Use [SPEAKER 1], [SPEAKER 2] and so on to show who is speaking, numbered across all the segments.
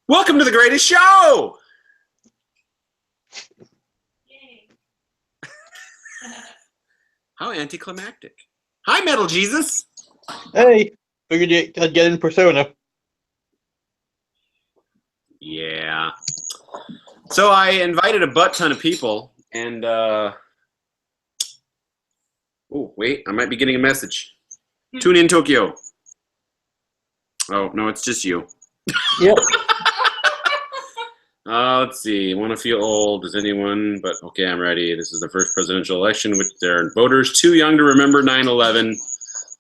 [SPEAKER 1] Welcome to the greatest show!
[SPEAKER 2] Yay.
[SPEAKER 1] How anticlimactic. Hi, Metal Jesus!
[SPEAKER 3] Hey, figured I'd get in Persona.
[SPEAKER 1] Yeah. So I invited a butt ton of people, and, oh, wait, I might be getting a message. Tune in, Tokyo. Oh, no, it's just you.
[SPEAKER 3] Yep.
[SPEAKER 1] Let's see. Want to feel old? Does anyone? But okay, I'm ready. This is the first presidential election with their voters too young to remember 9/11.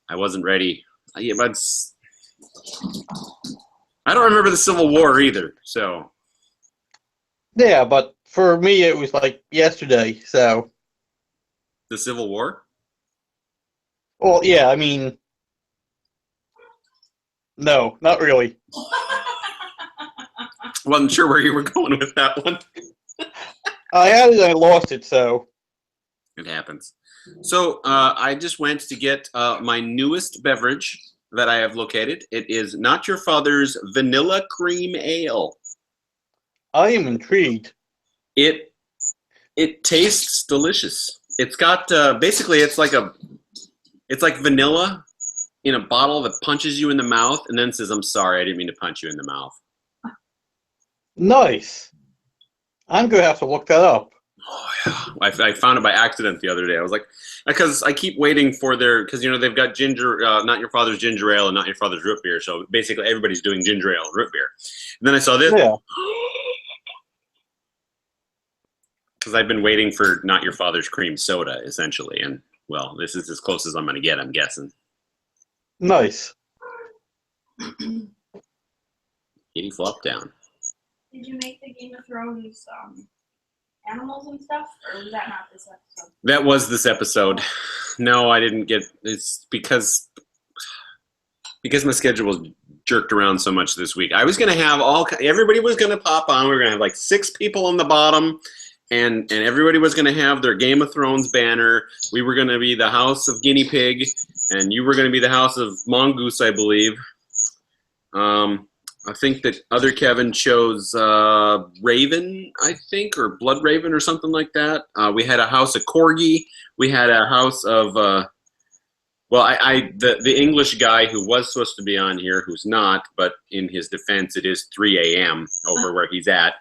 [SPEAKER 1] I wasn't ready. Yeah, but I don't remember the Civil War either. So
[SPEAKER 3] Yeah, but for me it was like yesterday, so.
[SPEAKER 1] the Civil War.
[SPEAKER 3] Well, yeah, I mean. No, not really.
[SPEAKER 1] Wasn't sure where you were going with that one.
[SPEAKER 3] I had it and I lost it, so.
[SPEAKER 1] It happens. So I just went to get my newest beverage that I have located. It is Not Your Father's Vanilla Cream Ale.
[SPEAKER 3] I am intrigued.
[SPEAKER 1] It tastes delicious. It's got basically it's like vanilla in a bottle that punches you in the mouth and then says, "I'm sorry, I didn't mean to punch you in the mouth."
[SPEAKER 3] Nice. I'm going to have to look that up.
[SPEAKER 1] Oh yeah, I found it by accident the other day. I was like, because I keep waiting for because they've got ginger, Not Your Father's ginger ale and Not Your Father's root beer. So basically everybody's doing ginger ale and root beer. And then I saw this.
[SPEAKER 3] Yeah.
[SPEAKER 1] Because I've been waiting for Not Your Father's cream soda, essentially. And, well, this is as close as I'm going to get, I'm guessing.
[SPEAKER 3] Nice.
[SPEAKER 1] Kitty flop down.
[SPEAKER 2] Did you make the Game of Thrones animals and stuff, or was that not this episode?
[SPEAKER 1] That was this episode. No, I didn't get. It's because my schedule was jerked around so much this week. I was going to have everybody was going to pop on. We were going to have like 6 people on the bottom, and everybody was going to have their Game of Thrones banner. We were going to be the House of Guinea Pig, and you were going to be the House of Mongoose, I believe. I think that other Kevin chose Raven, I think, or Blood Raven or something like that. We had a House of Corgi. We had a House of, the English guy who was supposed to be on here, who's not, but in his defense, it is 3 a.m. over where he's at.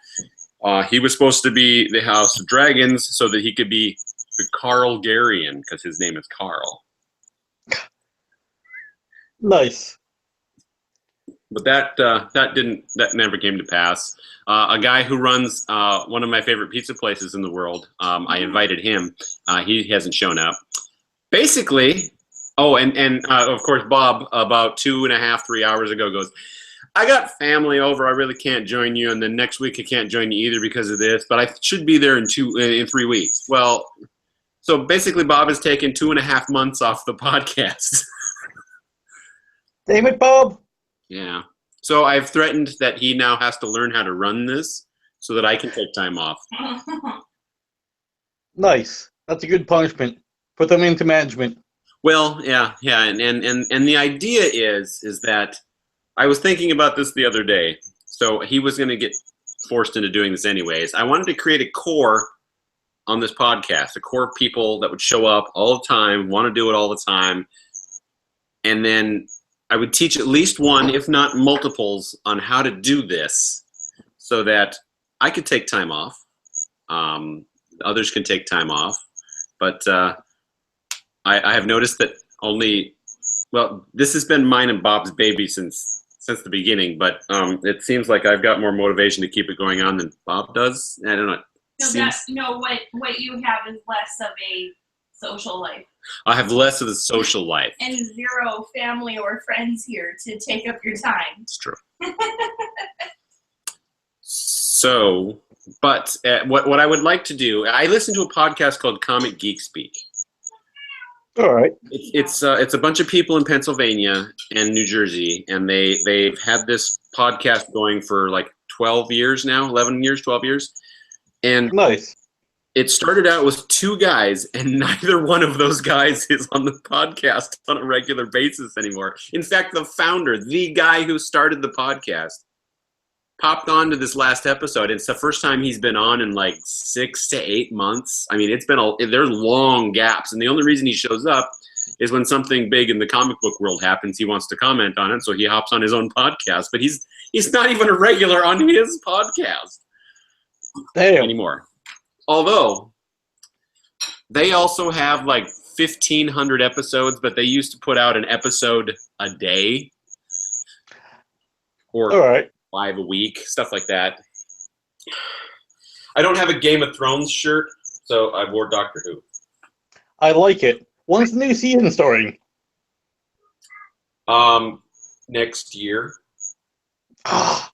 [SPEAKER 1] He was supposed to be the House of Dragons so that he could be the Carl Garian, because his name is Carl.
[SPEAKER 3] Nice.
[SPEAKER 1] But that never came to pass. A guy who runs one of my favorite pizza places in the world, I invited him. He hasn't shown up. Basically, and of course Bob about 2.5, 3 hours ago goes, "I got family over. I really can't join you, and then next week I can't join you either because of this. But I should be there in 3 weeks." Well, so basically Bob has taken 2.5 months off the podcast.
[SPEAKER 3] Damn it, Bob.
[SPEAKER 1] Yeah. So I've threatened that he now has to learn how to run this so that I can take time off.
[SPEAKER 3] Nice. That's a good punishment. Put them into management.
[SPEAKER 1] Well, yeah, and the idea is that I was thinking about this the other day. So he was going to get forced into doing this anyways. I wanted to create a core on this podcast, a core of people that would show up all the time, want to do it all the time, and then I would teach at least one, if not multiples, on how to do this so that I could take time off. Others can take time off. But I have noticed that this has been mine and Bob's baby since the beginning, but it seems like I've got more motivation to keep it going on than Bob does. I don't know.
[SPEAKER 2] What you have is less of a social life.
[SPEAKER 1] I have less of a social life.
[SPEAKER 2] And 0 family or friends here to take up your time.
[SPEAKER 1] It's true. So, but what I would like to do, I listen to a podcast called Comic Geek Speak.
[SPEAKER 3] All right.
[SPEAKER 1] It's a bunch of people in Pennsylvania and New Jersey, and they've had this podcast going for like 12 years now, 11 years, 12 years. And
[SPEAKER 3] nice.
[SPEAKER 1] It started out with 2 guys, and neither one of those guys is on the podcast on a regular basis anymore. In fact, the founder, the guy who started the podcast, popped on to this last episode. It's the first time he's been on in like 6 to 8 months. I mean, there's long gaps, and the only reason he shows up is when something big in the comic book world happens. He wants to comment on it, so he hops on his own podcast. But he's not even a regular on his podcast anymore. Although they also have like 1,500 episodes, but they used to put out an episode a day or
[SPEAKER 3] All right.
[SPEAKER 1] 5 a week, stuff like that. I don't have a Game of Thrones shirt, so I wore Doctor Who.
[SPEAKER 3] I like it. When's the new season starting?
[SPEAKER 1] Next year.
[SPEAKER 3] Ah,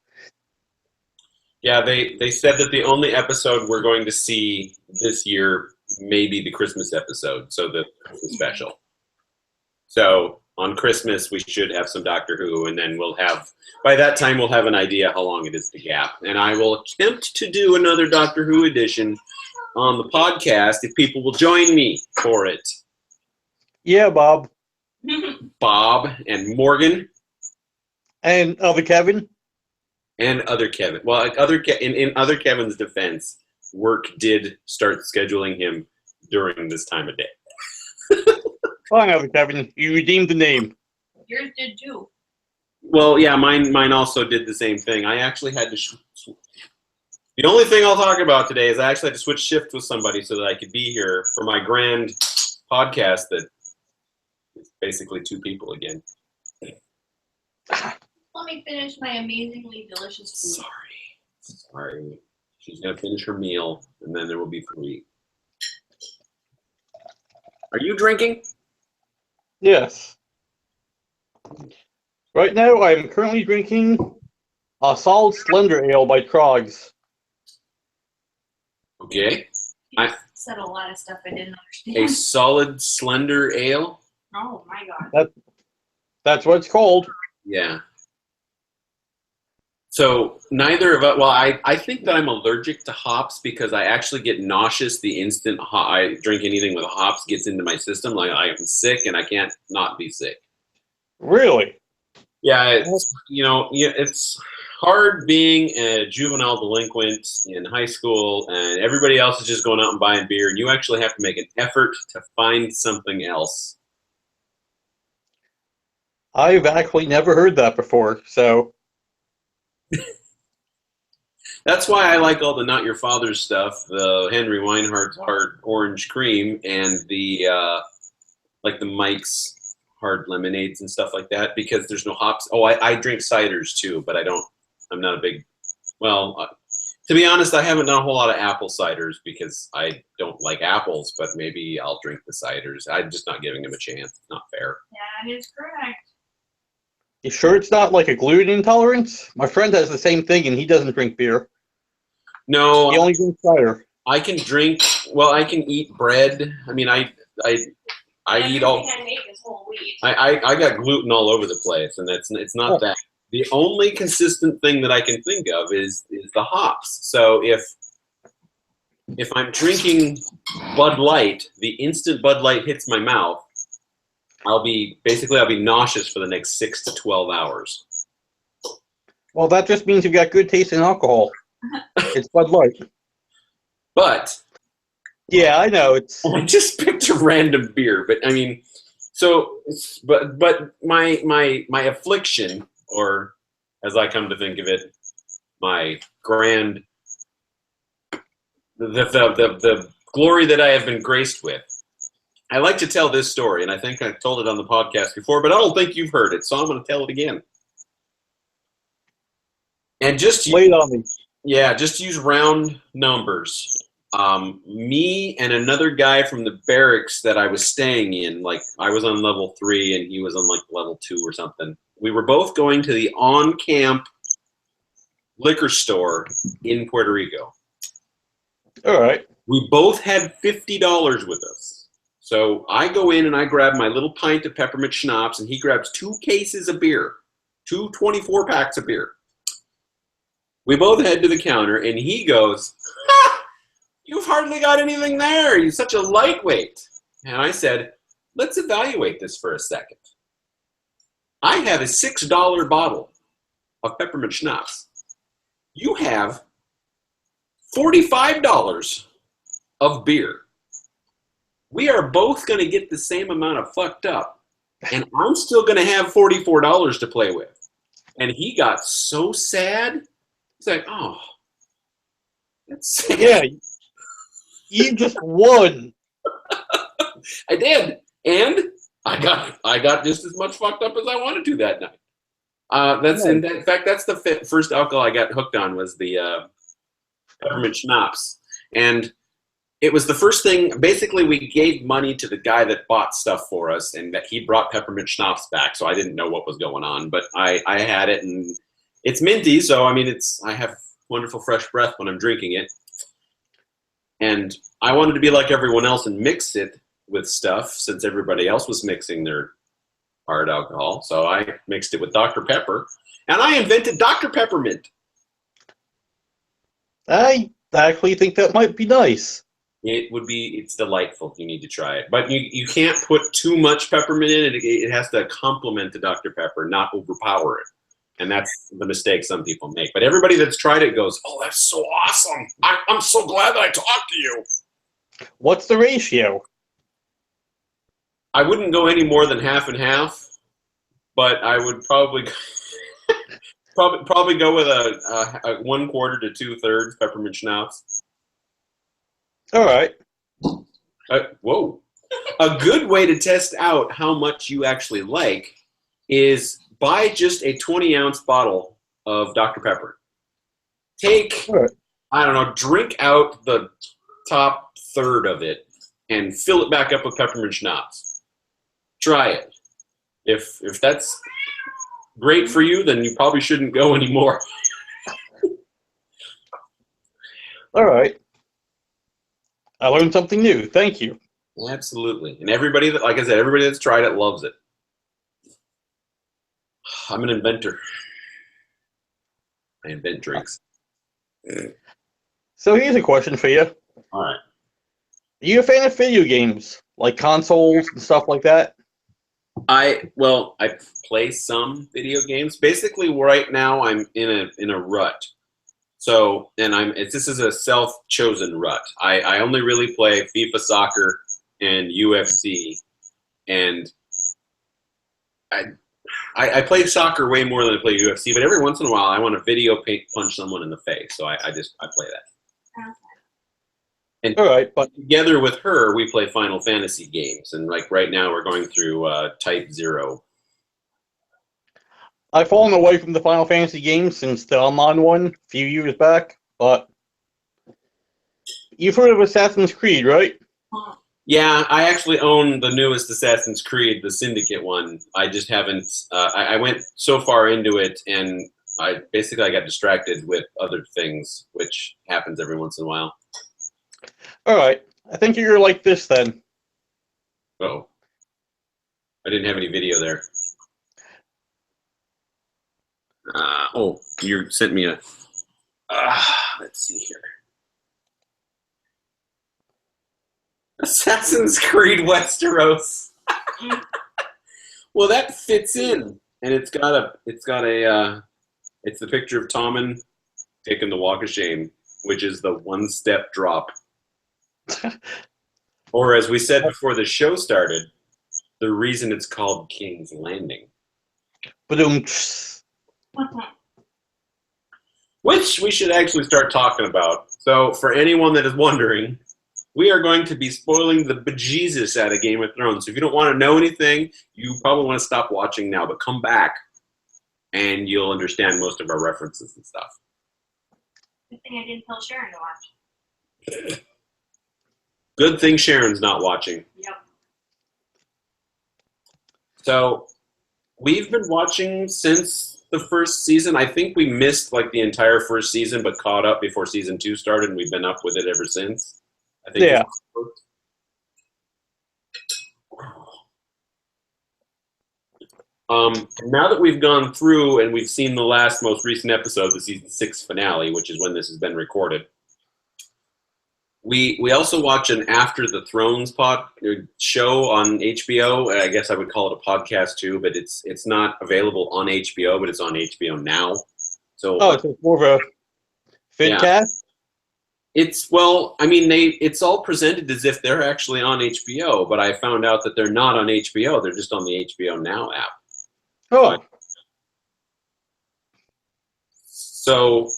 [SPEAKER 1] Yeah, they said that the only episode we're going to see this year may be the Christmas episode, so the Christmas special. So on Christmas, we should have some Doctor Who, and then by that time, we'll have an idea how long it is to gap. And I will attempt to do another Doctor Who edition on the podcast if people will join me for it.
[SPEAKER 3] yeah, Bob.
[SPEAKER 1] Bob and Morgan
[SPEAKER 3] And other Kevin?
[SPEAKER 1] and other Kevin. Well, in other Kevin's defense, work did start scheduling him during this time of day.
[SPEAKER 3] Fine, other Kevin. You redeemed the name.
[SPEAKER 2] Yours did too.
[SPEAKER 1] Well, yeah, mine also did the same thing. I actually had to. The only thing I'll talk about today is I actually had to switch shifts with somebody so that I could be here for my grand podcast that is basically 2 people again.
[SPEAKER 2] Let me finish my amazingly delicious food.
[SPEAKER 1] Sorry. She's going to finish her meal, and then there will be 3. Are you drinking?
[SPEAKER 3] Yes. Right now, I'm currently drinking a solid slender ale by Trogs.
[SPEAKER 1] Okay.
[SPEAKER 2] You
[SPEAKER 1] I-
[SPEAKER 2] said a lot of stuff I didn't
[SPEAKER 1] A
[SPEAKER 2] understand.
[SPEAKER 1] solid, slender ale?
[SPEAKER 2] Oh my god.
[SPEAKER 3] That's what it's called.
[SPEAKER 1] Yeah. So neither of us, well, I think that I'm allergic to hops because I actually get nauseous the instant I drink anything with hops gets into my system. Like I am sick and I can't not be sick.
[SPEAKER 3] Really?
[SPEAKER 1] Yeah, it's hard being a juvenile delinquent in high school and everybody else is just going out and buying beer and you actually have to make an effort to find something else.
[SPEAKER 3] I've actually never heard that before, so...
[SPEAKER 1] That's why I like all the Not Your Father's stuff, the Henry Weinhardt's Hard Orange Cream, and the like the Mike's Hard Lemonades and stuff like that, because there's no hops. Oh, I drink ciders too, but I'm not a big, to be honest, I haven't done a whole lot of apple ciders because I don't like apples, but maybe I'll drink the ciders. I'm just not giving them a chance. It's not fair.
[SPEAKER 2] That is correct.
[SPEAKER 3] You sure it's not like a gluten intolerance? My friend has the same thing and he doesn't drink beer.
[SPEAKER 1] No,
[SPEAKER 3] He only drinks cider.
[SPEAKER 1] I can drink, I can eat bread. I mean, I eat all,
[SPEAKER 2] Everything I make is whole wheat.
[SPEAKER 1] I got gluten all over the place, and it's not
[SPEAKER 3] Oh.
[SPEAKER 1] that. The only consistent thing that I can think of is the hops. So if I'm drinking Bud Light, the instant Bud Light hits my mouth, I'll be nauseous for the next 6 to 12 hours.
[SPEAKER 3] Well, that just means you've got good taste in alcohol. It's Bud Light.
[SPEAKER 1] But
[SPEAKER 3] Yeah, I know. It's
[SPEAKER 1] I just picked a random beer, but I mean, but my affliction, or as I come to think of it, my grand the glory that I have been graced with. I like to tell this story, and I think I've told it on the podcast before, but I don't think you've heard it, so I'm going to tell it again. And just
[SPEAKER 3] lay it on me.
[SPEAKER 1] just use round numbers. Me and another guy from the barracks that I was staying in, like I was on level 3 and he was on like level 2 or something. We were both going to the on-camp liquor store in Puerto Rico.
[SPEAKER 3] All right.
[SPEAKER 1] We both had $50 with us. So I go in and I grab my little pint of peppermint schnapps and he grabs 2 cases of beer, 2 24-packs of beer. We both head to the counter and he goes, "Ha! You've hardly got anything there. You're such a lightweight." And I said, "Let's evaluate this for a second. I have a $6 bottle of peppermint schnapps. You have $45 of beer. We are both going to get the same amount of fucked up, and I'm still going to have $44 to play with. And he got so sad. He's like, oh, that's sad.
[SPEAKER 3] Yeah, you just won.
[SPEAKER 1] I did, and I got just as much fucked up as I wanted to that night. In fact, that's the first alcohol I got hooked on was the peppermint schnapps, and it was the first thing. Basically, we gave money to the guy that bought stuff for us, and that he brought peppermint schnapps back. So I didn't know what was going on, but I had it, and it's minty. So I mean, I have wonderful fresh breath when I'm drinking it, and I wanted to be like everyone else and mix it with stuff since everybody else was mixing their hard alcohol. So I mixed it with Dr. Pepper, and I invented Dr. Peppermint.
[SPEAKER 3] I actually think that might be nice.
[SPEAKER 1] It's delightful. You need to try it. But you can't put too much peppermint in it. It has to complement the Dr. Pepper, not overpower it. And that's the mistake some people make. But everybody that's tried it goes, oh, that's so awesome. I'm so glad that I talked to you.
[SPEAKER 3] What's the ratio?
[SPEAKER 1] I wouldn't go any more than half and half, but I would probably probably go with a 1/4 to 2/3 peppermint schnapps.
[SPEAKER 3] All right.
[SPEAKER 1] Whoa. A good way to test out how much you actually like is buy just a 20-ounce bottle of Dr. Pepper. Take,
[SPEAKER 3] All right.
[SPEAKER 1] I don't know, drink out the top third of it and fill it back up with peppermint schnapps. Try it. If that's great for you, then you probably shouldn't go anymore.
[SPEAKER 3] All right. I learned something new. Thank you.
[SPEAKER 1] Absolutely. And everybody that, like I said, everybody that's tried it loves it. I'm an inventor. I invent drinks.
[SPEAKER 3] So here's a question for you.
[SPEAKER 1] All right.
[SPEAKER 3] Are you a fan of video games, like consoles and stuff like that?
[SPEAKER 1] I play some video games. Basically, right now I'm in a rut. So, and this is a self-chosen rut. I only really play FIFA Soccer and UFC, and I play soccer way more than I play UFC. But every once in a while, I want to video punch someone in the face, so I play that. And
[SPEAKER 3] All right, but
[SPEAKER 1] together with her, we play Final Fantasy games, and like right now, we're going through Type 0.
[SPEAKER 3] I've fallen away from the Final Fantasy games since the online one a few years back, but you've heard of Assassin's Creed, right?
[SPEAKER 1] Yeah, I actually own the newest Assassin's Creed, the Syndicate one. I just haven't. I went so far into it, and I got distracted with other things, which happens every once in a while.
[SPEAKER 3] All right, I think you're like this then.
[SPEAKER 1] Oh, I didn't have any video there. You sent me a. Let's see here. Assassin's Creed Westeros. Well, that fits in, and it's the picture of Tommen taking the Walk of Shame, which is the one-step drop. Or as we said before the show started, the reason it's called King's Landing. Which we should actually start talking about. So for anyone that is wondering, we are going to be spoiling the bejesus out of Game of Thrones. So if you don't want to know anything, you probably want to stop watching now, but come back and you'll understand most of our references and stuff.
[SPEAKER 2] Good thing I didn't tell Sharon to watch.
[SPEAKER 1] Good thing Sharon's not watching.
[SPEAKER 2] Yep.
[SPEAKER 1] So we've been watching since the first season. I think we missed like the entire first season, but caught up before season 2 started, and we've been up with it ever since. I think.
[SPEAKER 3] Yeah.
[SPEAKER 1] Now that we've gone through and we've seen the most recent episode, the season 6 finale, which is when this has been recorded, we also watch an After the Thrones show on HBO. I guess I would call it a podcast too, but it's not available on HBO, but it's on HBO now. So
[SPEAKER 3] Oh, it's more of a Vidcast?
[SPEAKER 1] Well, I mean, it's all presented as if they're actually on HBO, but I found out that they're not on HBO. They're just on the HBO Now app.
[SPEAKER 3] Oh,
[SPEAKER 1] So,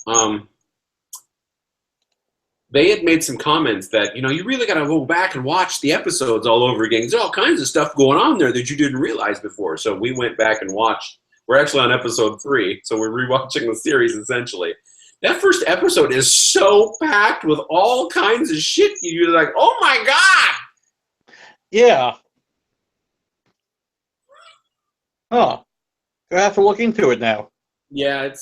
[SPEAKER 1] they had made some comments that, you really got to go back and watch the episodes all over again. There's all kinds of stuff going on there that you didn't realize before. So we went back and watched. We're actually on episode 3, so we're rewatching the series essentially. That first episode is so packed with all kinds of shit. You're like, oh my god!
[SPEAKER 3] yeah. Huh. Gonna have to look into it now.
[SPEAKER 1] Yeah,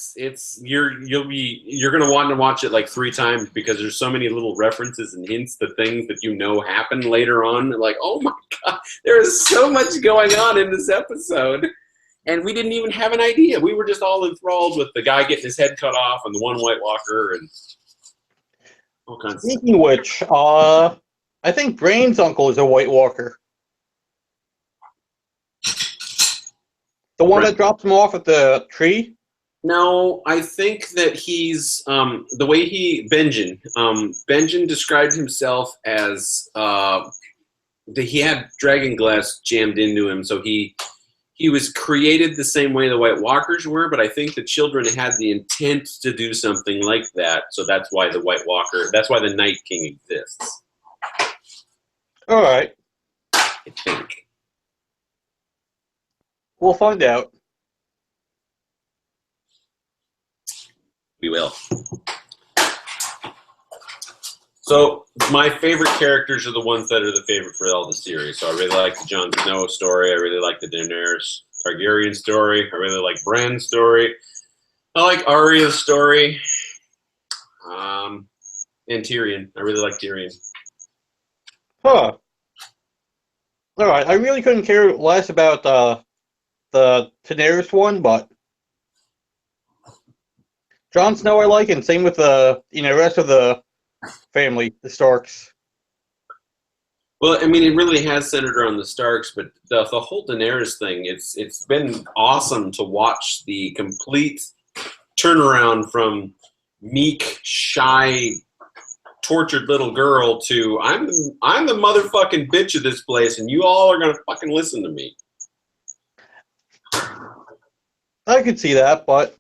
[SPEAKER 1] you're gonna want to watch it like 3 times because there's so many little references and hints to things that happen later on. Like, oh my god, there is so much going on in this episode, and we didn't even have an idea. We were just all enthralled with the guy getting his head cut off and the one White Walker and all kinds of stuff.
[SPEAKER 3] Speaking of which, I think Brain's uncle is a White Walker. The one that drops him off at the tree?
[SPEAKER 1] No, I think that he's the way Benjen described himself as that he had dragon glass jammed into him, so he was created the same way the White Walkers were, but I think the children had the intent to do something like that, so that's why the Night King exists.
[SPEAKER 3] All right.
[SPEAKER 1] I think.
[SPEAKER 3] We'll find out.
[SPEAKER 1] We will. So my favorite characters are the ones that are the favorite for all the series. So I really like the Jon Snow story. I really like the Daenerys Targaryen story. I really like Bran's story. I like Arya's story. And Tyrion. I really like Tyrion.
[SPEAKER 3] Huh. All right. I really couldn't care less about the Daenerys one, but Jon Snow I like, and same with the rest of the family, the Starks.
[SPEAKER 1] Well, I mean, it really has centered around the Starks, but the whole Daenerys thing, it's been awesome to watch the complete turnaround from meek, shy, tortured little girl to I'm the motherfucking bitch of this place, and you all are gonna fucking listen to me.
[SPEAKER 3] I could see that, but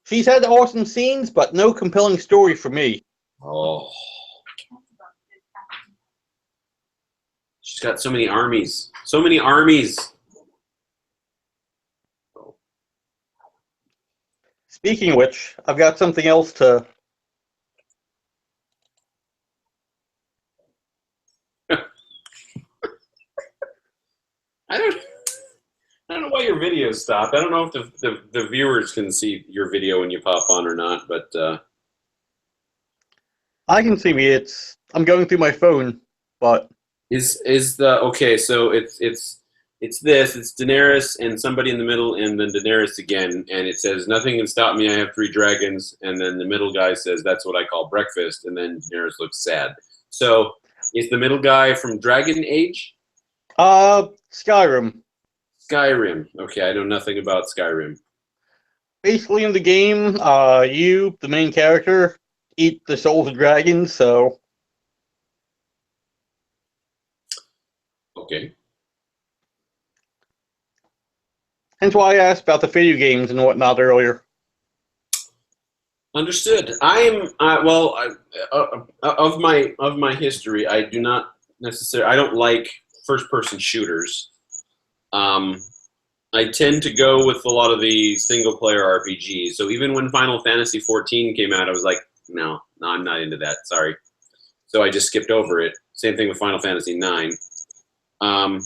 [SPEAKER 3] she's had awesome scenes, but no compelling story for me.
[SPEAKER 1] Oh. She's got so many armies. So many armies.
[SPEAKER 3] Speaking of which, I've got something else to...
[SPEAKER 1] I don't know why your video stopped. I don't know if the viewers can see your video when you pop on or not, but
[SPEAKER 3] I can see me. I'm going through my phone, but
[SPEAKER 1] okay, so it's Daenerys and somebody in the middle and then Daenerys again, and it says nothing can stop me, I have 3 dragons, and then the middle guy says that's what I call breakfast, and then Daenerys looks sad. So is the middle guy from Dragon Age?
[SPEAKER 3] Skyrim.
[SPEAKER 1] Skyrim. Okay, I know nothing about Skyrim.
[SPEAKER 3] Basically in the game, you, the main character, eat the souls of dragons, so...
[SPEAKER 1] Okay.
[SPEAKER 3] Hence why I asked about the video games and whatnot earlier.
[SPEAKER 1] Understood. I am of my history, I do not necessarily. I don't like first-person shooters. I tend to go with a lot of the single-player RPGs. So even when Final Fantasy XIV came out, I was like, no, I'm not into that. Sorry. So I just skipped over it. Same thing with Final Fantasy IX. I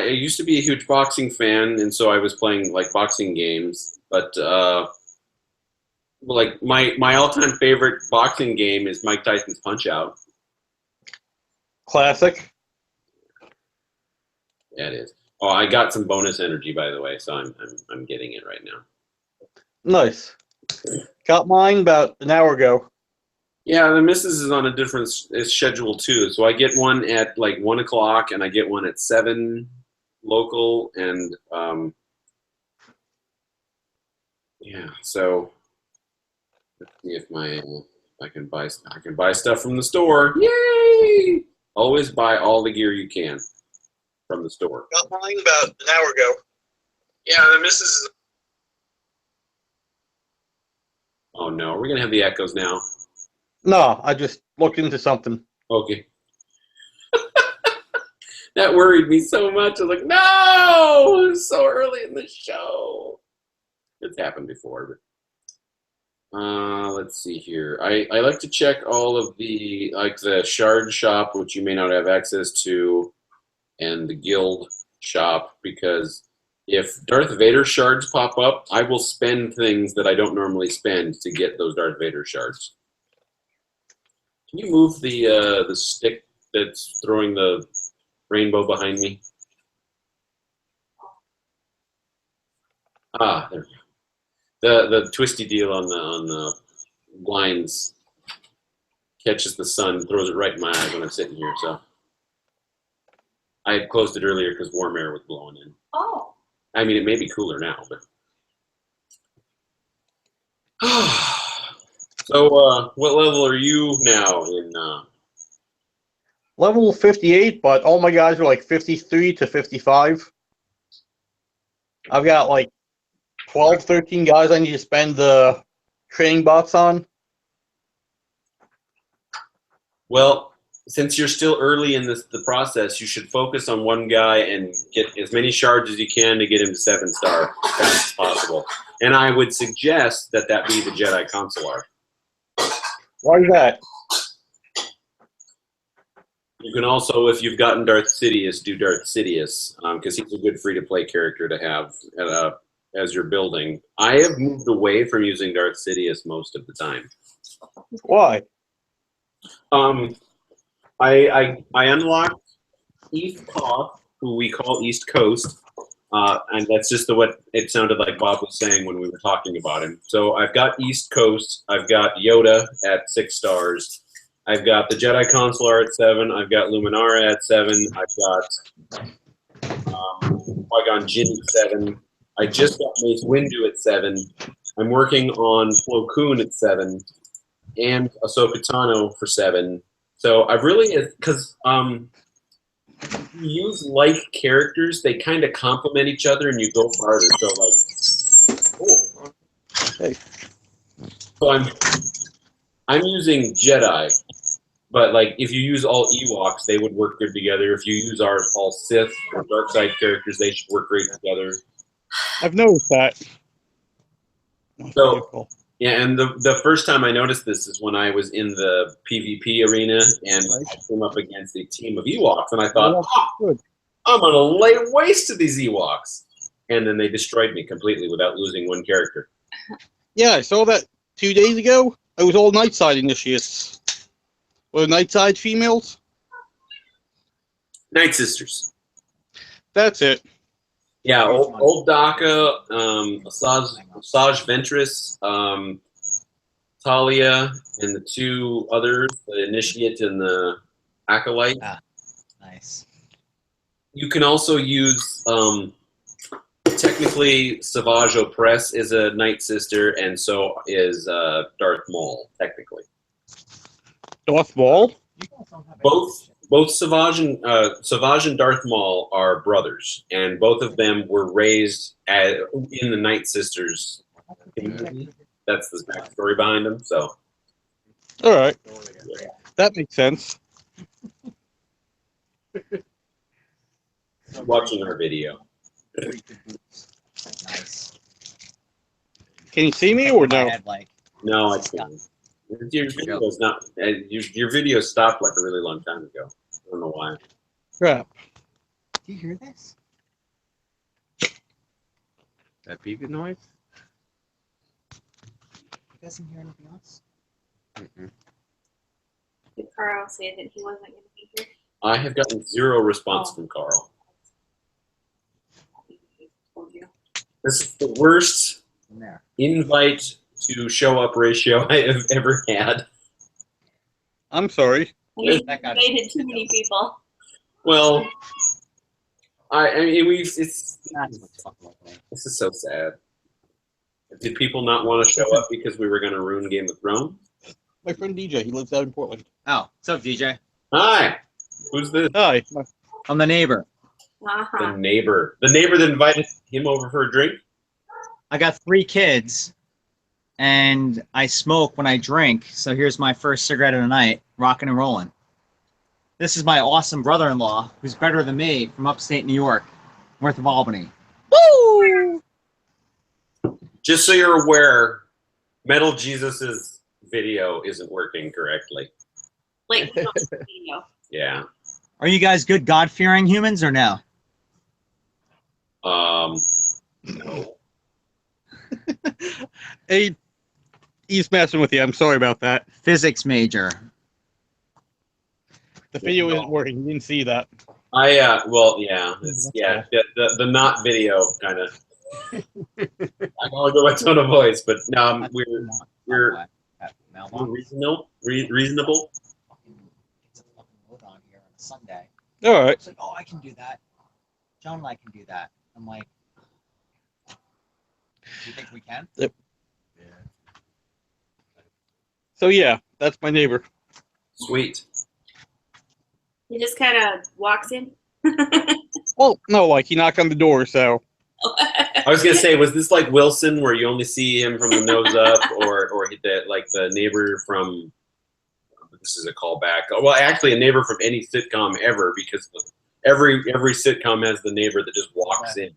[SPEAKER 1] used to be a huge boxing fan, and so I was playing like boxing games. But like my all-time favorite boxing game is Mike Tyson's Punch-Out.
[SPEAKER 3] Classic.
[SPEAKER 1] Yeah, it is. Oh, I got some bonus energy, by the way, so I'm getting it right now.
[SPEAKER 3] Nice. Got mine about an hour ago.
[SPEAKER 1] Yeah, the missus is on a different schedule too. So I get one at like 1 o'clock, and I get one at 7 local, and Yeah. So let's see if I can buy stuff from the store. Yay! Always buy all the gear you can from the store.
[SPEAKER 3] Got mine about an hour ago.
[SPEAKER 1] Yeah, the missus. Oh no, we're gonna have the echoes now.
[SPEAKER 3] No, I just looked into something.
[SPEAKER 1] Okay. That worried me so much. I was like, no, it's so early in the show. It's happened before, but let's see here. I like to check all of the shard shop, which you may not have access to, and the guild shop, because if Darth Vader shards pop up, I will spend things that I don't normally spend to get those Darth Vader shards. Can you move the stick that's throwing the rainbow behind me? Ah, there we go. The twisty deal on the blinds catches the sun, throws it right in my eye when I'm sitting here. So I had closed it earlier because warm air was blowing in.
[SPEAKER 2] Oh.
[SPEAKER 1] I mean, it may be cooler now, but. So, what level are you now in?
[SPEAKER 3] Level 58, but all my guys are like 53 to 55. I've got like 12, 13 guys I need to spend the training bots on.
[SPEAKER 1] Well, since you're still early in the process, you should focus on one guy and get as many shards as you can to get him to 7-star as fast as possible. And I would suggest that be the Jedi Consular.
[SPEAKER 3] Why is that?
[SPEAKER 1] You can also, if you've gotten Darth Sidious, do Darth Sidious, because he's a good free-to-play character to have as you're building. I have moved away from using Darth Sidious most of the time.
[SPEAKER 3] Why?
[SPEAKER 1] I unlocked East Coast, who we call East Coast, and that's just what it sounded like Bob was saying when we were talking about him. So I've got East Coast, I've got Yoda at 6 stars, I've got the Jedi Consular at 7, I've got Luminara at 7, I've got Qui-Gon Jinn at 7, I just got Mace Windu at 7, I'm working on Plo Koon at 7, and Ahsoka Tano for 7. So I've really, because you use like characters, they kind of complement each other, and you go farther. So like,
[SPEAKER 3] Hey.
[SPEAKER 1] So I'm using Jedi, but like if you use all Ewoks, they would work good together. If you use all Sith or dark side characters, they should work great together.
[SPEAKER 3] I've noticed that.
[SPEAKER 1] So yeah, and the first time I noticed this is when I was in the PvP arena and I came up against a team of Ewoks, and I thought, I'm gonna lay waste to these Ewoks, and then they destroyed me completely without losing one character.
[SPEAKER 3] Yeah, I saw that 2 days ago. It was all night side initiates. Were night side females?
[SPEAKER 1] Night Sisters.
[SPEAKER 3] That's it.
[SPEAKER 1] Yeah, old Daka, Asajj Ventress, Talia, and the 2 others, the Initiate and the Acolyte.
[SPEAKER 4] Ah, nice.
[SPEAKER 1] You can also use, technically, Savage Opress is a Night Sister, and so is Darth Maul, technically.
[SPEAKER 3] Darth Maul?
[SPEAKER 1] Both Savage and Darth Maul are brothers, and both of them were raised in the Night Sisters community. That's the backstory behind them. So,
[SPEAKER 3] All right, that makes sense.
[SPEAKER 1] watching our video.
[SPEAKER 4] Nice.
[SPEAKER 3] Can you see me or
[SPEAKER 4] I
[SPEAKER 3] no?
[SPEAKER 4] had like
[SPEAKER 1] No, I can't. Your video is not. Your video stopped like a really long time ago. I don't know why.
[SPEAKER 3] Crap.
[SPEAKER 4] Do you hear this?
[SPEAKER 5] That beeping noise?
[SPEAKER 4] You guys didn't hear anything else?
[SPEAKER 2] Did Carl say that he wasn't going to be here?
[SPEAKER 1] I have gotten 0 response from Carl.
[SPEAKER 2] Told you.
[SPEAKER 1] This is the worst
[SPEAKER 4] In there.
[SPEAKER 1] invite to show up ratio I have ever had.
[SPEAKER 3] I'm sorry.
[SPEAKER 2] We
[SPEAKER 4] That got
[SPEAKER 2] invited too many people.
[SPEAKER 1] Well, I mean, it's
[SPEAKER 4] Not as much fun, luckily.
[SPEAKER 1] this is so sad. Did people not want to show up because we were going to ruin Game of Thrones?
[SPEAKER 3] My friend DJ, he lives out in Portland.
[SPEAKER 4] Oh, what's up, DJ?
[SPEAKER 1] Hi. Who's this?
[SPEAKER 3] Hi.
[SPEAKER 4] I'm the neighbor.
[SPEAKER 2] Uh-huh.
[SPEAKER 1] The neighbor. The neighbor that invited him over for a drink?
[SPEAKER 4] I got 3 kids, and I smoke when I drink. So here's my first cigarette of the night, rocking and rolling. This is my awesome brother-in-law, who's better than me, from upstate New York, north of Albany. Woo!
[SPEAKER 1] Just so you're aware, Metal Jesus's video isn't working correctly.
[SPEAKER 2] Like, you know.
[SPEAKER 1] Yeah.
[SPEAKER 4] Are you guys good God-fearing humans or no?
[SPEAKER 1] No.
[SPEAKER 3] Hey, he's messing with you. I'm sorry about that.
[SPEAKER 4] Physics major.
[SPEAKER 3] The video isn't working. You didn't see that.
[SPEAKER 1] Well, yeah. The not video kind of. I want to go with tone of voice, but no, we're reasonable.
[SPEAKER 4] It's a fucking load on here on a Sunday.
[SPEAKER 3] All right.
[SPEAKER 4] It's like, oh, I can do that. Joan and I can do that. I'm like, do you think we can?
[SPEAKER 3] So yeah, that's my neighbor.
[SPEAKER 1] Sweet.
[SPEAKER 2] He just kind of walks in.
[SPEAKER 3] Well, no, like he knocked on the door, so.
[SPEAKER 1] I was gonna say, was this like Wilson, where you only see him from the nose up, or like the neighbor from? This is a callback. Well, actually, a neighbor from any sitcom ever, because every sitcom has the neighbor that just walks in.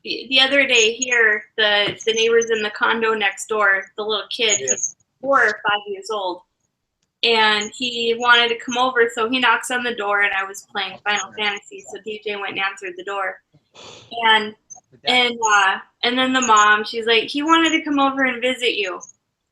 [SPEAKER 2] The other day here, the neighbors in the condo next door, the little kid, he's 4 or 5 years old, and he wanted to come over, so he knocks on the door, and I was playing Final Fantasy, so DJ went and answered the door, and then the mom, she's like, he wanted to come over and visit you,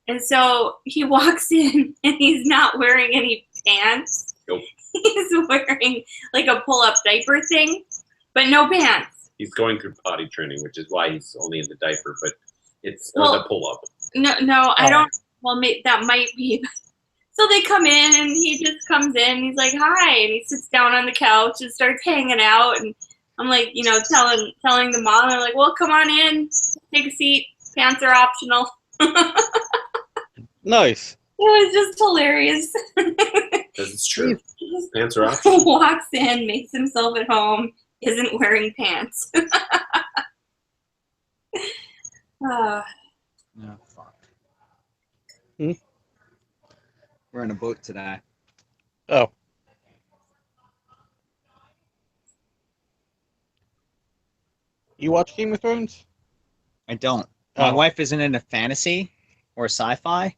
[SPEAKER 2] and so he walks in, and he's not wearing any pants.
[SPEAKER 1] Nope.
[SPEAKER 2] He's wearing like a pull-up diaper thing, but no pants.
[SPEAKER 1] He's going through potty training, which is why he's only in the diaper, but it's
[SPEAKER 2] Well,
[SPEAKER 1] the pull-up.
[SPEAKER 2] No, I don't. Well, that might be. So they come in, and he just comes in. And he's like, "Hi," and he sits down on the couch and starts hanging out. And I'm like, telling the mom, I'm like, "Well, come on in, take a seat. Pants are optional."
[SPEAKER 3] Nice.
[SPEAKER 2] It was just hilarious.
[SPEAKER 1] Because it's true.
[SPEAKER 2] He just
[SPEAKER 1] Pants are optional.
[SPEAKER 2] walks in, makes himself at home, isn't wearing pants.
[SPEAKER 4] No, fuck.
[SPEAKER 3] Hmm?
[SPEAKER 4] We're in a boat today.
[SPEAKER 3] Oh. You watch Game of Thrones?
[SPEAKER 4] I don't. My
[SPEAKER 3] Oh.
[SPEAKER 4] wife isn't into fantasy or sci-fi.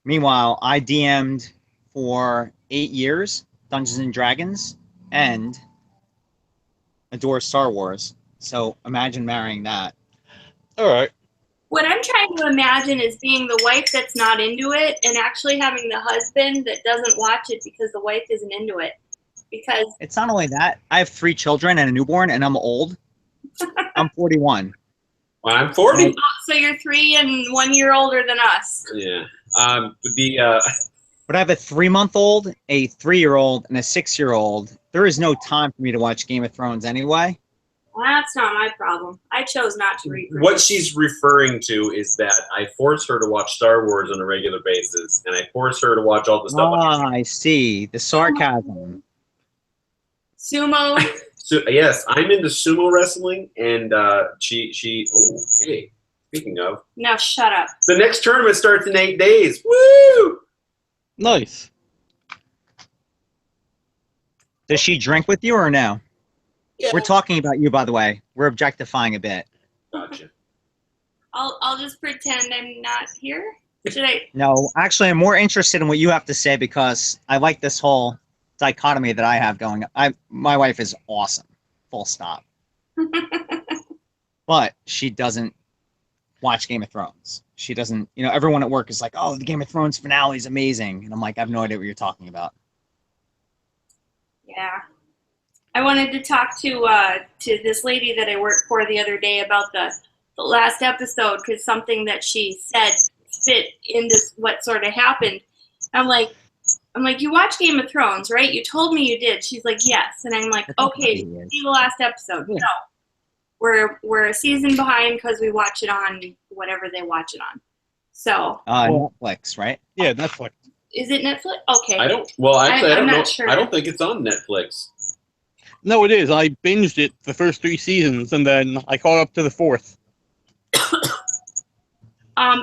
[SPEAKER 4] Meanwhile, I DM'd for 8 years, Dungeons and Dragons, and adore Star Wars. So imagine marrying that.
[SPEAKER 3] All right.
[SPEAKER 2] What I'm trying to imagine is being the wife that's not into it and actually having the husband that doesn't watch it because the wife isn't into it. Because
[SPEAKER 4] It's not only that, I have 3 children and a newborn, and I'm old. I'm 41.
[SPEAKER 1] Well, I'm 40.
[SPEAKER 2] so you're 3 and 1 year older than us.
[SPEAKER 1] Yeah.
[SPEAKER 4] But I have a 3-month-old, a 3-year-old, and a 6-year-old. There is no time for me to watch Game of Thrones anyway.
[SPEAKER 2] Well, that's not my problem. I chose not to read.
[SPEAKER 1] What she's referring to is that I force her to watch Star Wars on a regular basis, and I force her to watch all the stuff.
[SPEAKER 4] Ah, I see. The sarcasm.
[SPEAKER 2] Sumo.
[SPEAKER 1] So, yes, I'm into sumo wrestling, and she. Oh, hey. Speaking of,
[SPEAKER 2] Now shut up.
[SPEAKER 1] the next tournament starts in 8 days. Woo!
[SPEAKER 3] Nice.
[SPEAKER 4] Does she drink with you or no?
[SPEAKER 1] Yeah.
[SPEAKER 4] We're talking about you, by the way. We're objectifying a bit.
[SPEAKER 1] Gotcha.
[SPEAKER 2] I'll just pretend I'm not here. Should I?
[SPEAKER 4] No, actually, I'm more interested in what you have to say because I like this whole dichotomy that I have going. My wife is awesome, full stop. But she doesn't watch Game of Thrones. She doesn't, everyone at work is like, oh, the Game of Thrones finale is amazing. And I'm like, I have no idea what you're talking about.
[SPEAKER 2] Yeah. I wanted to talk to this lady that I worked for the other day about the last episode because something that she said fit into what sort of happened. I'm like, you watch Game of Thrones, right? You told me you did. She's like, yes. And I'm like, okay, did you see the last episode? No. we're a season behind because we watch it on whatever they watch it on. So
[SPEAKER 4] Netflix, right?
[SPEAKER 3] Yeah, Netflix.
[SPEAKER 2] is it Netflix? Okay.
[SPEAKER 1] I don't. Well, actually, I
[SPEAKER 2] I'm
[SPEAKER 1] don't know.
[SPEAKER 2] not sure.
[SPEAKER 1] I don't think it's on Netflix.
[SPEAKER 3] No, it is. I binged it the first 3 seasons, and then I caught up to the 4th.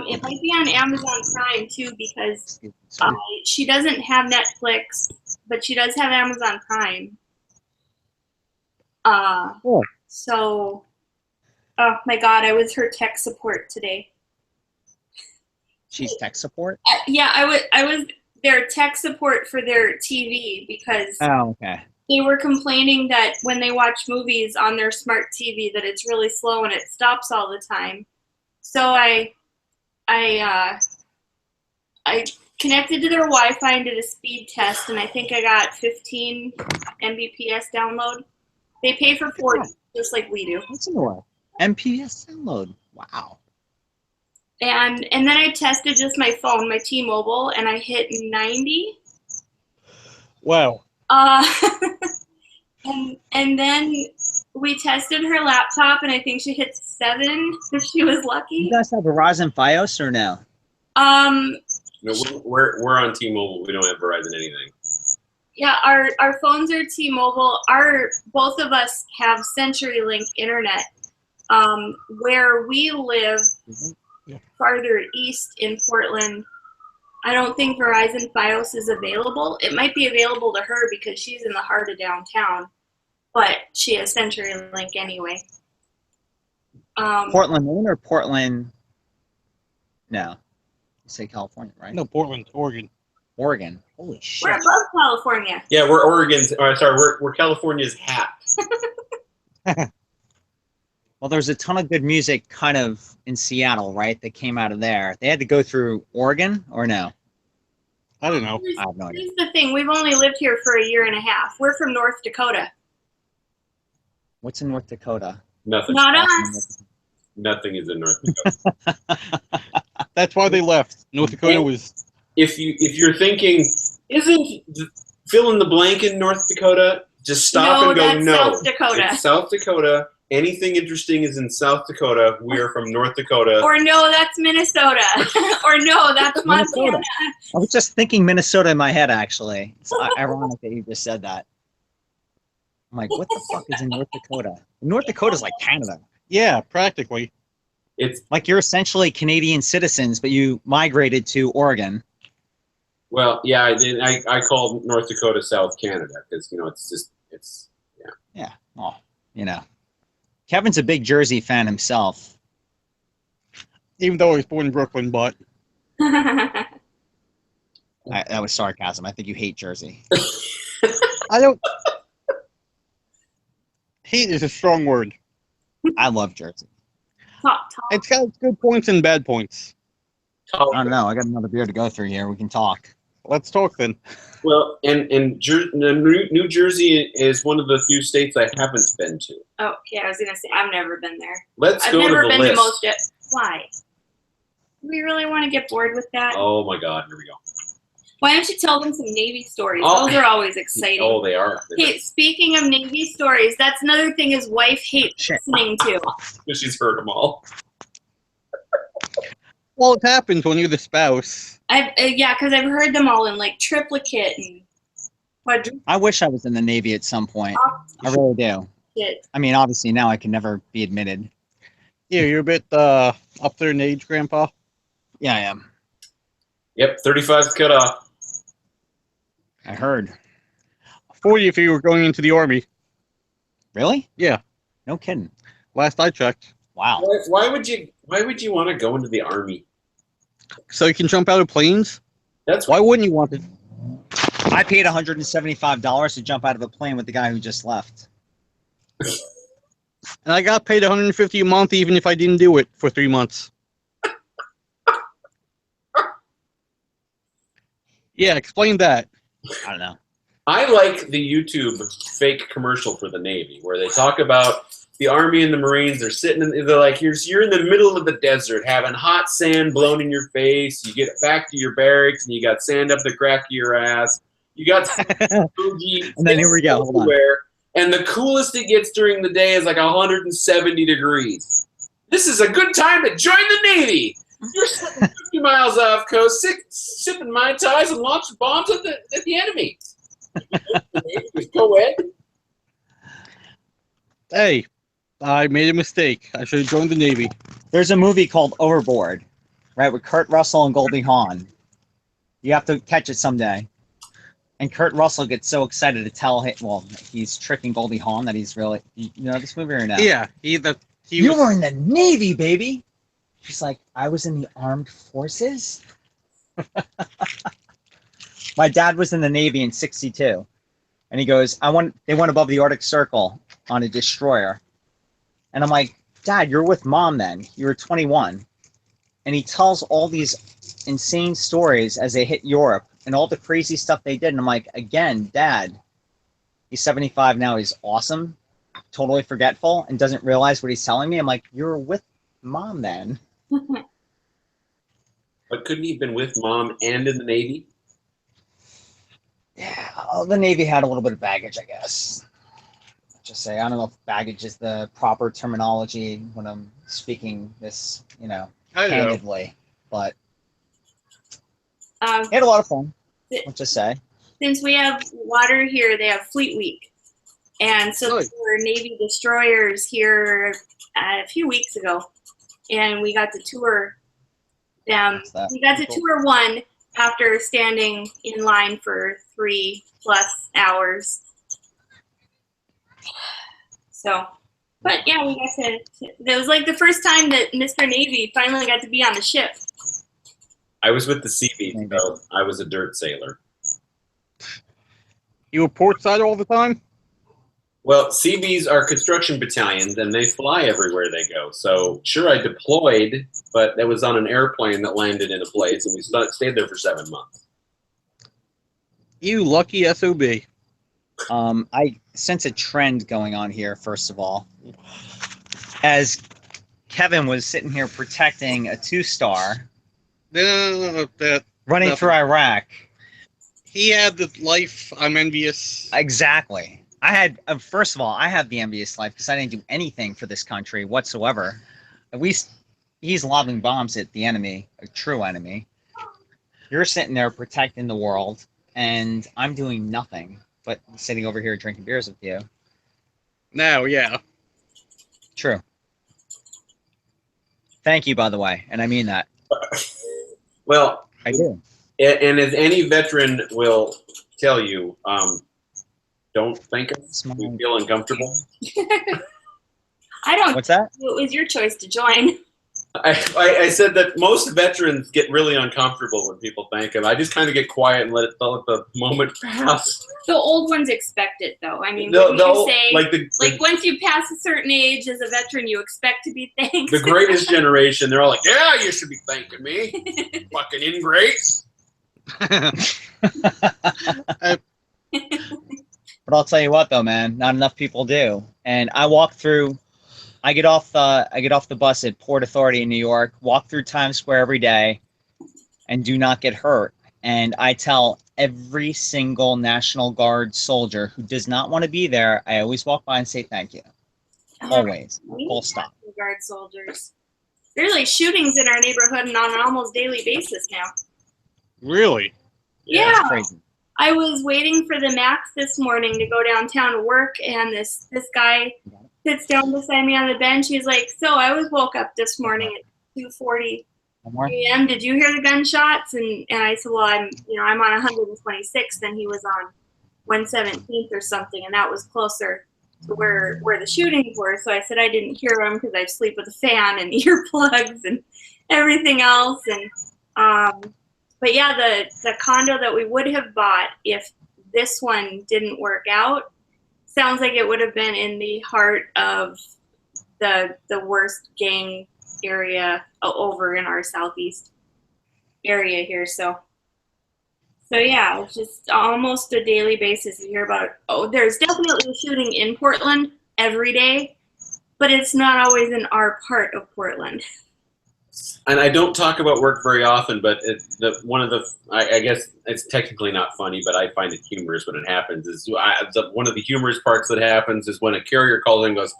[SPEAKER 2] It might be on Amazon Prime too because she doesn't have Netflix, but she does have Amazon Prime. So, oh my God, I was her tech support today.
[SPEAKER 4] She's tech support?
[SPEAKER 2] Yeah, I was their tech support for their TV because
[SPEAKER 4] Oh, okay.
[SPEAKER 2] they were complaining that when they watch movies on their smart TV that it's really slow and it stops all the time. So I connected to their Wi-Fi and did a speed test, and I think I got 15 Mbps download. They pay for 40, just like we do.
[SPEAKER 4] What's in the way? MPS download. Wow.
[SPEAKER 2] And then I tested just my phone, my T-Mobile, and I hit 90.
[SPEAKER 3] Wow.
[SPEAKER 2] And then we tested her laptop, and I think she hit 7 if she was lucky.
[SPEAKER 4] You guys have Verizon Fios or no?
[SPEAKER 1] No, we're on T-Mobile. We don't have Verizon anything.
[SPEAKER 2] Yeah, our phones are T-Mobile. Both of us have CenturyLink internet. Where we live, farther east in Portland, I don't think Verizon Fios is available. It might be available to her because she's in the heart of downtown, but she has CenturyLink anyway.
[SPEAKER 4] Portland, Maine or Portland? No. You say California, right?
[SPEAKER 3] No, Portland, Oregon.
[SPEAKER 4] Oregon. Holy shit.
[SPEAKER 2] We're above California.
[SPEAKER 1] Yeah, we're Oregon's. Or sorry, we're California's hat.
[SPEAKER 4] Well, there's a ton of good music kind of in Seattle, right? That came out of there. They had to go through Oregon or no?
[SPEAKER 3] I don't know.
[SPEAKER 4] I have no idea.
[SPEAKER 2] Here's the thing. We've only lived here for a year and a half. We're from North Dakota.
[SPEAKER 4] What's in North Dakota?
[SPEAKER 1] Nothing.
[SPEAKER 2] Not us.
[SPEAKER 1] Nothing is in North Dakota.
[SPEAKER 3] That's why they left. North Dakota was.
[SPEAKER 1] If you're thinking, isn't fill in the blank in North Dakota? Just stop and go.
[SPEAKER 2] That's
[SPEAKER 1] No,
[SPEAKER 2] South Dakota.
[SPEAKER 1] It's South Dakota. Anything interesting is in South Dakota. We are from North Dakota.
[SPEAKER 2] Or no, that's Minnesota. Or no, that's Montana.
[SPEAKER 4] Minnesota. I was just thinking Minnesota in my head, actually. It's ironic that you just said that. I'm like, what the fuck is in North Dakota? North Dakota's like Canada.
[SPEAKER 3] Yeah, practically.
[SPEAKER 1] It's
[SPEAKER 4] Like you're essentially Canadian citizens, but you migrated to Oregon.
[SPEAKER 1] well, yeah. I called North Dakota South Canada because it's
[SPEAKER 4] Yeah. Well, you know. Kevin's a big Jersey fan himself.
[SPEAKER 3] Even though I was born in Brooklyn, but
[SPEAKER 4] That was sarcasm. I think you hate Jersey.
[SPEAKER 3] I don't. Hate is a strong word.
[SPEAKER 4] I love Jersey.
[SPEAKER 2] Top.
[SPEAKER 3] It's got its good points and bad points.
[SPEAKER 4] I don't know. I got another beer to go through here. We can talk.
[SPEAKER 3] Let's talk then.
[SPEAKER 1] well, and New Jersey is one of the few states I haven't been to.
[SPEAKER 2] Oh, yeah, I was going to say, I've never been there.
[SPEAKER 1] Let's
[SPEAKER 2] I've
[SPEAKER 1] go
[SPEAKER 2] never
[SPEAKER 1] to the
[SPEAKER 2] been
[SPEAKER 1] list.
[SPEAKER 2] to most of Why? Do we really want to get bored with that?
[SPEAKER 1] Oh my God! Here we go.
[SPEAKER 2] Why don't you tell them some Navy stories?
[SPEAKER 1] Oh.
[SPEAKER 2] Those are always exciting.
[SPEAKER 1] Oh, they are.
[SPEAKER 2] Hey, speaking of Navy stories, that's another thing his wife hates
[SPEAKER 4] Shit.
[SPEAKER 2] listening to.
[SPEAKER 1] She's heard them all.
[SPEAKER 3] Well, it happens when you're the spouse.
[SPEAKER 2] Yeah, because I've heard them all in like triplicate and quadruplicate.
[SPEAKER 4] I wish I was in the Navy at some point. I really do. I mean, obviously now I can never be admitted.
[SPEAKER 3] Yeah, you're a bit up there in age, Grandpa.
[SPEAKER 4] Yeah, I am.
[SPEAKER 1] Yep, 35's cut off.
[SPEAKER 4] I heard.
[SPEAKER 3] 40 if you were going into the Army.
[SPEAKER 4] Really?
[SPEAKER 3] Yeah,
[SPEAKER 4] No kidding.
[SPEAKER 3] last I checked.
[SPEAKER 4] Wow.
[SPEAKER 1] Why would you want to go into the Army?
[SPEAKER 3] So you can jump out of planes?
[SPEAKER 1] That's
[SPEAKER 3] Why wouldn't you want to?
[SPEAKER 4] I paid $175 to jump out of a plane with the guy who just left.
[SPEAKER 3] And I got paid $150 a month even if I didn't do it for 3 months. Yeah, explain that.
[SPEAKER 4] I don't know.
[SPEAKER 1] I like the YouTube fake commercial for the Navy where they talk about the Army and the Marines. They're sitting in, they're like, you're in the middle of the desert having hot sand blown in your face. You get back to your barracks and you got sand up the crack of your ass. You got Fuji
[SPEAKER 4] And then here we go. Hold on.
[SPEAKER 1] everywhere. and the coolest it gets during the day is like 170 degrees. This is a good time to join the Navy. You're sitting 50 miles off coast, sipping Mai Tais and launching bombs at the enemy. With co-ed.
[SPEAKER 3] Hey, I made a mistake. I should have joined the Navy.
[SPEAKER 4] There's a movie called Overboard, right, with Kurt Russell and Goldie Hawn. You have to catch it someday. And Kurt Russell gets so excited to tell him, well, he's tricking Goldie Hawn that he's really, you know this movie or no?
[SPEAKER 3] Yeah,
[SPEAKER 4] You
[SPEAKER 3] was,
[SPEAKER 4] were in the Navy, baby. She's like, I was in the armed forces. My dad was in the Navy in '62, and he goes, they went above the Arctic Circle on a destroyer. And I'm like, Dad, you're with Mom then. You were 21. And he tells all these insane stories as they hit Europe and all the crazy stuff they did. And I'm like, again, Dad, he's 75 now. He's awesome, totally forgetful, and doesn't realize what he's telling me. I'm like, you're with Mom then.
[SPEAKER 1] But couldn't he have been with Mom and in the Navy?
[SPEAKER 4] Yeah, the Navy had a little bit of baggage, I guess. Just say, I don't know if baggage is the proper terminology when I'm speaking this,
[SPEAKER 3] I don't know.
[SPEAKER 4] candidly, but
[SPEAKER 2] Um,
[SPEAKER 4] he had a lot of fun. Let's just say.
[SPEAKER 2] since we have water here, they have Fleet Week. And so
[SPEAKER 3] Really?
[SPEAKER 2] there were Navy destroyers here a few weeks ago. And we got to tour them.
[SPEAKER 4] What's that?
[SPEAKER 2] We got to
[SPEAKER 3] Cool.
[SPEAKER 2] tour one after standing in line for 3+ hours. So, but yeah, we got to, it was like the first time that Mr. Navy finally got to be on the ship.
[SPEAKER 1] I was with the Seabees, so I was a dirt sailor.
[SPEAKER 3] You were portside all the time?
[SPEAKER 1] Well, Seabees are construction battalions, and they fly everywhere they go. So, sure, I deployed, but that was on an airplane that landed in a place, and we stayed there for 7 months.
[SPEAKER 3] You lucky SOB.
[SPEAKER 4] I sense a trend going on here, first of all. As Kevin was sitting here protecting a 2-star
[SPEAKER 3] No,
[SPEAKER 4] running
[SPEAKER 3] Nothing.
[SPEAKER 4] through Iraq.
[SPEAKER 3] he had the life. I'm envious.
[SPEAKER 4] Exactly. I had, first of all, I have the envious life because I didn't do anything for this country whatsoever. At least he's lobbing bombs at the enemy, a true enemy. You're sitting there protecting the world, and I'm doing nothing but sitting over here drinking beers with you.
[SPEAKER 3] Now, yeah.
[SPEAKER 4] True. Thank you, by the way, and I mean that.
[SPEAKER 1] Well,
[SPEAKER 4] I do.
[SPEAKER 1] and as any veteran will tell you, don't thank us. We feel uncomfortable.
[SPEAKER 2] I don't
[SPEAKER 4] What's that?
[SPEAKER 2] it was your choice to join.
[SPEAKER 1] I said that most veterans get really uncomfortable when people thank them. I just kind of get quiet and let the moment pass.
[SPEAKER 2] The old ones expect it, though. I mean,
[SPEAKER 1] They'll
[SPEAKER 2] wouldn't you say,
[SPEAKER 1] like
[SPEAKER 2] once you pass a certain age as a veteran, you expect to be thanked.
[SPEAKER 1] the greatest generation. They're all like, "Yeah, you should be thanking me, fucking ingrates."
[SPEAKER 4] But I'll tell you what, though, man, not enough people do. And I get off the bus at Port Authority in New York, walk through Times Square every day, and do not get hurt. And I tell every single National Guard soldier who does not want to be there, I always walk by and say thank you. Always. Full stop.
[SPEAKER 2] Guard soldiers. There's like shootings in our neighborhood and on an almost daily basis now.
[SPEAKER 3] Really?
[SPEAKER 2] Yeah.
[SPEAKER 4] It's crazy.
[SPEAKER 2] I was waiting for the Max this morning to go downtown to work, and this guy sits down beside me on the bench. He's like, "So I was woke up this morning at 2:40
[SPEAKER 4] One more?
[SPEAKER 2] a.m. Did you hear the gunshots?" And I said, "Well, I'm on 126th, and he was on 117th or something, and that was closer to where the shootings were." So I said I didn't hear them because I sleep with a fan and earplugs and everything else. And but yeah, the condo that we would have bought if this one didn't work out sounds like it would have been in the heart of the worst gang area over in our southeast area here. So yeah, it's just almost a daily basis you hear about, oh, there's definitely a shooting in Portland every day, but it's not always in our part of Portland.
[SPEAKER 1] and I don't talk about work very often, but I guess it's technically not funny, but I find it humorous when it happens. One of the humorous parts that happens is when a carrier calls in and goes,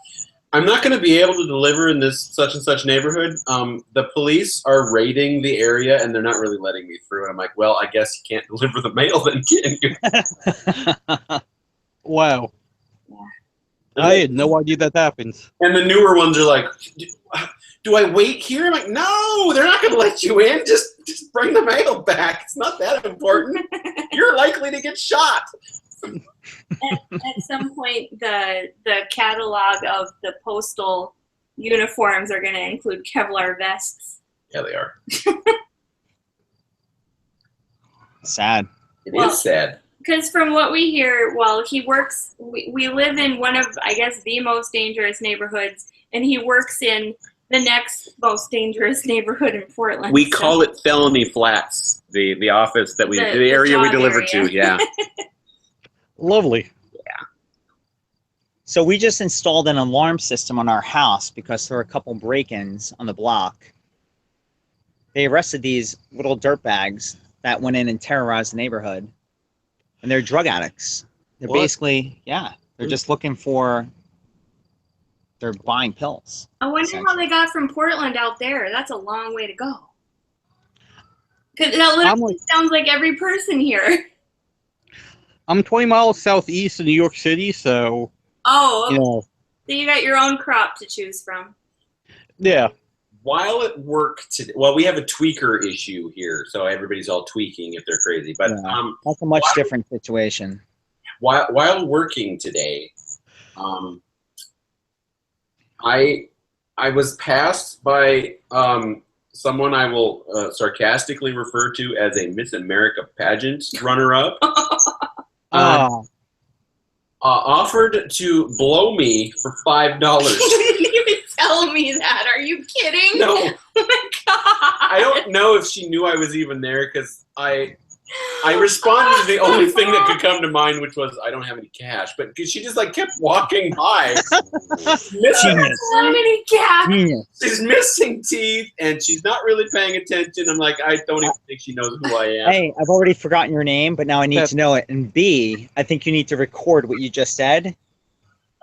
[SPEAKER 1] "I'm not going to be able to deliver in this such and such neighborhood. The police are raiding the area and they're not really letting me through." And I'm like, "Well, I guess you can't deliver the mail then, can you?"
[SPEAKER 3] Wow.
[SPEAKER 2] Yeah.
[SPEAKER 3] I had no idea that happens.
[SPEAKER 1] And the newer ones are like, "Do I wait here?" I'm like, "No, they're not going to let you in. Just bring the mail back. It's not that important. You're likely to get shot."
[SPEAKER 2] At some point, the catalog of the postal uniforms are going to include Kevlar vests.
[SPEAKER 1] Yeah, they are.
[SPEAKER 4] Sad.
[SPEAKER 1] It is sad.
[SPEAKER 2] Because from what we hear, well, he works, we live in one of, I guess, the most dangerous neighborhoods, and he works in the next most dangerous neighborhood in Portland.
[SPEAKER 1] We call it Felony Flats, the office that the area we
[SPEAKER 2] job
[SPEAKER 1] deliver
[SPEAKER 2] area.
[SPEAKER 1] to. Yeah.
[SPEAKER 3] Lovely.
[SPEAKER 4] So we just installed an alarm system on our house because there were a couple break-ins on the block. They arrested these little dirtbags that went in and terrorized the neighborhood. And they're drug addicts. They're
[SPEAKER 1] What?
[SPEAKER 4] basically, they're just looking for, they're buying pills.
[SPEAKER 2] I wonder how they got from Portland out there. That's a long way to go. Because that literally sounds like every person here.
[SPEAKER 3] I'm 20 miles southeast of New York City, so
[SPEAKER 2] Oh,
[SPEAKER 3] you know,
[SPEAKER 2] so you got your own crop to choose from.
[SPEAKER 3] yeah.
[SPEAKER 1] While at work today, well, we have a tweaker issue here, so everybody's all tweaking if they're crazy. But
[SPEAKER 4] Yeah. That's a much different situation.
[SPEAKER 1] while working today, I was passed by someone I will sarcastically refer to as a Miss America pageant runner-up. Offered to blow me for $5.
[SPEAKER 2] You didn't even tell me that. Are you kidding?
[SPEAKER 1] No,
[SPEAKER 2] Oh my god.
[SPEAKER 1] I don't know if she knew I was even there because I responded to the only thing that could come to mind, which was I don't have any cash. But she just like kept walking by, missing,
[SPEAKER 4] Genius.
[SPEAKER 2] So many cats.
[SPEAKER 4] Genius.
[SPEAKER 1] she's missing teeth, and she's not really paying attention. I'm like, I don't even think she knows who I am.
[SPEAKER 4] A, I've already forgotten your name, but now I need to know it. And B, I think you need to record what you just said.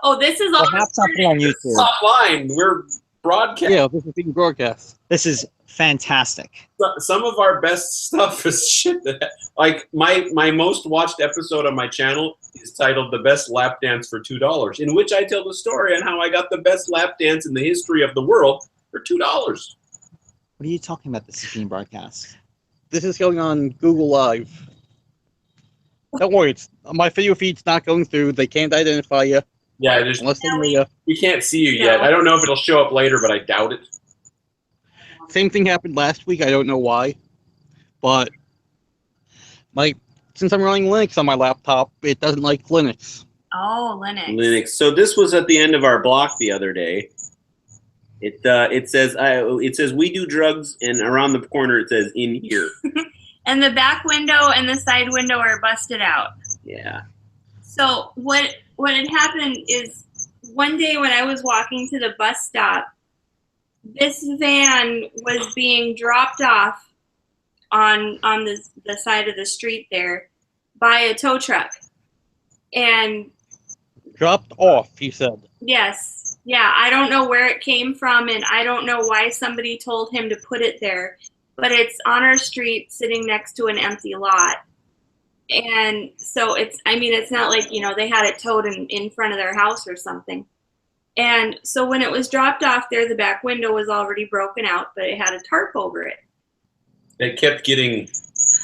[SPEAKER 2] Oh, this is all
[SPEAKER 4] Perhaps something on
[SPEAKER 1] It's
[SPEAKER 4] YouTube.
[SPEAKER 1] offline. We're broadcasting.
[SPEAKER 3] Yeah, this is being broadcast.
[SPEAKER 4] This is fantastic.
[SPEAKER 1] Some of our best stuff is shit that, like, my most watched episode on my channel is titled "The Best Lap Dance for $2," in which I tell the story on how I got the best lap dance in the history of the world for $2.
[SPEAKER 4] What are you talking about? This is being broadcast.
[SPEAKER 3] This is going on Google Live. Don't worry, my video feed's not going through. They can't identify you
[SPEAKER 1] Yeah,
[SPEAKER 3] unless they know you.
[SPEAKER 1] we can't see you yet. I don't know if it'll show up later, but I doubt it.
[SPEAKER 3] Same thing happened last week. I don't know why, but since I'm running Linux on my laptop, it doesn't like Linux.
[SPEAKER 2] Oh,
[SPEAKER 1] Linux. So this was at the end of our block the other day. It says we do drugs, and around the corner it says in here.
[SPEAKER 2] And the back window and the side window are busted out.
[SPEAKER 1] Yeah.
[SPEAKER 2] So what had happened is one day when I was walking to the bus stop, this van was being dropped off on the side of the street there by a tow truck. And
[SPEAKER 3] Dropped off, he said.
[SPEAKER 2] yes, yeah, I don't know where it came from, and I don't know why somebody told him to put it there, but it's on our street sitting next to an empty lot. And so it's not like, they had it towed in front of their house or something. And so when it was dropped off there, the back window was already broken out, but it had a tarp over it.
[SPEAKER 1] It kept getting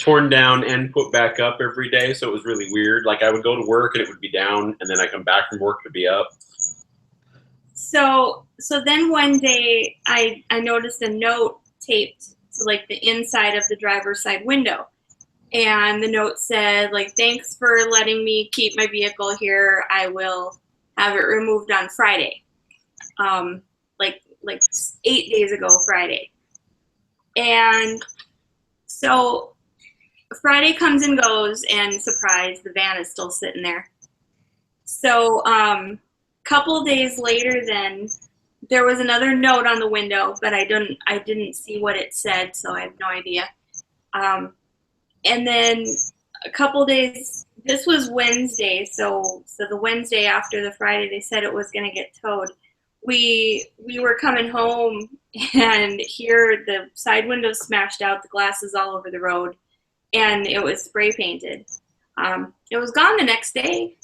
[SPEAKER 1] torn down and put back up every day, so it was really weird. Like, I would go to work and it would be down, and then I come back from work to be up.
[SPEAKER 2] So then one day I noticed a note taped to like the inside of the driver's side window. And the note said, like, "Thanks for letting me keep my vehicle here. I will have it removed on Friday." Like 8 days ago Friday. And so Friday comes and goes, and surprise, the van is still sitting there. So couple days later then, there was another note on the window, but I didn't see what it said, so I have no idea. And then a couple days, this was Wednesday, so the Wednesday after the Friday, they said it was going to get towed. We were coming home, and here the side windows smashed out, the glasses all over the road, and it was spray painted. It was gone the next day.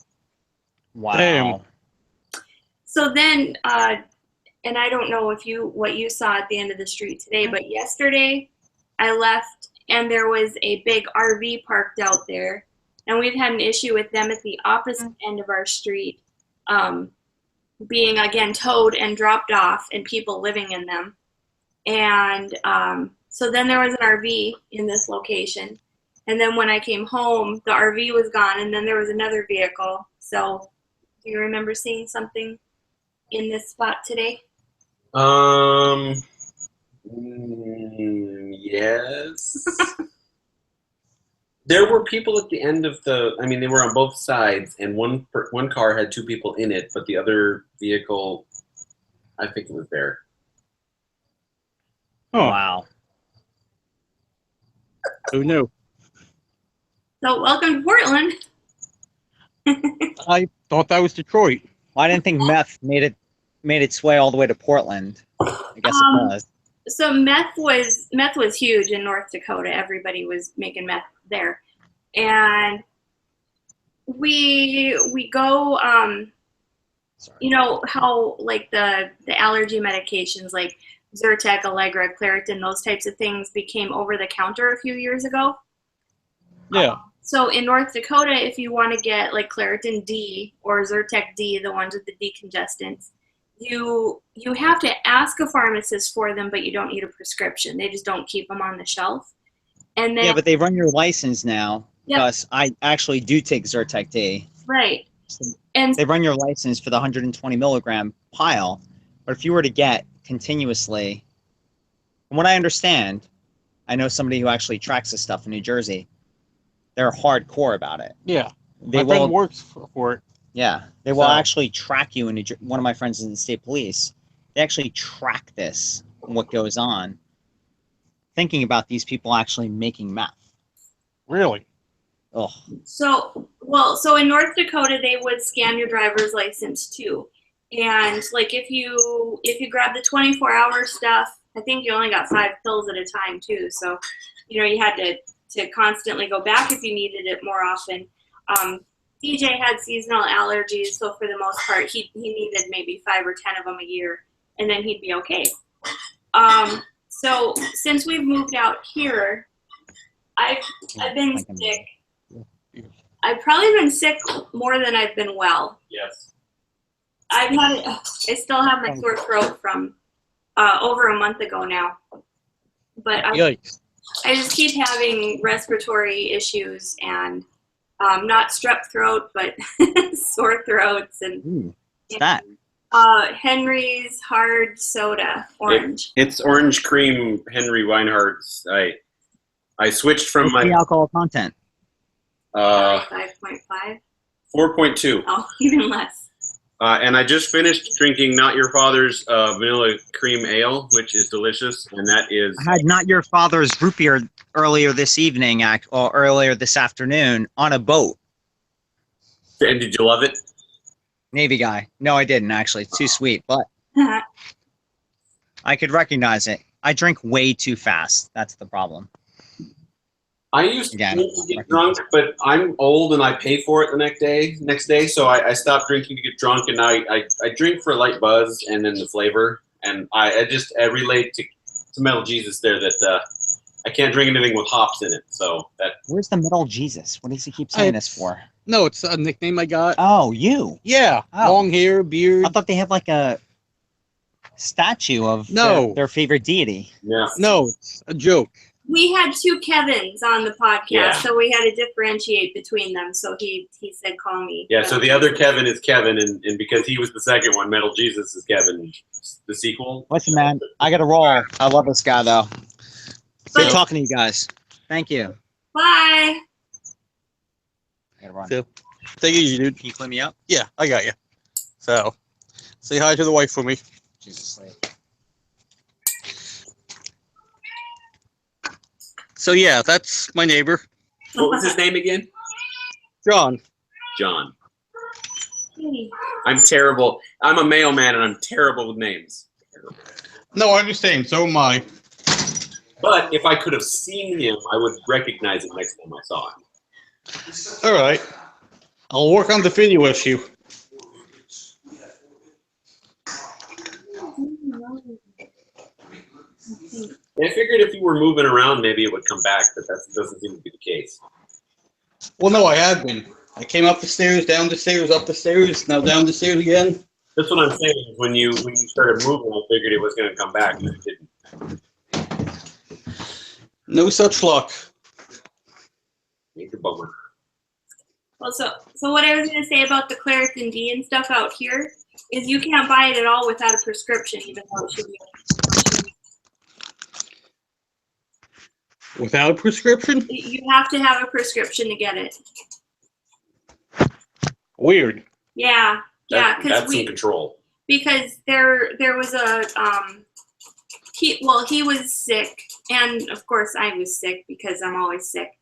[SPEAKER 4] Wow.
[SPEAKER 3] Damn.
[SPEAKER 2] So then, and I don't know what you saw at the end of the street today, but yesterday I left and there was a big RV parked out there, and we've had an issue with them at the opposite end of our street, being again towed and dropped off, and people living in them. And so then there was an RV in this location, and then when I came home, the RV was gone, and then there was another vehicle. So, do you remember seeing something in this spot today?
[SPEAKER 1] Yes. There were people at the end of they were on both sides, and one car had 2 people in it, but the other vehicle, I think it was there.
[SPEAKER 3] Huh.
[SPEAKER 4] Wow.
[SPEAKER 3] Who knew?
[SPEAKER 2] So, welcome to Portland.
[SPEAKER 3] I thought that was Detroit.
[SPEAKER 4] Well, I didn't think meth made its way all the way to Portland. I guess it does.
[SPEAKER 2] So meth was huge in North Dakota. Everybody was making meth there, and we go.
[SPEAKER 4] Sorry.
[SPEAKER 2] You know how like the allergy medications like Zyrtec, Allegra, Claritin, those types of things became over the counter a few years ago.
[SPEAKER 3] Yeah.
[SPEAKER 2] So in North Dakota, if you want to get like Claritin D or Zyrtec D, the ones with the decongestants, you have to ask a pharmacist for them, but you don't need a prescription. They just don't keep them on the shelf. And then
[SPEAKER 4] Yeah, but they run your license now.
[SPEAKER 2] Yep.
[SPEAKER 4] Because I actually do take Zyrtec D.
[SPEAKER 2] right, and
[SPEAKER 4] They run your license for the 120 milligram pile. But if you were to get continuously, from what I understand, I know somebody who actually tracks this stuff in New Jersey. They're hardcore about it.
[SPEAKER 3] Yeah.
[SPEAKER 4] They
[SPEAKER 3] My
[SPEAKER 4] will.
[SPEAKER 3] friend works for it.
[SPEAKER 4] Yeah, they will
[SPEAKER 3] So-
[SPEAKER 4] actually track you. One of my friends is in the state police. They actually track this, what goes on. Thinking about these people actually making meth.
[SPEAKER 3] Really?
[SPEAKER 4] Oh,
[SPEAKER 2] so in North Dakota, they would scan your driver's license too. And like if you grab the 24-hour stuff, I think you only got 5 pills at a time too. So, you know, you had to constantly go back if you needed it more often. DJ had seasonal allergies, so for the most part, he needed maybe 5 or 10 of them a year, and then he'd be okay. So since we've moved out here, I've been sick. I've probably been sick more than I've been well.
[SPEAKER 1] Yes.
[SPEAKER 2] I still have my sore throat from over a month ago now, but
[SPEAKER 3] Yikes.
[SPEAKER 2] I just keep having respiratory issues and not strep throat, but sore throats and
[SPEAKER 4] what's that?
[SPEAKER 2] Henry's hard soda, orange.
[SPEAKER 1] It's orange cream Henry Weinhardt's. I switched from
[SPEAKER 4] What's the
[SPEAKER 1] my
[SPEAKER 4] alcohol content?
[SPEAKER 2] 5.5.
[SPEAKER 1] 4.2.
[SPEAKER 2] Oh, even less.
[SPEAKER 1] And I just finished drinking Not Your Father's vanilla cream ale, which is delicious, and that is.
[SPEAKER 4] I had Not Your Father's root beer earlier this evening, or earlier this afternoon, on a boat.
[SPEAKER 1] And did you love it?
[SPEAKER 4] Navy guy. No, I didn't actually. It's too sweet, but I could recognize it. I drink way too fast. That's the problem.
[SPEAKER 1] I used to
[SPEAKER 4] Again,
[SPEAKER 1] drink to get drunk, but I'm old and I pay for it the next day. So I stopped drinking to get drunk, and now I drink for a light buzz and then the flavor. And I relate to Metal Jesus there that I can't drink anything with hops in it. So that.
[SPEAKER 4] Where's the Metal Jesus? What does he keep saying this for?
[SPEAKER 3] No, it's a nickname I got.
[SPEAKER 4] Oh, you.
[SPEAKER 3] Yeah.
[SPEAKER 4] Oh.
[SPEAKER 3] Long hair, beard.
[SPEAKER 4] I thought they had like a statue of
[SPEAKER 3] No.
[SPEAKER 4] their favorite deity.
[SPEAKER 1] Yeah.
[SPEAKER 3] No, it's a joke.
[SPEAKER 2] We had 2 Kevins on the podcast,
[SPEAKER 1] Yeah.
[SPEAKER 2] so we had to differentiate between them. So he said, "Call me."
[SPEAKER 1] Yeah. So the other Kevin is Kevin, and because he was the second one, Metal Jesus is Kevin, the sequel.
[SPEAKER 4] Listen, man, I got to roll. I love this guy, though. Good
[SPEAKER 2] But-
[SPEAKER 4] talking to you guys. Thank you.
[SPEAKER 2] Bye.
[SPEAKER 4] I gotta run.
[SPEAKER 3] So, take it easy, dude.
[SPEAKER 4] Can you clean me up?
[SPEAKER 3] Yeah, I got you. So, say hi to the wife for me.
[SPEAKER 4] She's asleep.
[SPEAKER 3] So yeah, that's my neighbor,
[SPEAKER 1] What was his name again?
[SPEAKER 3] John.
[SPEAKER 1] John. I'm terrible. I'm a mailman and I'm terrible with names. Terrible.
[SPEAKER 3] No, I understand. So am I.
[SPEAKER 1] But if I could have seen him, I would recognize him next time I saw him.
[SPEAKER 3] All right. I'll work on the video issue.
[SPEAKER 1] I figured if you were moving around, maybe it would come back, but that doesn't seem to be the case.
[SPEAKER 3] Well, no, I have been. I came up the stairs, down the stairs, up the stairs, now down the stairs again.
[SPEAKER 1] That's what I'm saying. Is when you started moving, I figured it was going to come back, and it didn't.
[SPEAKER 3] No such luck.
[SPEAKER 1] Major bummer.
[SPEAKER 2] Well, so what I was going to say about the Claritin D and stuff out here is you can't buy it at all without a prescription, even though it should be.
[SPEAKER 3] Without a prescription?
[SPEAKER 2] You have to have a prescription to get it.
[SPEAKER 3] Weird.
[SPEAKER 2] Yeah, yeah,
[SPEAKER 1] That's in control.
[SPEAKER 2] because there was a he was sick, and of course I was sick because I'm always sick,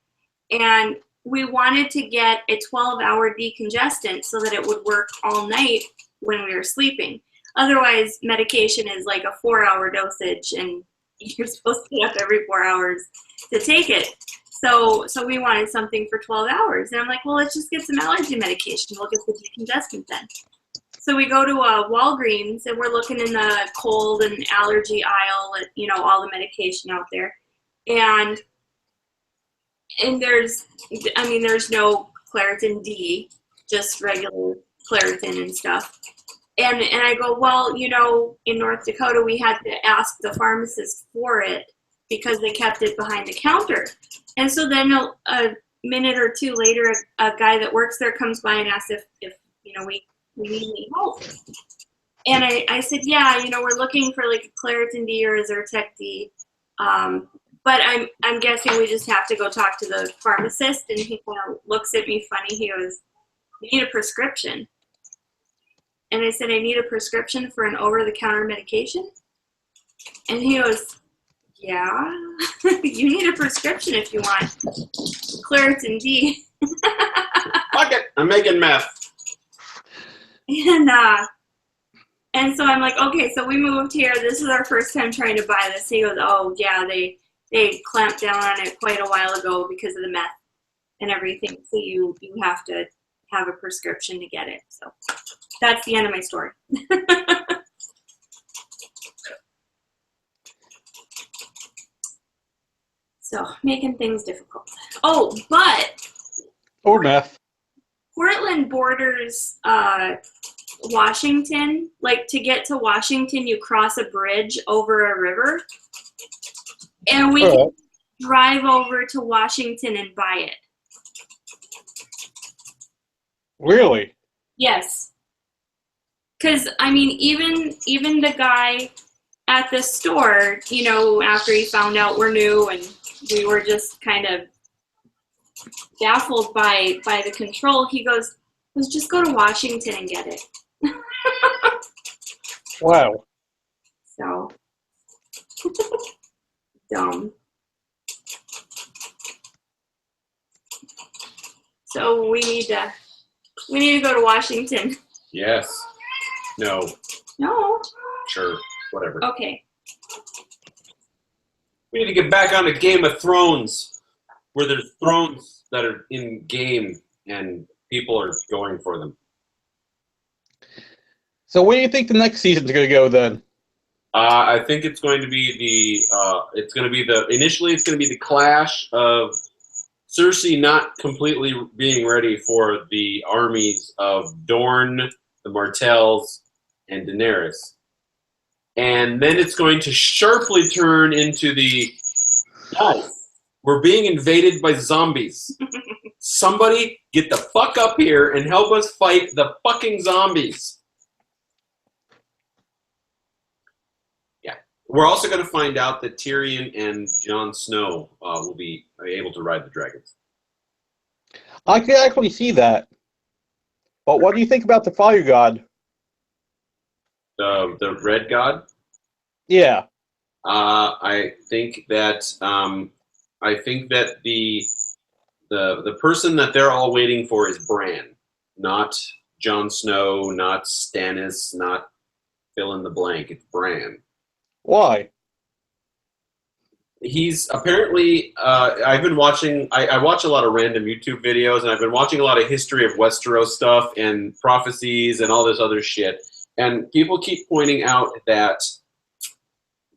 [SPEAKER 2] and we wanted to get a 12-hour decongestant so that it would work all night when we were sleeping. Otherwise, medication is like a 4-hour dosage, and you're supposed to get up every 4 hours to take it. So we wanted something for 12 hours. And I'm like, well, let's just get some allergy medication. We'll get the decongestant then. So we go to Walgreens, and we're looking in the cold and allergy aisle at, all the medication out there. And there's no Claritin D, just regular Claritin and stuff. And I go, well, in North Dakota, we had to ask the pharmacist for it because they kept it behind the counter. And so then a minute or two later, a guy that works there comes by and asks if we need any help. And I said, yeah, we're looking for like a Claritin D or a Zyrtec D. But I'm guessing we just have to go talk to the pharmacist. And he kind of looks at me funny. He goes, you need a prescription. And I said, I need a prescription for an over-the-counter medication? And he goes, yeah, you need a prescription if you want Claritin D.
[SPEAKER 1] Fuck it, I'm making meth.
[SPEAKER 2] And so I'm like, okay, so we moved here. This is our first time trying to buy this. He goes, oh, yeah, they clamped down on it quite a while ago because of the meth and everything. So you have to have a prescription to get it. So that's the end of my story. So making things difficult. Oh, but
[SPEAKER 3] Or meth.
[SPEAKER 2] Portland borders Washington. Like, to get to Washington, you cross a bridge over a river. And we can drive over to Washington and buy it.
[SPEAKER 3] Really?
[SPEAKER 2] Yes. Because, even the guy at the store, after he found out we're new and we were just kind of baffled by the control, he goes, let's just go to Washington and get it.
[SPEAKER 3] Wow.
[SPEAKER 2] So, dumb. So we need to go to Washington.
[SPEAKER 1] Yes. No.
[SPEAKER 2] No.
[SPEAKER 1] Sure. Whatever.
[SPEAKER 2] Okay.
[SPEAKER 1] We need to get back onto Game of Thrones, where there's thrones that are in game and people are going for them.
[SPEAKER 3] So where do you think the next season's going to go then?
[SPEAKER 1] I think it's going to be initially it's going to be the clash of Cersei not completely being ready for the armies of Dorne, the Martells, and Daenerys. And then it's going to sharply turn into the, guys, we're being invaded by zombies. Somebody get the fuck up here and help us fight the fucking zombies. Yeah. We're also going to find out that Tyrion and Jon Snow will be able to ride the dragons.
[SPEAKER 3] I can actually see that. But what do you think about the Fire God?
[SPEAKER 1] The red god.
[SPEAKER 3] Yeah.
[SPEAKER 1] I think that the person that they're all waiting for is Bran, not Jon Snow, not Stannis, not fill in the blank. It's Bran.
[SPEAKER 3] Why?
[SPEAKER 1] He's apparently. I've been watching. I watch a lot of random YouTube videos, and I've been watching a lot of history of Westeros stuff and prophecies and all this other shit. And people keep pointing out that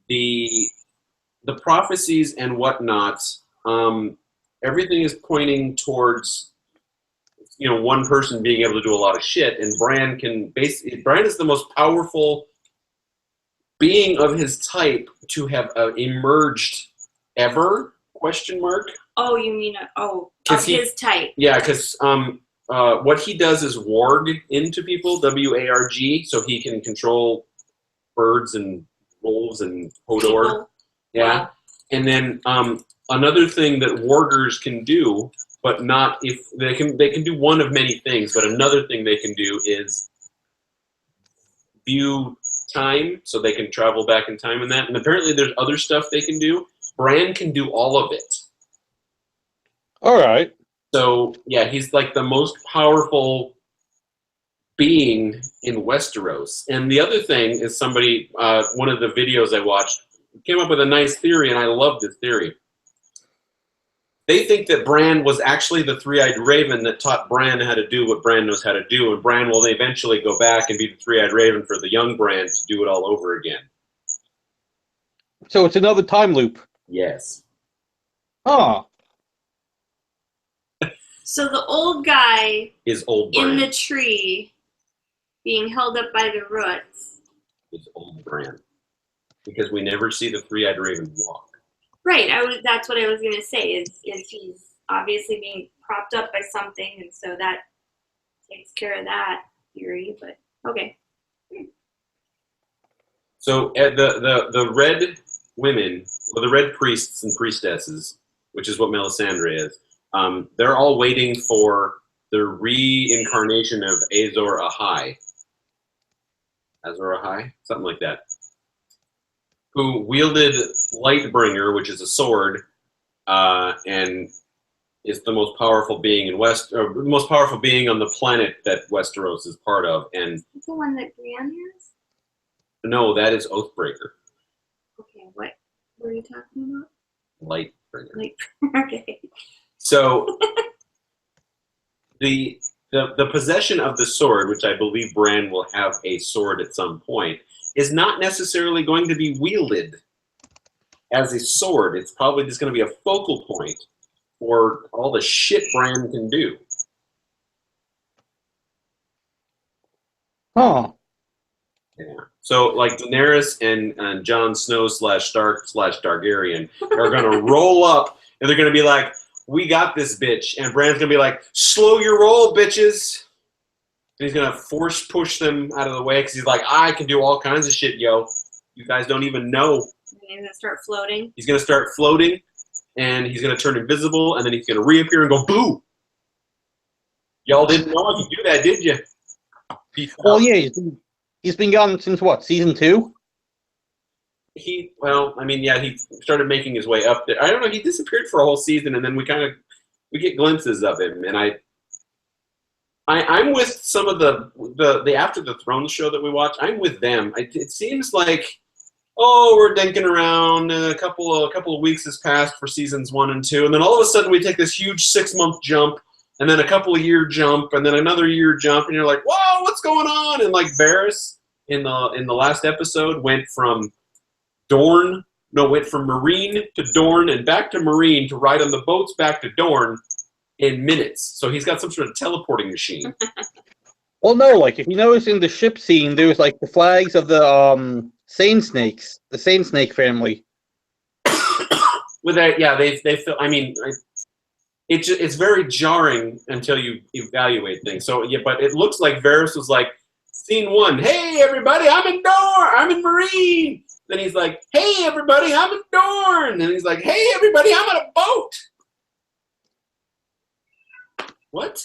[SPEAKER 1] the prophecies and whatnot, everything is pointing towards one person being able to do a lot of shit, and Bran is the most powerful being of his type to have emerged ever? Question mark.
[SPEAKER 2] Oh, you mean of his type?
[SPEAKER 1] Yeah, because what he does is warg into people, WARG, so he can control birds and wolves and Hodor.
[SPEAKER 2] People.
[SPEAKER 1] Yeah.
[SPEAKER 2] Wow.
[SPEAKER 1] And then another thing that wargers can do, but not if they can do one of many things, but another thing they can do is view time, so they can travel back in time and that. And apparently there's other stuff they can do. Bran can do all of it.
[SPEAKER 3] All right.
[SPEAKER 1] So yeah, he's like the most powerful being in Westeros. And the other thing is somebody, one of the videos I watched, came up with a nice theory, and I love this theory. They think that Bran was actually the three-eyed raven that taught Bran how to do what Bran knows how to do, and Bran will eventually go back and be the three-eyed raven for the young Bran to do it all over again.
[SPEAKER 3] So it's another time loop.
[SPEAKER 1] Yes.
[SPEAKER 3] Huh.
[SPEAKER 2] So the old guy
[SPEAKER 1] Is old Bran.
[SPEAKER 2] in the tree being held up by the roots.
[SPEAKER 1] Is old Bran. Because we never see the three-eyed raven walk.
[SPEAKER 2] Right. That's what I was gonna say. Is he's obviously being propped up by something, and so that takes care of that theory. But okay.
[SPEAKER 1] So the red women, or the red priests and priestesses, which is what Melisandre is, they're all waiting for the reincarnation of Azor Ahai. Azor Ahai? Something like that. Who wielded Lightbringer, which is a sword, and is the most powerful being in the most powerful being on the planet that Westeros is part of. And
[SPEAKER 2] Is the one that Brienne has?
[SPEAKER 1] no, that is Oathbreaker.
[SPEAKER 2] Okay. What were you talking about?
[SPEAKER 1] Lightbringer.
[SPEAKER 2] Like, okay.
[SPEAKER 1] So the possession of the sword, which I believe Bran will have a sword at some point, is not necessarily going to be wielded as a sword. It's probably just going to be a focal point for all the shit Bran can do.
[SPEAKER 3] Huh.
[SPEAKER 1] Yeah. So like Daenerys and Jon Snow / Stark / Targaryen are going to roll up, and they're going to be like, "We got this, bitch," and Bran's going to be like, "Slow your roll, bitches." And he's going to force push them out of the way because he's like, "I can do all kinds of shit, yo. You guys don't even know."
[SPEAKER 2] And he's gonna start floating.
[SPEAKER 1] He's going to start floating, and he's going to turn invisible, and then he's going to reappear and go, "Boo!" Y'all didn't know I could do that, did you? Peace
[SPEAKER 3] Well,
[SPEAKER 1] out.
[SPEAKER 3] yeah, he's been gone since what, season 2?
[SPEAKER 1] He started making his way up there. I don't know, he disappeared for a whole season, and then we get glimpses of him, and I'm with some of the After the Throne show that we watch. I'm with them. It seems like, we're dinking around. A couple of weeks has passed for seasons 1 and 2, and then all of a sudden we take this huge 6-month jump, and then a couple of year jump, and then another year jump, and you're like, "Whoa, what's going on?" And like Varys in the last episode went from Marine to Dorne and back to Marine to ride on the boats back to Dorne in minutes. So he's got some sort of teleporting machine.
[SPEAKER 3] Well, no, like, if you notice in the ship scene, there's, like, the flags of the, Sand Snakes, the Sand Snake family.
[SPEAKER 1] With that, yeah, they feel. I mean, it's very jarring until you evaluate things. So yeah, but it looks like Varys was like, scene 1, "Hey everybody, I'm in Dorne. I'm in Marine." Then he's like, "Hey everybody, I'm in Dorne." And he's like, "Hey everybody, I'm on a boat." What?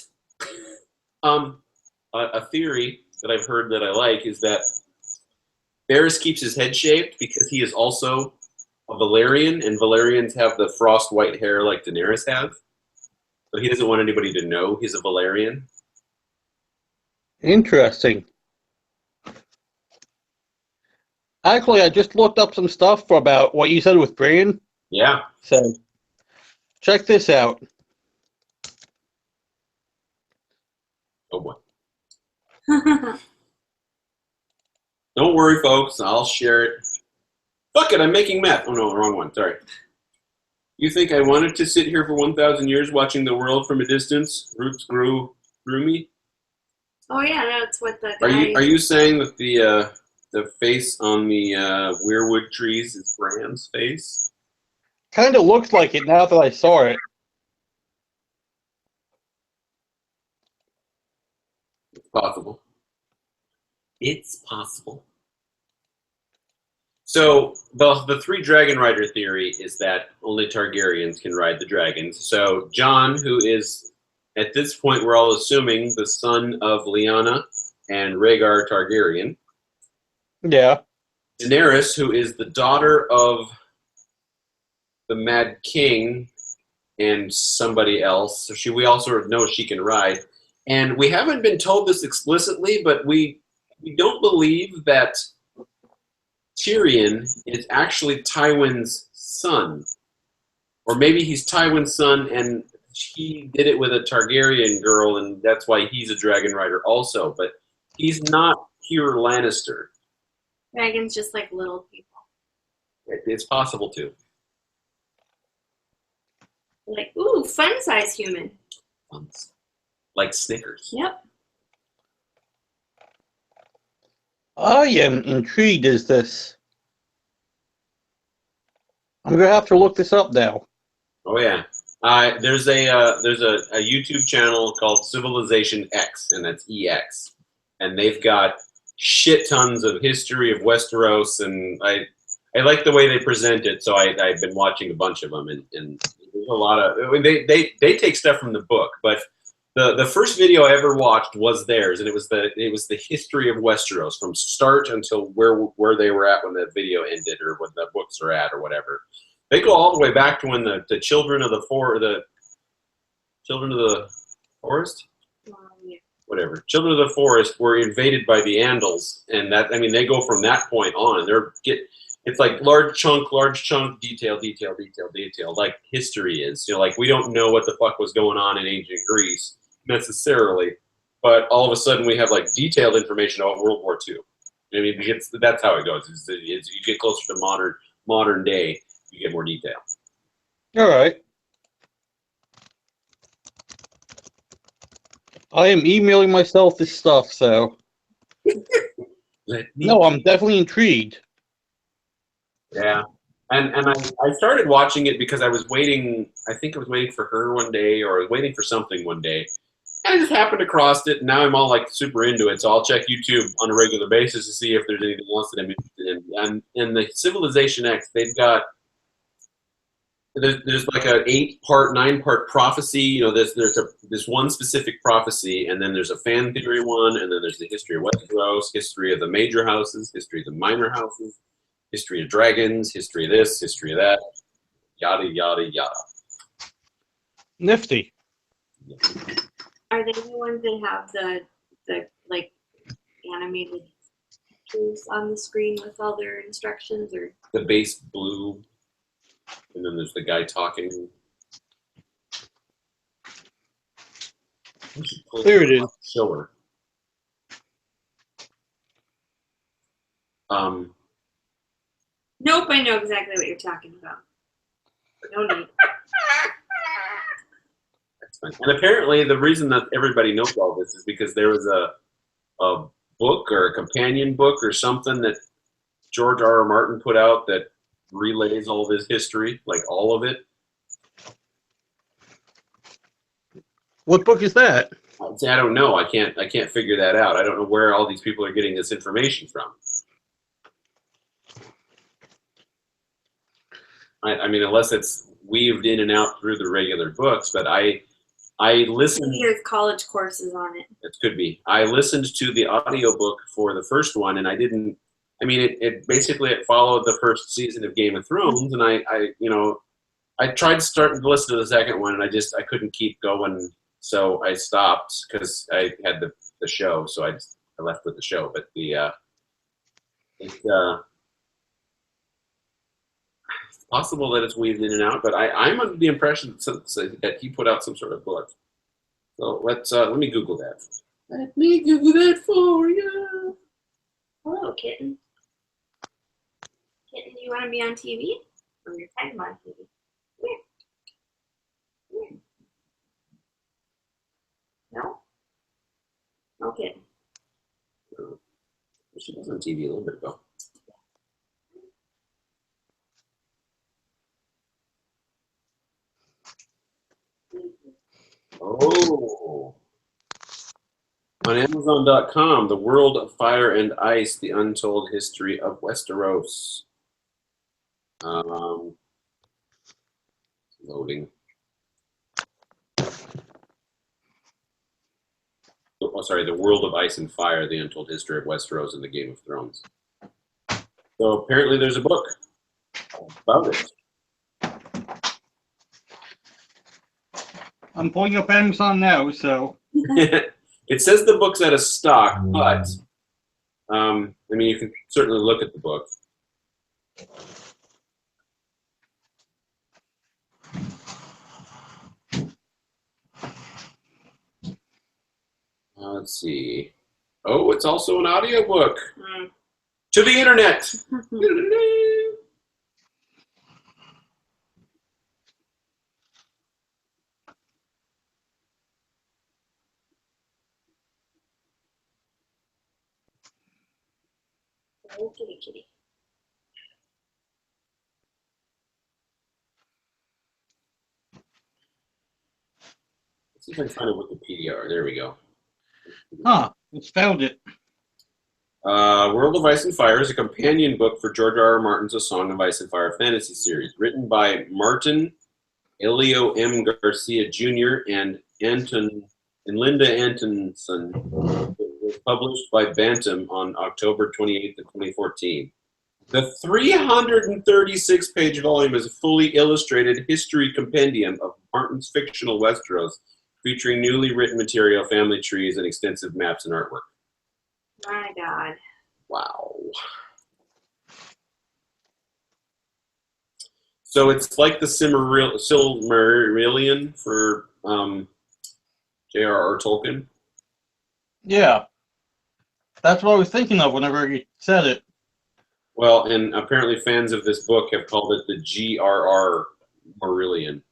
[SPEAKER 1] A theory that I've heard that I like is that Varys keeps his head shaved because he is also a Valyrian, and Valyrians have the frost white hair like Daenerys has. So he doesn't want anybody to know he's a Valyrian.
[SPEAKER 3] Interesting. Actually, I just looked up some stuff for about what you said with Bran.
[SPEAKER 1] Yeah.
[SPEAKER 3] So, check this out.
[SPEAKER 1] Oh boy. Don't worry, folks. I'll share it. Fuck it, I'm making meth. Oh no, wrong one. Sorry. You think I wanted to sit here for 1,000 years watching the world from a distance? Roots grew through me.
[SPEAKER 2] Oh yeah, that's what the
[SPEAKER 1] Are
[SPEAKER 2] guy.
[SPEAKER 1] you saying that the face on the weirwood trees is Bran's face?
[SPEAKER 3] Kind of looks like it now that I saw it.
[SPEAKER 1] It's possible. It's possible. So the three dragon rider theory is that only Targaryens can ride the dragons. So Jon, who is at this point we're all assuming the son of Lyanna and Rhaegar Targaryen.
[SPEAKER 3] Yeah.
[SPEAKER 1] Daenerys, who is the daughter of the Mad King and somebody else. So we all sort of know she can ride. And we haven't been told this explicitly, but we don't believe that Tyrion is actually Tywin's son. Or maybe he's Tywin's son and he did it with a Targaryen girl and that's why he's a dragon rider also. But he's not pure Lannister.
[SPEAKER 2] Dragons just like little people.
[SPEAKER 1] It's possible too.
[SPEAKER 2] Like, ooh, fun size human.
[SPEAKER 1] Like Snickers.
[SPEAKER 2] Yep.
[SPEAKER 3] I am intrigued as this. I'm gonna have to look this up now.
[SPEAKER 1] Oh yeah. There's a YouTube channel called Civilization X, and that's EX, and they've got shit tons of history of Westeros, and I like the way they present it. So I've been watching a bunch of them, and there's a lot of they take stuff from the book, but the first video I ever watched was theirs, and it was the history of Westeros from start until where they were at when that video ended, or what the books are at, or whatever. They go all the way back to when the children of the forest,
[SPEAKER 2] Yeah.
[SPEAKER 1] whatever, children of the forest were invaded by the Andals, and they go from that point on, and it's like large chunk, detail, like history is. Like we don't know what the fuck was going on in ancient Greece necessarily, but all of a sudden we have like detailed information about World War II. I mean, that's how it goes. You get closer to modern day, you get more detail.
[SPEAKER 3] All right. I am emailing myself this stuff, so no, I'm definitely intrigued.
[SPEAKER 1] Yeah. And I started watching it because I was waiting. I think I was waiting for her one day, or I was waiting for something one day. And I just happened across it, and now I'm all like super into it. So I'll check YouTube on a regular basis to see if there's anything else that I'm interested in. And in the Civilization X, they've got there's like a 8-part, 9-part prophecy. There's this one specific prophecy, and then there's a fan theory one, and then there's the history of Westeros, history of the major houses, history of the minor houses, history of dragons, history of this, history of that, yada, yada, yada.
[SPEAKER 3] Nifty.
[SPEAKER 2] Are they the ones that have the like animated pictures on the screen with all their instructions, or
[SPEAKER 1] The base blue, and then there's the guy talking.
[SPEAKER 3] There it is.
[SPEAKER 1] Show her.
[SPEAKER 2] Nope, I know exactly what you're talking about. No need.
[SPEAKER 1] And apparently the reason that everybody knows all this is because there was a book or a companion book or something that George R.R. Martin put out that relays all of his history, like all of it.
[SPEAKER 3] What book is that?
[SPEAKER 1] I don't know. I can't figure that out. I don't know where all these people are getting this information from. I mean, unless it's weaved in and out through the regular books, but I listened.
[SPEAKER 2] There's college courses on it.
[SPEAKER 1] It could be. I listened to the audiobook for the first one, and I didn't I mean, it basically it followed the first season of Game of Thrones, and I tried to start to listen to the second one, and I couldn't keep going, so I stopped because I had the show, so I left with the show. But it's possible that it's weaved in and out, but I'm under the impression that he put out some sort of book. So let me Google that. Let me Google that for you.
[SPEAKER 2] Hello, kitten. Kitten, do you want to be on TV? Or you're kind of on TV? Come here. Come here. No? No kitten.
[SPEAKER 1] She was on TV a little bit ago. Oh. On Amazon.com, The World of Fire and Ice, The Untold History of Westeros. Loading. Oh, sorry, The World of Ice and Fire, The Untold History of Westeros and the Game of Thrones. So apparently there's a book about it.
[SPEAKER 3] I'm pulling up Amazon now, so.
[SPEAKER 1] It says the book's out of stock, but I mean, you can certainly look at the book. Let's see. Oh, it's also an audiobook. To the internet.
[SPEAKER 2] Oh, kitty, kitty.
[SPEAKER 1] Let's see if I can find a Wikipedia. There we go.
[SPEAKER 3] Huh, it's found it.
[SPEAKER 1] World of Ice and Fire is a companion book for George R. R. Martin's A Song of Ice and Fire fantasy series, written by Martin Elio M. Garcia Jr. and Linda Antonson. It was published by Bantam on October 28th of 2014. The 336-page volume is a fully illustrated history compendium of Martin's fictional Westeros, featuring newly written material, family trees, and extensive maps and artwork.
[SPEAKER 2] My God.
[SPEAKER 1] Wow. So it's like the Silmarillion for J.R.R. Tolkien.
[SPEAKER 3] Yeah. That's what I was thinking of whenever you said it.
[SPEAKER 1] Well, and apparently fans of this book have called it the G.R.R. Marillion.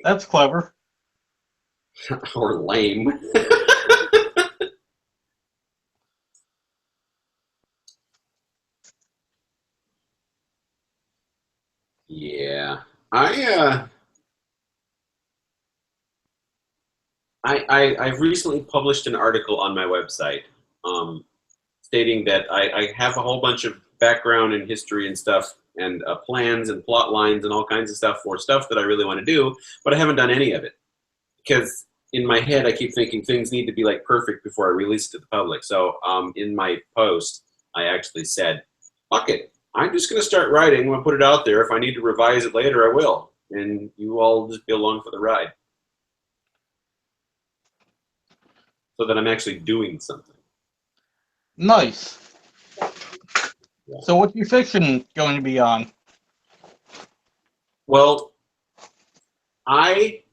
[SPEAKER 3] That's clever.
[SPEAKER 1] Or lame. Yeah. I've recently published an article on my website stating that I have a whole bunch of background and history and stuff and plans and plot lines and all kinds of stuff for stuff that I really want to do, but I haven't done any of it because in my head I keep thinking things need to be like perfect before I release it to the public. So in my post I actually said, fuck it, I'm just going to start writing. I'm going to put it out there. If I need to revise it later, I will. And you all just be along for the ride. So that I'm actually doing something.
[SPEAKER 3] Nice.
[SPEAKER 1] Yeah.
[SPEAKER 3] So what's your fiction going to be on?
[SPEAKER 1] Well, I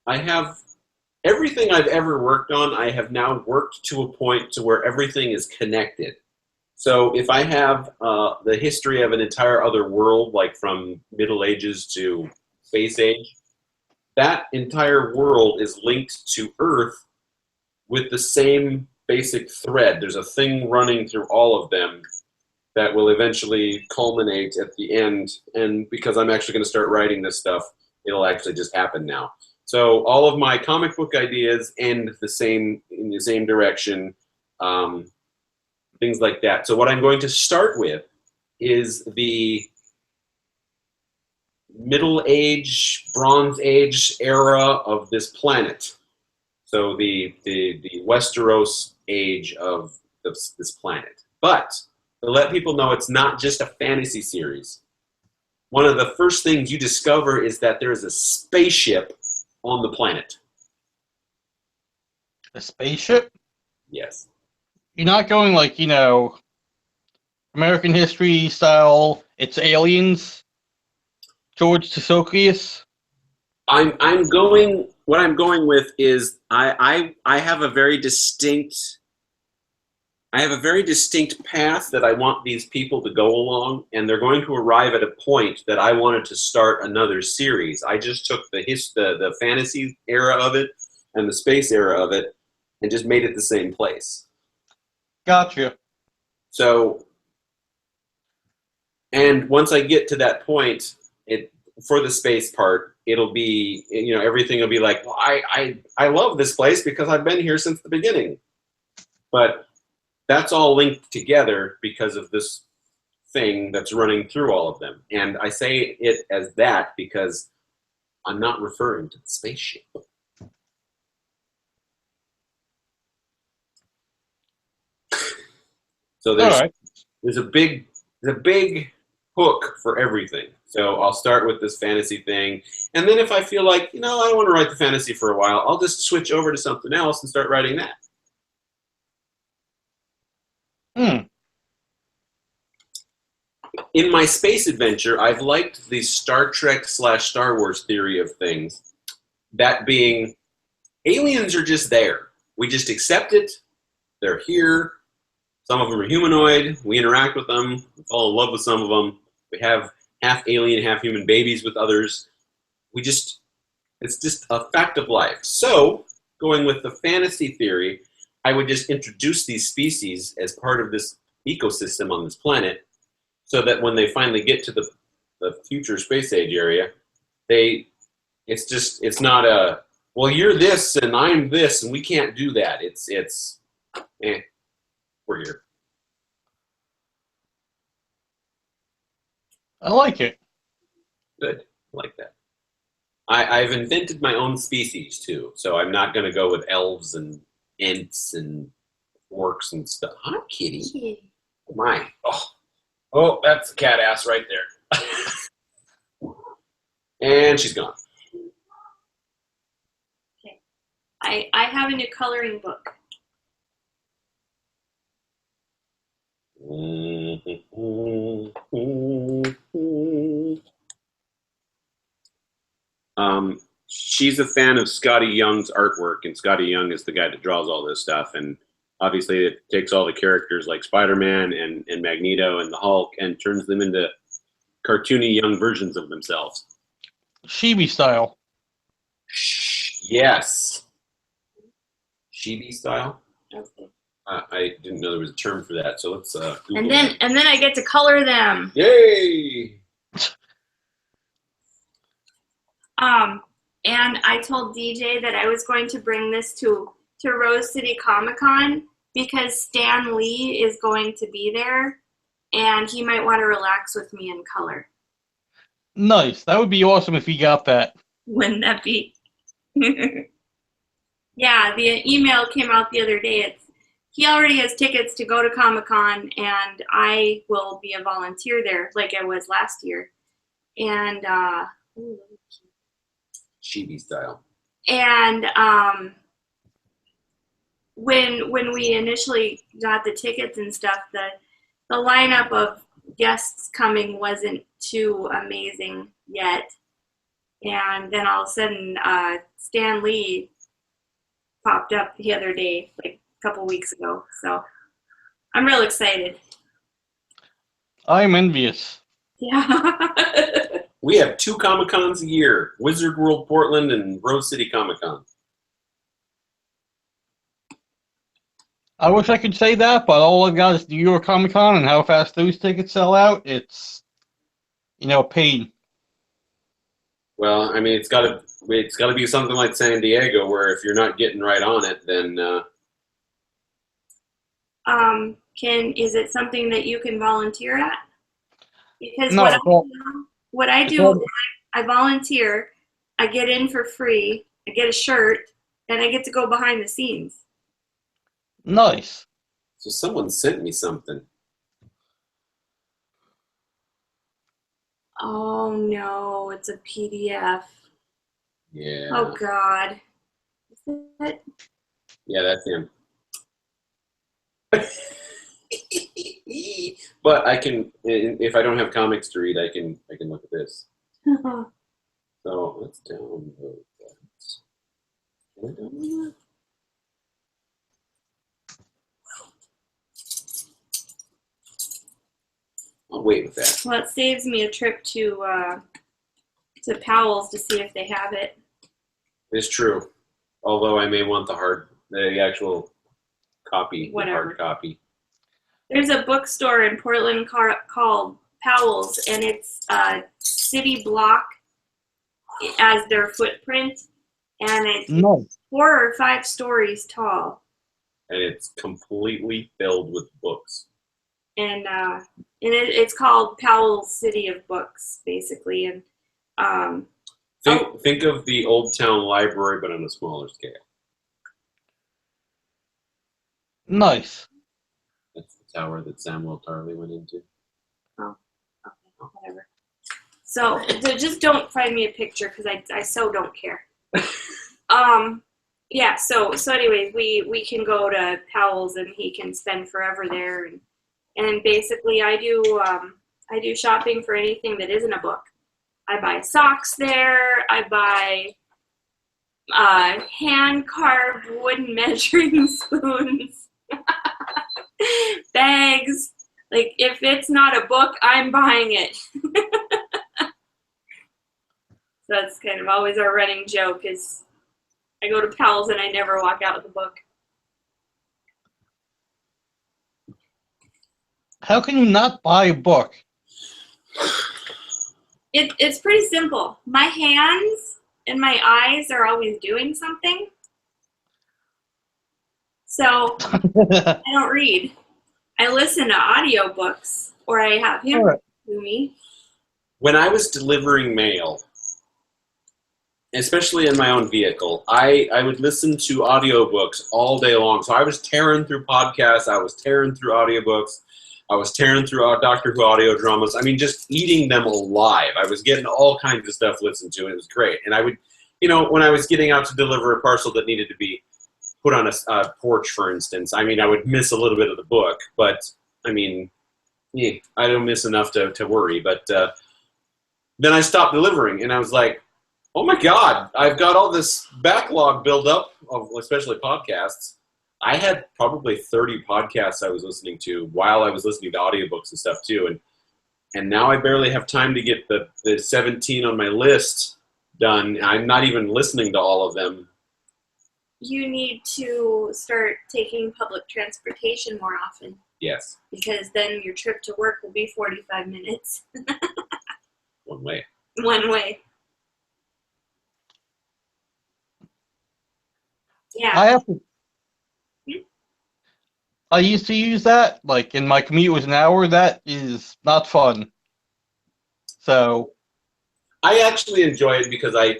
[SPEAKER 1] have everything I've ever worked on, I have now worked to a point to where everything is connected. So if I have the history of an entire other world, like from Middle Ages to Space Age, that entire world is linked to Earth with the same basic thread. There's a thing running through all of them that will eventually culminate at the end. And because I'm actually going to start writing this stuff, it'll actually just happen now. So all of my comic book ideas end in the same direction. Things like that. So what I'm going to start with is the Middle Age, Bronze Age era of this planet. So the Westeros age of this planet. But to let people know it's not just a fantasy series. One of the first things you discover is that there is a spaceship on the planet.
[SPEAKER 3] A spaceship?
[SPEAKER 1] Yes.
[SPEAKER 3] You're not going like, American history style, it's aliens, George Tsoukalos.
[SPEAKER 1] What I'm going with is I have a very distinct path that I want these people to go along, and they're going to arrive at a point that I wanted to start another series. I just took the fantasy era of it and the space era of it and just made it the same place.
[SPEAKER 3] Gotcha.
[SPEAKER 1] So, and once I get to that point, for the space part, it'll be, everything will be like, well, I love this place because I've been here since the beginning. But that's all linked together because of this thing that's running through all of them. And I say it as that because I'm not referring to the spaceship. So there's a big hook for everything. So I'll start with this fantasy thing, and then if I feel like I don't want to write the fantasy for a while, I'll just switch over to something else and start writing that. In my space adventure, I've liked the Star Trek / Star Wars theory of things. That being, aliens are just there. We just accept it. They're here. Some of them are humanoid. We interact with them. We fall in love with some of them. We have half alien, half human babies with others. It's just a fact of life. So, going with the fantasy theory, I would just introduce these species as part of this ecosystem on this planet, so that when they finally get to the future space age area, it's not a, well, you're this and I'm this and we can't do that. We're here.
[SPEAKER 3] I like it.
[SPEAKER 1] Good. I like that. I've invented my own species too, so I'm not going to go with elves and ents and orcs and stuff. Huh, kitty? Oh my. Oh, that's a cat ass right there. And she's gone.
[SPEAKER 2] Okay. I have a new coloring book.
[SPEAKER 1] She's a fan of Scotty Young's artwork, and Scotty Young is the guy that draws all this stuff, and obviously it takes all the characters like Spider-Man and Magneto and the Hulk and turns them into cartoony young versions of themselves.
[SPEAKER 3] Chibi style.
[SPEAKER 1] Yes. Chibi style?
[SPEAKER 2] Okay.
[SPEAKER 1] I didn't know there was a term for that, so let's Google
[SPEAKER 2] And then I get to color them.
[SPEAKER 1] Yay!
[SPEAKER 2] And I told DJ that I was going to bring this to Rose City Comic Con because Stan Lee is going to be there, and he might want to relax with me in color.
[SPEAKER 3] Nice. That would be awesome if he got that.
[SPEAKER 2] Wouldn't that be? Yeah, the email came out the other day. He already has tickets to go to Comic Con, and I will be a volunteer there, like I was last year. And
[SPEAKER 1] Chibi style.
[SPEAKER 2] And when we initially got the tickets and stuff, the lineup of guests coming wasn't too amazing yet. And then all of a sudden, Stan Lee popped up the other day, like a couple weeks ago. So I'm real excited.
[SPEAKER 3] I'm envious.
[SPEAKER 2] Yeah.
[SPEAKER 1] We have 2 Comic-Cons a year, Wizard World Portland and Rose City Comic-Con.
[SPEAKER 3] I wish I could say that, but all I've got is New York Comic Con, and how fast those tickets sell out, it's, pain.
[SPEAKER 1] Well, I mean, it's got to be something like San Diego, where if you're not getting right on it, then
[SPEAKER 2] Is it something that you can volunteer at? Because
[SPEAKER 3] No,
[SPEAKER 2] what I do is I volunteer, I get in for free, I get a shirt, and I get to go behind the scenes.
[SPEAKER 3] Nice.
[SPEAKER 1] So someone sent me something.
[SPEAKER 2] Oh no, it's a PDF.
[SPEAKER 1] Yeah.
[SPEAKER 2] Oh God. Is that
[SPEAKER 1] Yeah, that's him. But I can, if I don't have comics to read, I can look at this. So let's download that. Can I download that? I'll wait with that.
[SPEAKER 2] Well, it saves me a trip to Powell's to see if they have it.
[SPEAKER 1] It's true. Although I may want the actual copy, the
[SPEAKER 2] Whatever.
[SPEAKER 1] hard copy.
[SPEAKER 2] There's a bookstore in Portland called Powell's, and it's a city block as their footprint, and it's
[SPEAKER 3] No.
[SPEAKER 2] 4 or 5 stories tall.
[SPEAKER 1] And it's completely filled with books.
[SPEAKER 2] And it's called Powell's City of Books, basically. And
[SPEAKER 1] Think of the Old Town Library, but on a smaller scale.
[SPEAKER 3] Nice.
[SPEAKER 1] That's the tower that Samuel Tarly went into.
[SPEAKER 2] okay, whatever. So just don't find me a picture because I so don't care. Yeah. So anyways, we can go to Powell's and he can spend forever there, and basically I do shopping for anything that isn't a book. I buy socks there. I buy hand-carved wooden measuring spoons, bags. Like, if it's not a book, I'm buying it. So that's kind of always our running joke is I go to Powell's and I never walk out with a book.
[SPEAKER 3] How can you not buy a book?
[SPEAKER 2] It's pretty simple. My hands and my eyes are always doing something. So I don't read. I listen to audiobooks, or I have him
[SPEAKER 3] All right.
[SPEAKER 2] do me.
[SPEAKER 1] When I was delivering mail, especially in my own vehicle, I would listen to audiobooks all day long. So I was tearing through podcasts, I was tearing through audiobooks, I was tearing through Doctor Who audio dramas. I mean, just eating them alive. I was getting all kinds of stuff listened to, and it was great. And I would, when I was getting out to deliver a parcel that needed to be put on a porch, for instance, I mean, I would miss a little bit of the book, but I mean, I don't miss enough to worry. But then I stopped delivering, and I was like, oh my God, I've got all this backlog build up of especially podcasts. I had probably 30 podcasts I was listening to while I was listening to audiobooks and stuff too. And now I barely have time to get the 17 on my list done. I'm not even listening to all of them.
[SPEAKER 2] You need to start taking public transportation more often,
[SPEAKER 1] Yes,
[SPEAKER 2] because then your trip to work will be 45 minutes
[SPEAKER 1] one way.
[SPEAKER 2] one way. Yeah.
[SPEAKER 3] I have to. I used to use that. Like, in my commute was an hour. That is not fun. So,
[SPEAKER 1] I actually enjoy it because I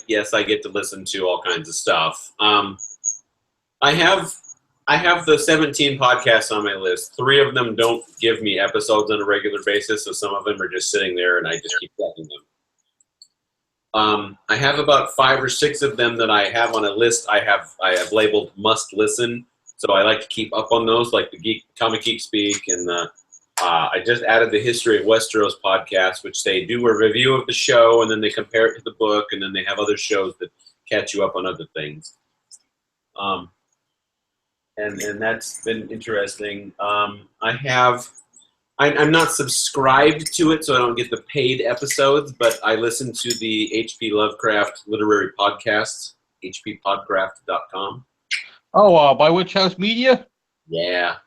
[SPEAKER 1] get to listen to all kinds of stuff. I have the 17 podcasts on my list. 3 of them don't give me episodes on a regular basis, so some of them are just sitting there, and I just keep checking them. I have about 5 or 6 of them that I have on a list. I have labeled must listen, so I like to keep up on those, like the Comic Geek Speak, and I just added the History of Westeros podcast, which they do a review of the show, and then they compare it to the book, and then they have other shows that catch you up on other things. And that's been interesting. I'm not subscribed to it, so I don't get the paid episodes, but I listen to the H.P. Lovecraft literary podcasts, hppodcraft.com.
[SPEAKER 3] oh, by Witch House Media?
[SPEAKER 1] Yeah.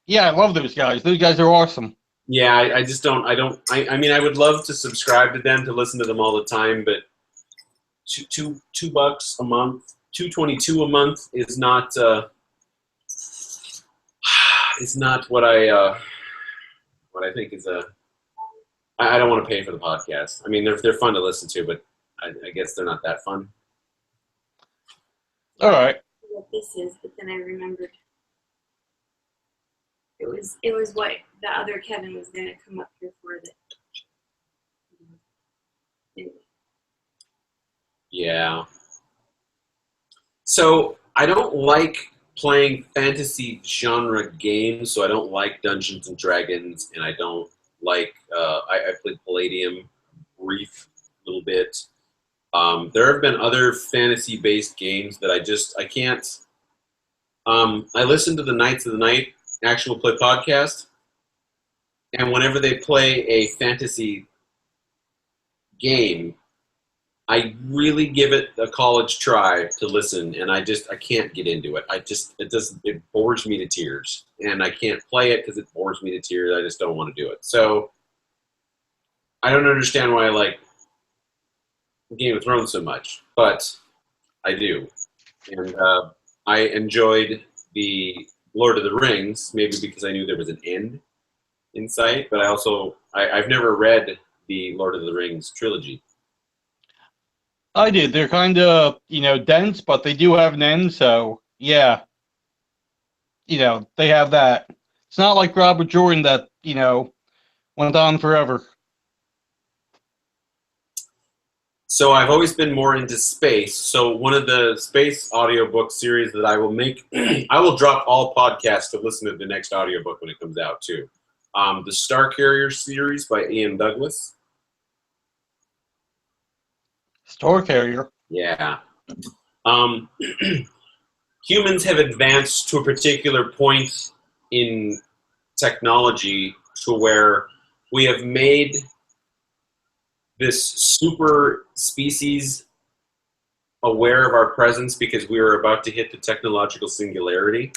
[SPEAKER 3] Yeah, I love those guys. Those guys are awesome.
[SPEAKER 1] Yeah, I just don't, I mean, I would love to subscribe to them, to listen to them all the time, but $2 a month, $2.22 a month is not, it's not what I think is I don't want to pay for the podcast. I mean, they're fun to listen to, but I guess they're not that fun.
[SPEAKER 3] All right.
[SPEAKER 2] What this is, but then I remembered it was what the other Kevin was going to come up here for. That
[SPEAKER 1] Yeah. So I don't like playing fantasy genre games. So I don't like Dungeons and Dragons, and I don't like. I played Palladium, brief, a little bit. There have been other fantasy-based games that I can't. I listen to the Knights of the Night actual play podcast, and whenever they play a fantasy game, I really give it a college try to listen, and I can't get into it. It bores me to tears, and I can't play it because it bores me to tears. I just don't want to do it. So I don't understand why I like Game of Thrones so much, but I do, and I enjoyed the Lord of the Rings, maybe because I knew there was an end in sight. But I've never read the Lord of the Rings trilogy.
[SPEAKER 3] I did. They're kind of, dense, but they do have an end, so yeah, they have that. It's not like Robert Jordan that, went on forever.
[SPEAKER 1] So I've always been more into space. So one of the space audiobook series that I will make, I will drop all podcasts to listen to the next audiobook when it comes out too. The Star Carrier series by Ian Douglas.
[SPEAKER 3] Star Carrier.
[SPEAKER 1] Yeah. Humans have advanced to a particular point in technology to where we have made this super species aware of our presence because we are about to hit the technological singularity,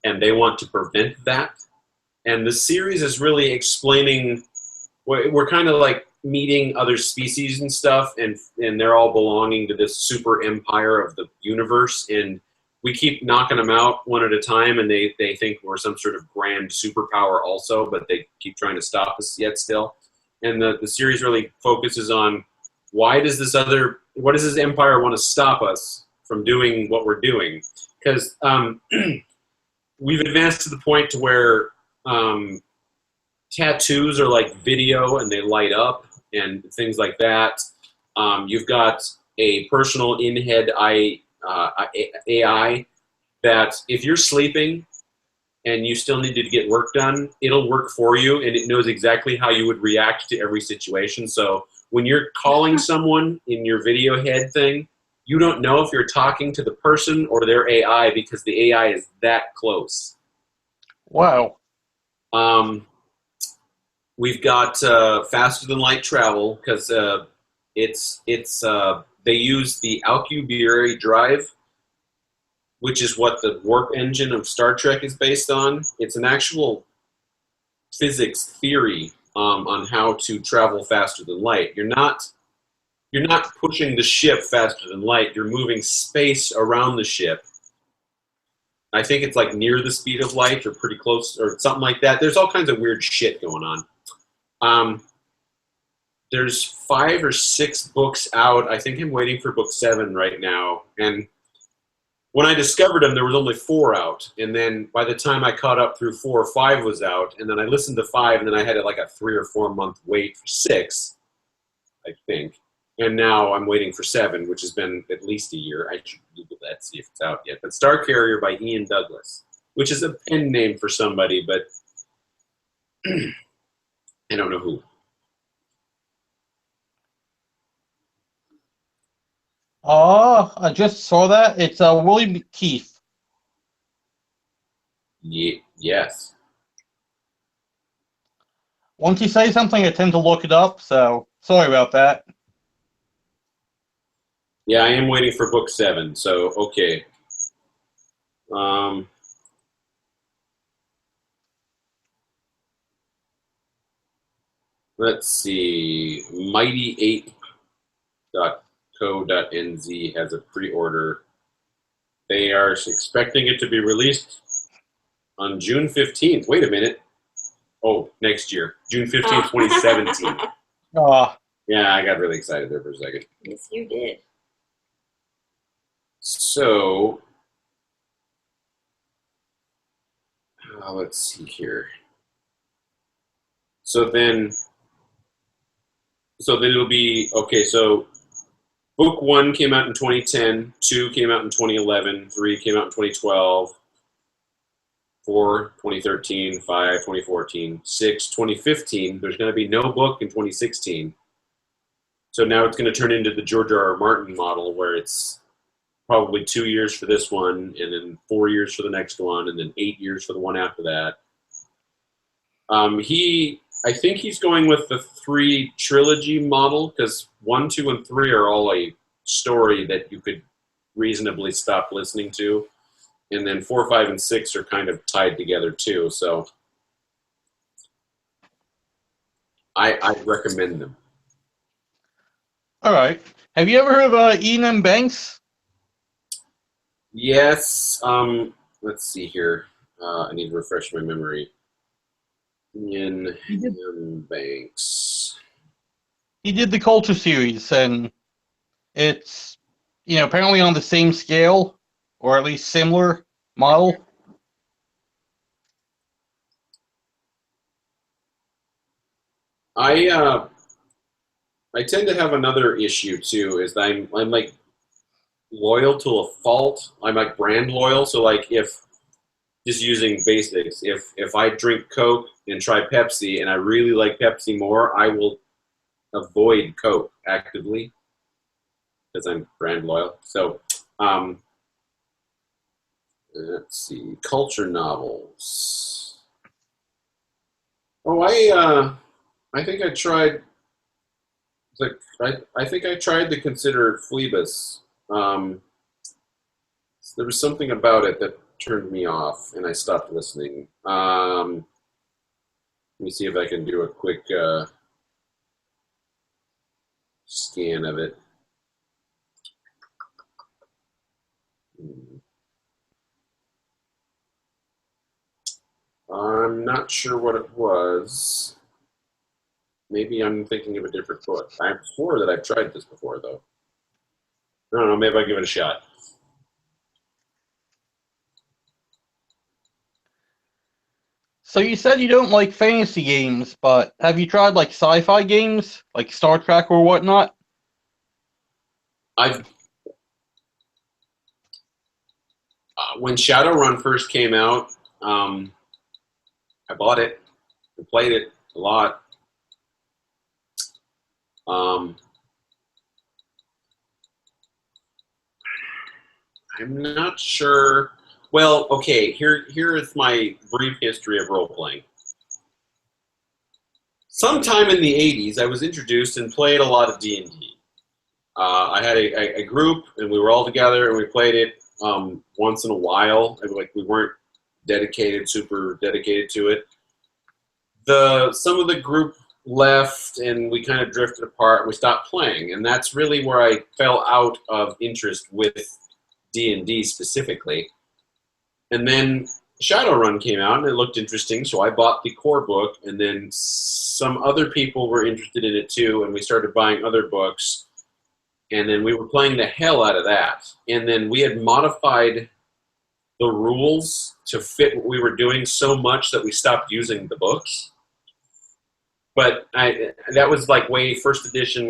[SPEAKER 1] and they want to prevent that. And the series is really explaining, we're kind of like meeting other species and stuff, and they're all belonging to this super empire of the universe, and we keep knocking them out one at a time, and they think we're some sort of grand superpower also, but they keep trying to stop us yet still. And the series really focuses on what does this empire want to stop us from doing what we're doing? Because we've advanced to the point to where tattoos are like video and they light up and things like that. You've got a personal in-head AI that if you're sleeping and you still need to get work done, it'll work for you, and it knows exactly how you would react to every situation. So when you're calling someone in your video head thing, you don't know if you're talking to the person or their AI because the AI is that close.
[SPEAKER 3] Wow.
[SPEAKER 1] We've got faster than light travel because they use the Alcubierre drive, which is what the warp engine of Star Trek is based on. It's an actual physics theory on how to travel faster than light. You're not pushing the ship faster than light. You're moving space around the ship. I think it's like near the speed of light or pretty close or something like that. There's all kinds of weird shit going on. There's 5 or 6 books out. I think I'm waiting for book 7 right now. And when I discovered them, there was only 4 out. And then by the time I caught up through 4 or 5 was out. And then I listened to 5, and then I had like a 3 or 4 month wait for 6, I think. And now I'm waiting for 7, which has been at least a year. I should Google that, see if it's out yet. But Star Carrier by Ian Douglas, which is a pen name for somebody, but I don't know who.
[SPEAKER 3] Oh, I just saw that. It's William Keith.
[SPEAKER 1] Yes.
[SPEAKER 3] Once you say something, I tend to look it up, so sorry about that.
[SPEAKER 1] Yeah, I am waiting for book 7, so okay. Let's see. Mighty8.co.nz has a pre-order. They are expecting it to be released on June 15th. Wait a minute. Oh, next year. June 15th, 2017. Yeah, I got really excited there for a second.
[SPEAKER 2] Yes, you did.
[SPEAKER 1] So, let's see here. So then it'll be, okay, so book 1 came out in 2010, 2 came out in 2011, 3 came out in 2012, 4, 2013, 5, 2014, 6, 2015. There's going to be no book in 2016. So now it's going to turn into the George R.R. Martin model, where it's probably 2 years for this one, and then 4 years for the next one, and then 8 years for the one after that. I think he's going with the 3 trilogy model, because 1, 2, and 3 are all a story that you could reasonably stop listening to. And then 4, 5, and 6 are kind of tied together too. So I recommend them.
[SPEAKER 3] All right. Have you ever heard of Ian M. Banks?
[SPEAKER 1] Yes. Let's see here. I need to refresh my memory. Ian M. Banks.
[SPEAKER 3] He did the Culture series, and it's, apparently on the same scale, or at least similar model.
[SPEAKER 1] I tend to have another issue too, is that I'm like loyal to a fault. I'm like brand loyal. So like, if just using basics, if I drink Coke and try Pepsi and I really like Pepsi more, I will avoid Coke actively because I'm brand loyal. So let's see, culture novels. Oh, I think I tried. I think I tried to consider Phlebas. There was something about it that turned me off, and I stopped listening. Let me see if I can do a quick scan of it. I'm not sure what it was. Maybe I'm thinking of a different book. I'm sure that I've tried this before, though. I don't know. Maybe I'll give it a shot.
[SPEAKER 3] So you said you don't like fantasy games, but have you tried like sci-fi games, like Star Trek or whatnot?
[SPEAKER 1] When Shadowrun first came out, I bought it and played it a lot. I'm not sure. Well, okay, here is my brief history of role-playing. Sometime in the 80s, I was introduced and played a lot of D&D. I had a group, and we were all together, and we played it once in a while. Like, we weren't super dedicated to it. Some of the group left, and we kind of drifted apart, and we stopped playing. And that's really where I fell out of interest with D&D specifically. And then Shadowrun came out, and it looked interesting, so I bought the core book, and then some other people were interested in it too, and we started buying other books, and then we were playing the hell out of that. And then we had modified the rules to fit what we were doing so much that we stopped using the books. But that was like first edition,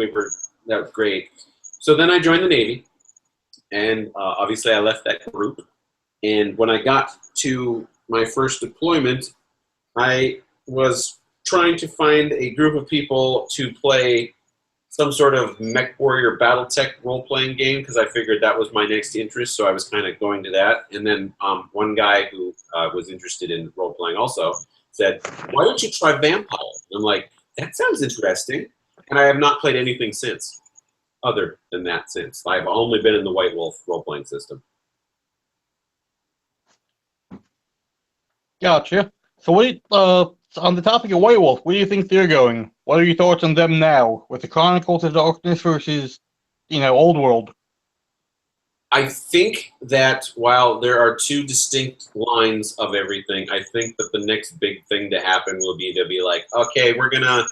[SPEAKER 1] that was great. So then I joined the Navy, and obviously I left that group. And when I got to my first deployment, I was trying to find a group of people to play some sort of Mech Warrior Battletech role-playing game, because I figured that was my next interest, so I was kind of going to that. And then one guy who was interested in role-playing also said, "Why don't you try Vampire?" And I'm like, that sounds interesting. And I have not played anything since, other than that since. I've only been in the White Wolf role-playing system.
[SPEAKER 3] Gotcha. So on the topic of White Wolf, where do you think they're going? What are your thoughts on them now, with the Chronicles of Darkness versus, Old World?
[SPEAKER 1] I think that while there are two distinct lines of everything, I think that the next big thing to happen will be to be like, okay, we're gonna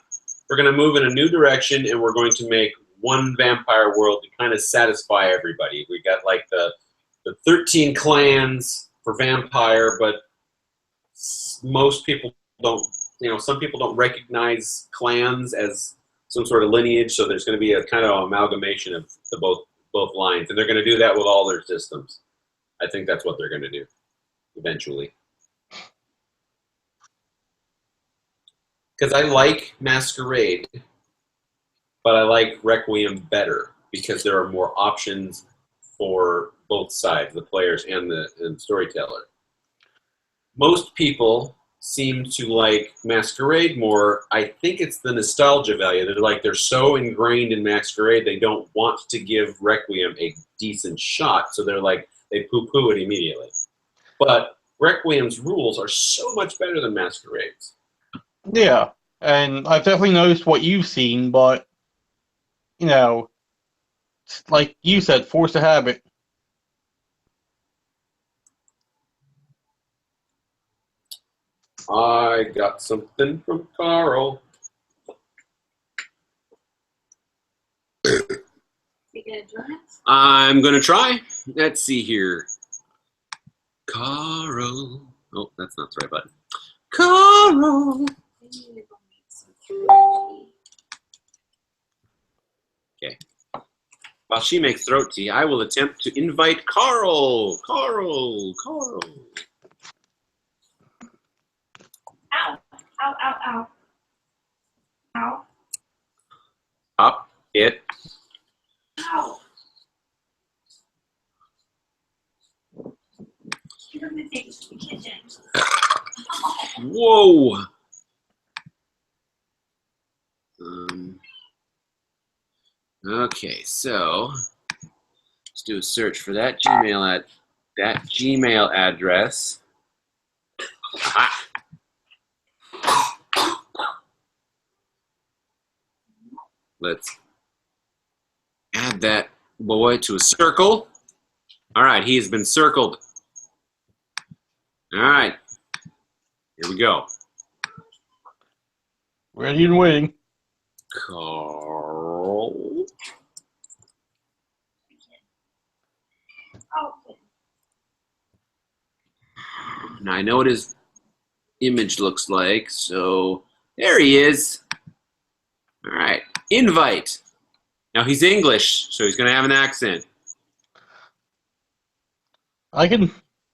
[SPEAKER 1] move in a new direction, and we're going to make one vampire world to kind of satisfy everybody. We got like the 13 clans for vampire, but most people don't, some people don't recognize clans as some sort of lineage, so there's going to be a kind of amalgamation of the both both lines, and they're going to do that with all their systems. I think that's what they're going to do eventually. Because I like Masquerade, but I like Requiem better because there are more options for both sides, the players and the storyteller. Most people seem to like Masquerade more. I think it's the nostalgia value. They're so ingrained in Masquerade, they don't want to give Requiem a decent shot, so they poo-poo it immediately. But Requiem's rules are so much better than Masquerade's.
[SPEAKER 3] Yeah, and I've definitely noticed what you've seen, but, like you said, force a habit.
[SPEAKER 1] I got something from Carl.
[SPEAKER 2] You gonna join us?
[SPEAKER 1] I'm going to try. Let's see here. Carl. Oh, that's not the right button. Carl. Okay. While she makes throat tea, I will attempt to invite Carl. Carl.
[SPEAKER 2] Ow! Ow! Ow! Ow! Ow!
[SPEAKER 1] Up it.
[SPEAKER 2] Ow! Get everything to the kitchen.
[SPEAKER 1] Whoa. Okay, so let's do a search for that Gmail address. Ah. Let's add that boy to a circle. All right, he has been circled. All right, here we go.
[SPEAKER 3] Ready and waiting.
[SPEAKER 1] Carl.
[SPEAKER 2] Oh.
[SPEAKER 1] Now I know what his image looks like, so there he is. All right, invite. Now he's English, so he's going to have an accent.
[SPEAKER 3] I can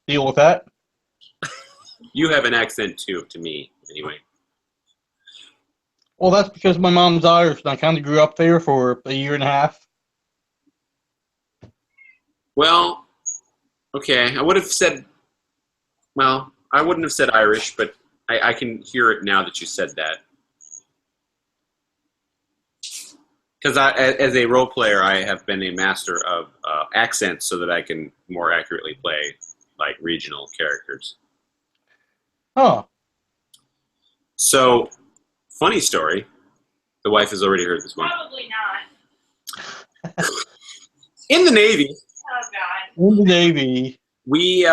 [SPEAKER 3] deal with that.
[SPEAKER 1] You have an accent too, to me, anyway.
[SPEAKER 3] Well, that's because my mom's Irish, and I kind of grew up there for a year and a half.
[SPEAKER 1] Well, okay, I would have said, well, I wouldn't have said Irish, but I can hear it now that you said that. Because as a role player, I have been a master of accents so that I can more accurately play like regional characters.
[SPEAKER 3] Huh.
[SPEAKER 1] So, funny story. The wife has already heard this one.
[SPEAKER 2] Probably not.
[SPEAKER 1] In the Navy,
[SPEAKER 2] Oh God.
[SPEAKER 3] In the Navy.
[SPEAKER 1] we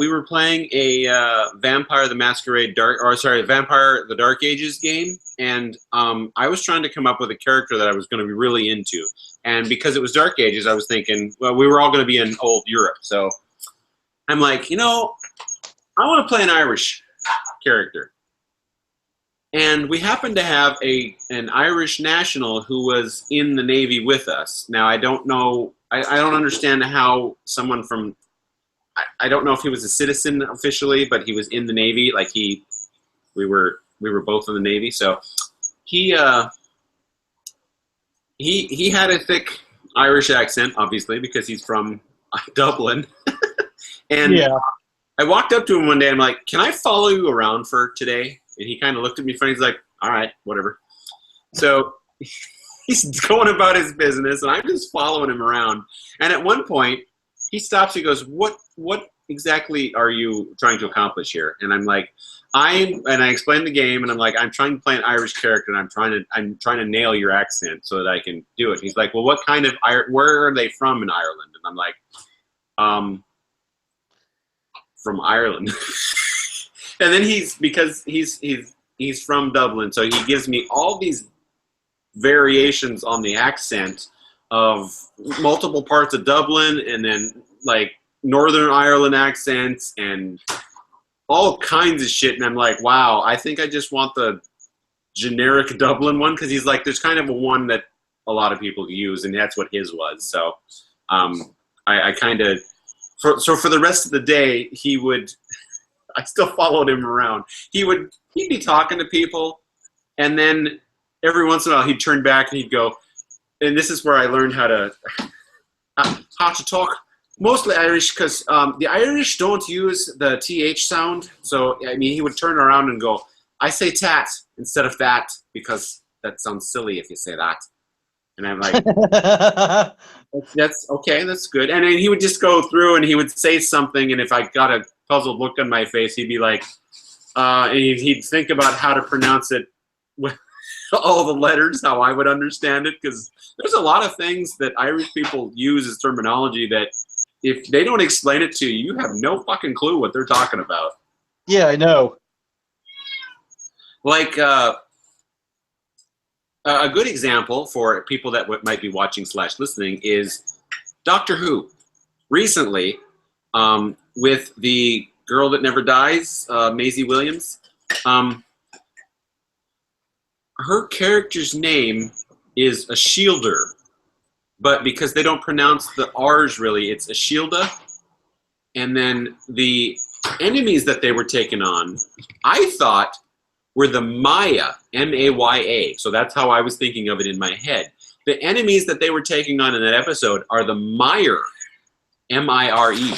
[SPEAKER 1] were playing a Vampire the Dark Ages game, and I was trying to come up with a character that I was going to be really into. And because it was Dark Ages, I was thinking, well, we were all going to be in old Europe. So I'm like, I want to play an Irish character. And we happened to have an Irish national who was in the Navy with us. Now, I don't know, I don't understand how someone from, I don't know if he was a citizen officially, but he was in the Navy. Like we were both in the Navy. So he had a thick Irish accent, obviously, because he's from Dublin. And
[SPEAKER 3] Yeah.
[SPEAKER 1] I walked up to him one day. I'm like, "Can I follow you around for today?" And he kind of looked at me funny. He's like, "All right, whatever." So he's going about his business, and I'm just following him around. And at one point, he stops. He goes, "What exactly are you trying to accomplish here?" And I'm like, I explained the game, and I'm like, "I'm trying to play an Irish character, and I'm trying to nail your accent so that I can do it." He's like, "Well, what kind of where are they from in Ireland?" And I'm like, from Ireland. And then because he's from Dublin, so he gives me all these variations on the accent of multiple parts of Dublin, and then like Northern Ireland accents and all kinds of shit. And I'm like, wow, I think I just want the generic Dublin one, because he's like, there's kind of a one that a lot of people use, and that's what his was. So I kind of so for the rest of the day he would. I still followed him around. He'd be talking to people, and then every once in a while he'd turn back and he'd go. And this is where I learned how to talk. Mostly Irish, because the Irish don't use the TH sound. So, I mean, he would turn around and go, I say tat instead of that, because that sounds silly if you say that. And I'm like, that's okay, that's good. And then he would just go through and he would say something, and if I got a puzzled look on my face, he'd be like, and he'd think about how to pronounce it with all the letters, how I would understand it, because there's a lot of things that Irish people use as terminology that if they don't explain it to you, you have no fucking clue what they're talking about.
[SPEAKER 3] Yeah, I know.
[SPEAKER 1] Like a good example for people that might be watching / listening is Doctor Who. Recently, with the girl that never dies, Maisie Williams, her character's name is a Shielder. But because they don't pronounce the R's really, it's Ashilda. And then the enemies that they were taking on, I thought were the Maya, M-A-Y-A. So that's how I was thinking of it in my head. The enemies that they were taking on in that episode are the Mire, M-I-R-E.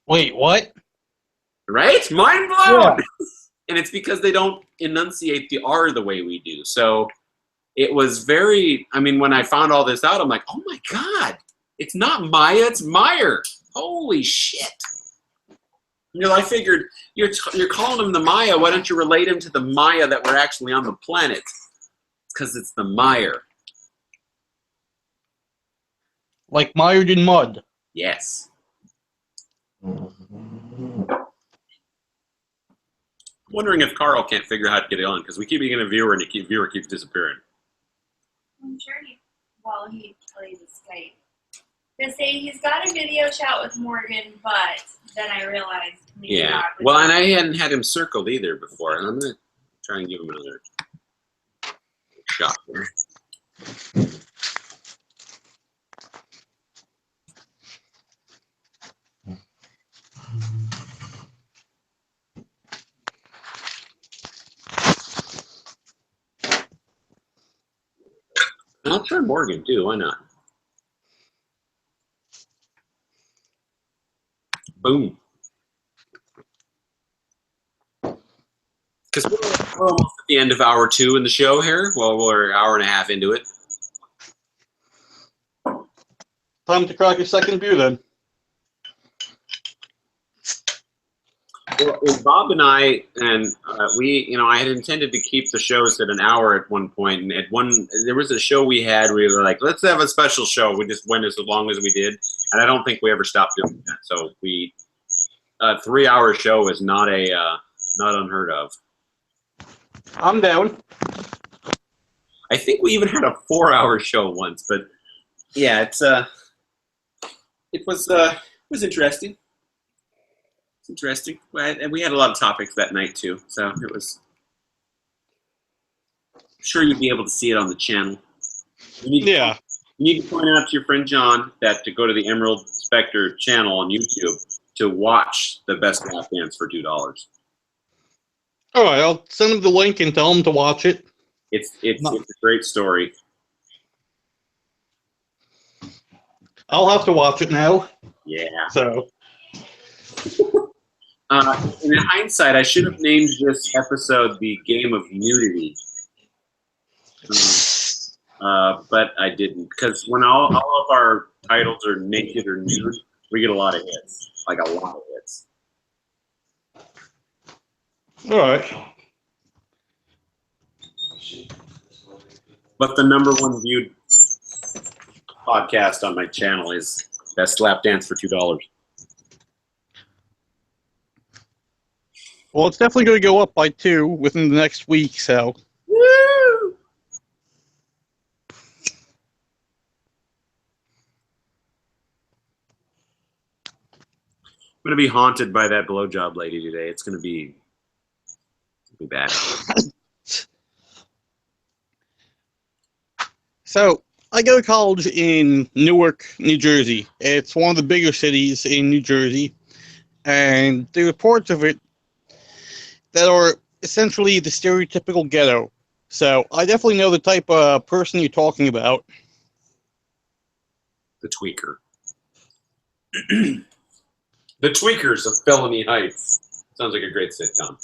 [SPEAKER 3] Wait, what?
[SPEAKER 1] Right? Mind blown!
[SPEAKER 3] Yeah.
[SPEAKER 1] And it's because they don't enunciate the R the way we do. So it was very, I mean, when I found all this out, I'm like, oh my God, it's not Maya, it's Meyer. Holy shit. You know, I figured you're calling him the Maya. Why don't you relate him to the Maya that were actually on the planet? It's because it's the Meyer.
[SPEAKER 3] Like mired in mud.
[SPEAKER 1] Yes. I'm wondering if Carl can't figure out how to get on because we keep getting a viewer and the viewer keeps disappearing.
[SPEAKER 2] I'm sure he plays Skype. They say he's got a video chat with Morgan, but then I realized maybe
[SPEAKER 1] Yeah.
[SPEAKER 2] not.
[SPEAKER 1] Well, and I hadn't had him circled either before, and I'm going to try and give him another shot there. I'll try Morgan too. Why not? Boom. Because we're almost at the end of hour 2 in the show here. Well, we're an hour and a half into it.
[SPEAKER 3] Time to crack a second beer then.
[SPEAKER 1] Well, Bob and I, and I had intended to keep the shows at an hour at one point, and there was a show we had where we were like, let's have a special show. We just went as long as we did, and I don't think we ever stopped doing that. So a 3-hour show is not unheard of.
[SPEAKER 3] I'm down.
[SPEAKER 1] I think we even had a 4-hour show once, but yeah, it was interesting. Interesting. And we had a lot of topics that night too, so it was. I'm sure you'd be able to see it on the channel. You need to point out to your friend John that to go to the Emerald Spectre channel on YouTube to watch the best lap dance for $2.
[SPEAKER 3] All right, I'll send him the link and tell him to watch it.
[SPEAKER 1] It's a great story.
[SPEAKER 3] I'll have to watch it now.
[SPEAKER 1] Yeah.
[SPEAKER 3] So.
[SPEAKER 1] In hindsight, I should have named this episode the Game of Nudity. But I didn't, because when all of our titles are naked or nude, we get a lot of hits. Like a lot of hits.
[SPEAKER 3] All right.
[SPEAKER 1] But the #1 viewed podcast on my channel is Best Lap Dance for $2.
[SPEAKER 3] Well, it's definitely going to go up by 2 within the next week, so.
[SPEAKER 1] Woo! I'm going to be haunted by that blowjob lady today. It's going to be bad.
[SPEAKER 3] So, I go to college in Newark, New Jersey. It's one of the bigger cities in New Jersey, and there are parts of it that are essentially the stereotypical ghetto. So I definitely know the type of person you're talking about.
[SPEAKER 1] The Tweaker. The Tweakers of Felony Heights. Sounds like a great sitcom.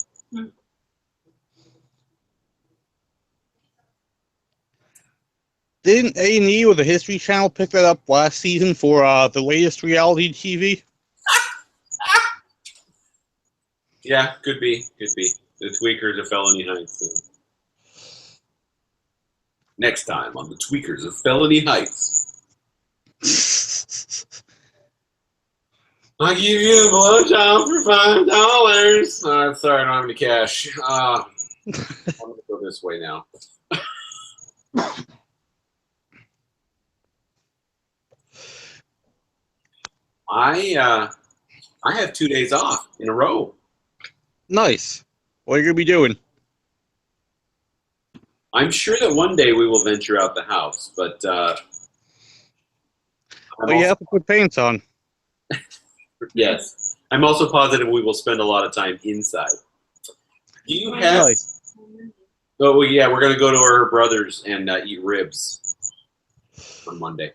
[SPEAKER 3] Didn't A&E or the History Channel pick that up last season for the latest reality TV?
[SPEAKER 1] Yeah, could be. The Tweakers of Felony Heights. Next time on the Tweakers of Felony Heights. I give you a blowjob for $5. Sorry, I don't have any cash. I'm gonna go this way now. I have 2 days off in a row.
[SPEAKER 3] Nice. What are you going to be doing?
[SPEAKER 1] I'm sure that one day we will venture out the house, but
[SPEAKER 3] You have to put paints on.
[SPEAKER 1] yes, I'm also positive we will spend a lot of time inside. Do you have?
[SPEAKER 3] Nice.
[SPEAKER 1] Oh yeah, we're gonna go to her brother's and eat ribs on Monday.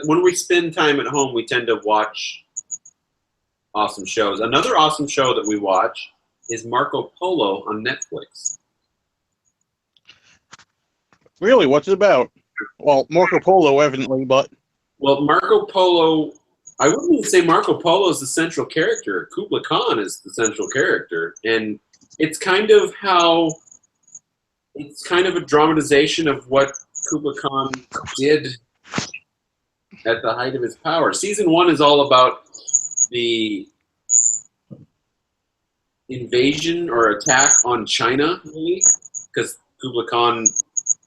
[SPEAKER 1] When we spend time at home, we tend to watch awesome shows. Another awesome show that we watch is Marco Polo on Netflix.
[SPEAKER 3] Really? What's it about? Well, Marco Polo, evidently, but...
[SPEAKER 1] Well, Marco Polo, I wouldn't even say Marco Polo is the central character. Kubla Khan is the central character. And it's kind of a dramatization of what Kubla Khan did at the height of his power. Season 1 is all about the invasion or attack on China, really, because Kubla Khan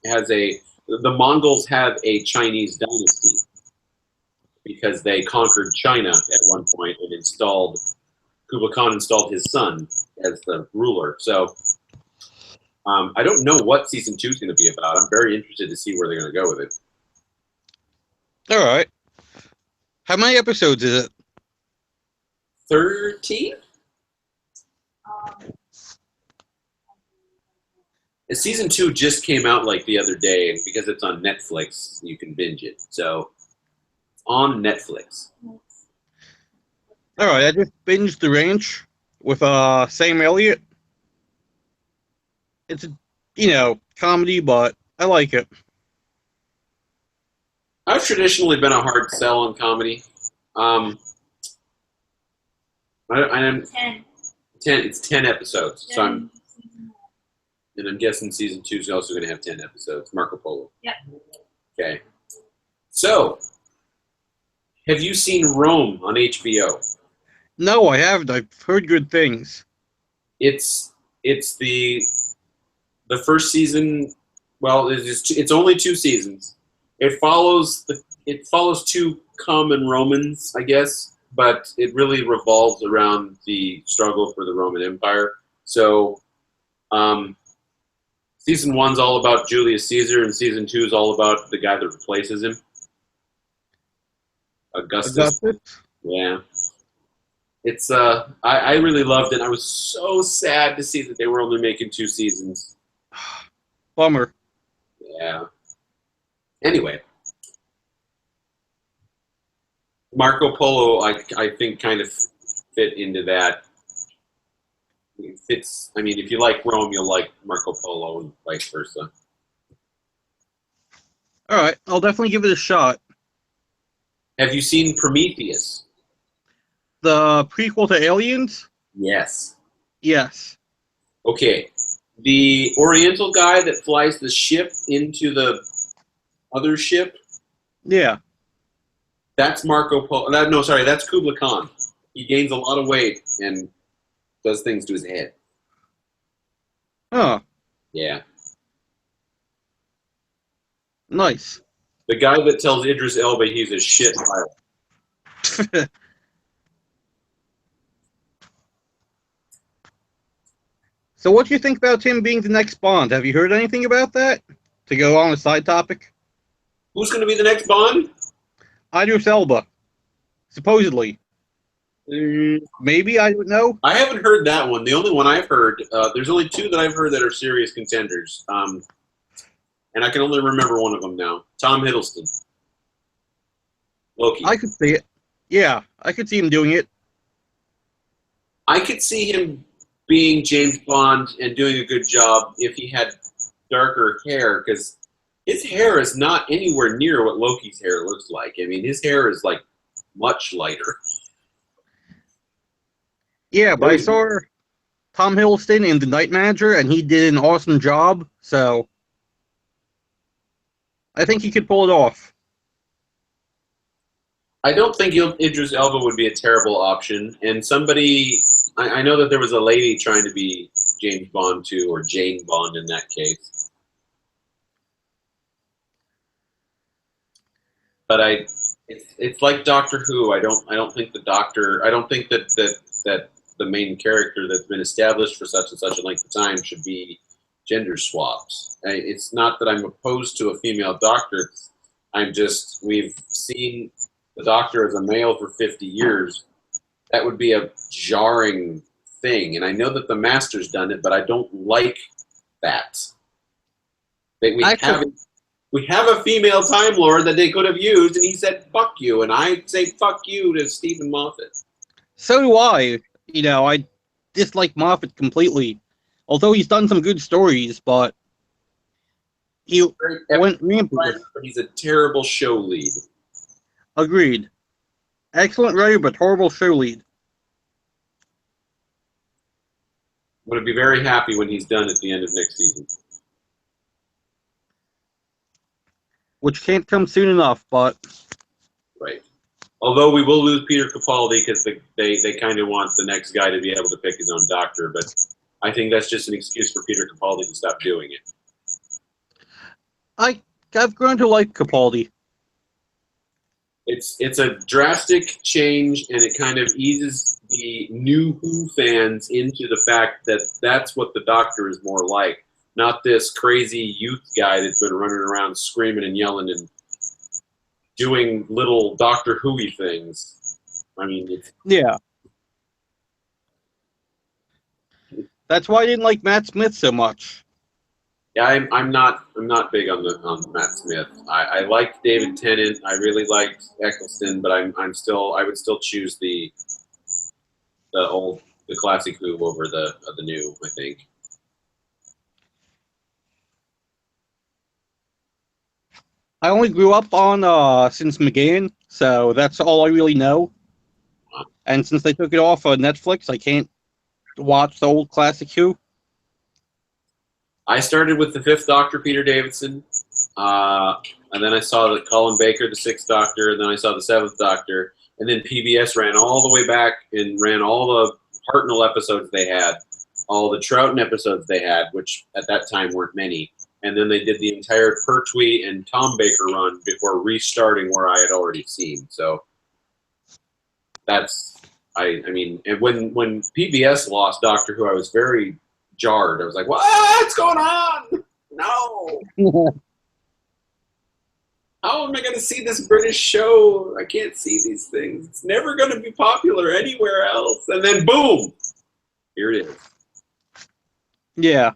[SPEAKER 1] the Mongols have a Chinese dynasty because they conquered China at one point and Kubla Khan installed his son as the ruler. So I don't know what season 2 is going to be about. I'm very interested to see where they're going to go with it.
[SPEAKER 3] All right. How many episodes is it?
[SPEAKER 1] 13? Season 2 just came out like the other day, and because it's on Netflix, you can binge it. So, on Netflix.
[SPEAKER 3] All right, I just binged The Ranch with Sam Elliott. It's a, comedy, but I like it.
[SPEAKER 1] I've traditionally been a hard sell on comedy. It's 10 episodes, so I'm guessing season 2 is also going to have 10 episodes. Marco Polo.
[SPEAKER 2] Yep.
[SPEAKER 1] Okay. So, have you seen Rome on HBO?
[SPEAKER 3] No, I haven't. I've heard good things.
[SPEAKER 1] It's the first season. Well, it's only 2 seasons. It follows 2 common Romans, I guess, but it really revolves around the struggle for the Roman Empire. So, season 1's all about Julius Caesar, and season 2 is all about the guy that replaces him, Augustus. Yeah. It's I really loved it. I was so sad to see that they were only making 2 seasons.
[SPEAKER 3] Bummer.
[SPEAKER 1] Yeah. Anyway, Marco Polo, I think, kind of fit into that. It fits. I mean, if you like Rome, you'll like Marco Polo, and vice versa.
[SPEAKER 3] All right, I'll definitely give it a shot.
[SPEAKER 1] Have you seen Prometheus?
[SPEAKER 3] The prequel to Aliens?
[SPEAKER 1] Yes.
[SPEAKER 3] Yes.
[SPEAKER 1] Okay. The Oriental guy that flies the ship into the other ship,
[SPEAKER 3] Yeah.
[SPEAKER 1] that's Marco Polo. No, sorry, that's Kubla Khan. He gains a lot of weight and does things to his head.
[SPEAKER 3] Oh,
[SPEAKER 1] Yeah.
[SPEAKER 3] nice.
[SPEAKER 1] The guy that tells Idris Elba he's a shit pilot.
[SPEAKER 3] So what do you think about him being the next Bond? Have you heard anything about that? To go on a side topic?
[SPEAKER 1] Who's going to be the next Bond?
[SPEAKER 3] Idris Elba. Supposedly. Maybe, I don't know.
[SPEAKER 1] I haven't heard that one. The only one I've heard, there's only two that I've heard that are serious contenders. And I can only remember one of them now. Tom Hiddleston. Loki.
[SPEAKER 3] I could see it. Yeah, I could see him doing it.
[SPEAKER 1] I could see him being James Bond and doing a good job if he had darker hair, because his hair is not anywhere near what Loki's hair looks like. I mean, his hair is like much lighter.
[SPEAKER 3] Yeah, but I saw Tom Hiddleston in The Night Manager, and he did an awesome job, so I think he could pull it off.
[SPEAKER 1] I don't think Idris Elba would be a terrible option. And somebody, I know that there was a lady trying to be James Bond too, or Jane Bond in that case. But it's like Doctor Who. I don't think the Doctor. I don't think that the main character that's been established for such and such a length of time should be gender swaps. It's not that I'm opposed to a female doctor. We've seen the Doctor as a male for 50 years. That would be a jarring thing. And I know that the Master's done it, but I don't like that. We have a female Time Lord that they could have used, and he said, fuck you. And I say fuck you to Stephen Moffat.
[SPEAKER 3] So do I. You know, I dislike Moffat completely. Although he's done some good stories, but he went rampant.
[SPEAKER 1] He's a terrible show lead.
[SPEAKER 3] Agreed. Excellent writer, but horrible show lead.
[SPEAKER 1] I'm going to be very happy when he's done at the end of next season.
[SPEAKER 3] Which can't come soon enough, but...
[SPEAKER 1] Right. Although we will lose Peter Capaldi because they kind of want the next guy to be able to pick his own doctor, but I think that's just an excuse for Peter Capaldi to stop doing it.
[SPEAKER 3] I've grown to like Capaldi.
[SPEAKER 1] It's a drastic change, and it kind of eases the new Who fans into the fact that that's what the Doctor is more like, not this crazy youth guy that's been running around screaming and yelling and doing little Doctor Who-y things. I mean,
[SPEAKER 3] Yeah. That's why I didn't like Matt Smith so much.
[SPEAKER 1] yeah, I'm not big on Matt Smith. I liked David Tennant. I really liked Eccleston, but I would still choose the classic Who over the new, I think.
[SPEAKER 3] I only grew up on since McGann, so that's all I really know. And since they took it off of Netflix, I can't watch the old classic Who.
[SPEAKER 1] I started with the Fifth Doctor, Peter Davison, and then I saw the Colin Baker, the Sixth Doctor, and then I saw the Seventh Doctor, and then PBS ran all the way back and ran all the Hartnell episodes they had, all the Troughton episodes they had, which at that time weren't many, and then they did the entire Pertwee and Tom Baker run before restarting where I had already seen. So that's, I mean, and when PBS lost Doctor Who, I was very jarred. I was like, what's going on? No. How am I going to see this British show? I can't see these things. It's never going to be popular anywhere else. And then boom, here it is.
[SPEAKER 3] Yeah.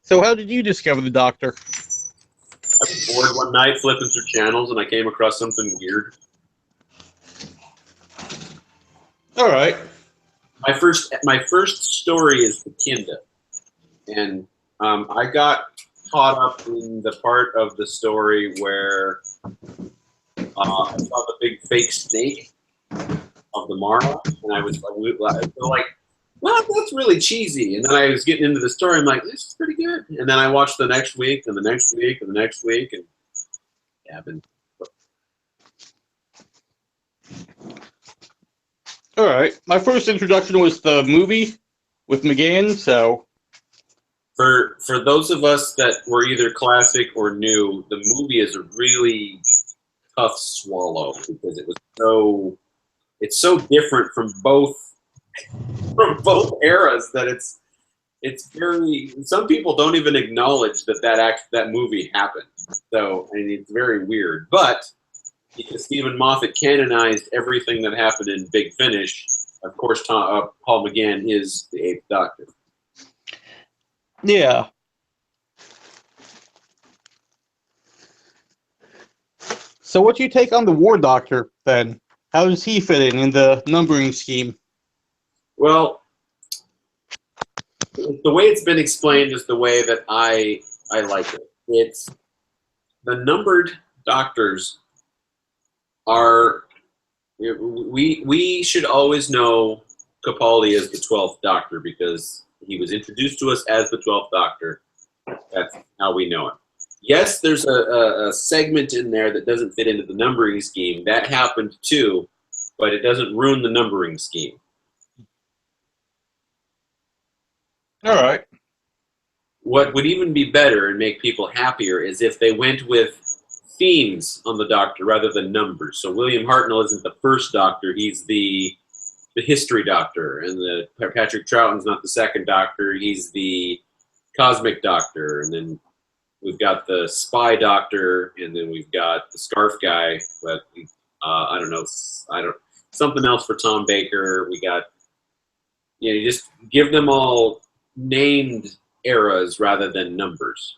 [SPEAKER 3] So how did you discover the Doctor?
[SPEAKER 1] I was bored one night flipping through channels and I came across something weird.
[SPEAKER 3] All right.
[SPEAKER 1] My first story is the Kinda, and I got caught up in the part of the story where I saw the big fake snake of the Mara, and I was like, well, that's really cheesy. And then I was getting into the story. I'm like, this is pretty good. And then I watched the next week, and the next week, and the next week, and yeah, I've been.
[SPEAKER 3] All right. My first introduction was the movie with McGann, so...
[SPEAKER 1] For those of us that were either classic or new, the movie is a really tough swallow because it was so it's so different from both eras that it's very. Some people don't even acknowledge that movie happened. So I mean, it's very weird. But because Stephen Moffat canonized everything that happened in Big Finish, of course, Paul McGann is the Eighth Doctor.
[SPEAKER 3] Yeah. So what do you take on the War Doctor, then? How does he fit in the numbering scheme?
[SPEAKER 1] Well, the way it's been explained is the way that I like it. It's the numbered doctors are. We should always know Capaldi as the 12th Doctor because he was introduced to us as the 12th Doctor. That's how we know him. Yes, there's a segment in there that doesn't fit into the numbering scheme. That happened too, but it doesn't ruin the numbering scheme.
[SPEAKER 3] All right.
[SPEAKER 1] What would even be better and make people happier is if they went with themes on the Doctor rather than numbers. So William Hartnell isn't the first Doctor; he's the History Doctor, and Patrick Troughton's not the second Doctor; he's the Cosmic Doctor, and then we've got the Spy Doctor, and then we've got the Scarf Guy. But I don't know, something else for Tom Baker. We got you just give them all named eras rather than numbers.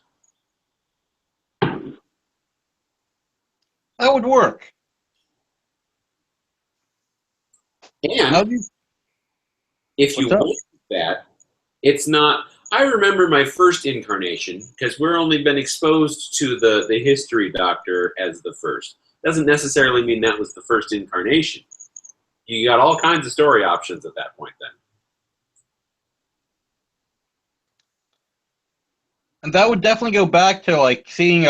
[SPEAKER 3] That would work.
[SPEAKER 1] And if you want that, it's not. I remember my first incarnation because we're only been exposed to the History Doctor as the first. Doesn't necessarily mean that was the first incarnation. You got all kinds of story options at that point then.
[SPEAKER 3] And that would definitely go back to like seeing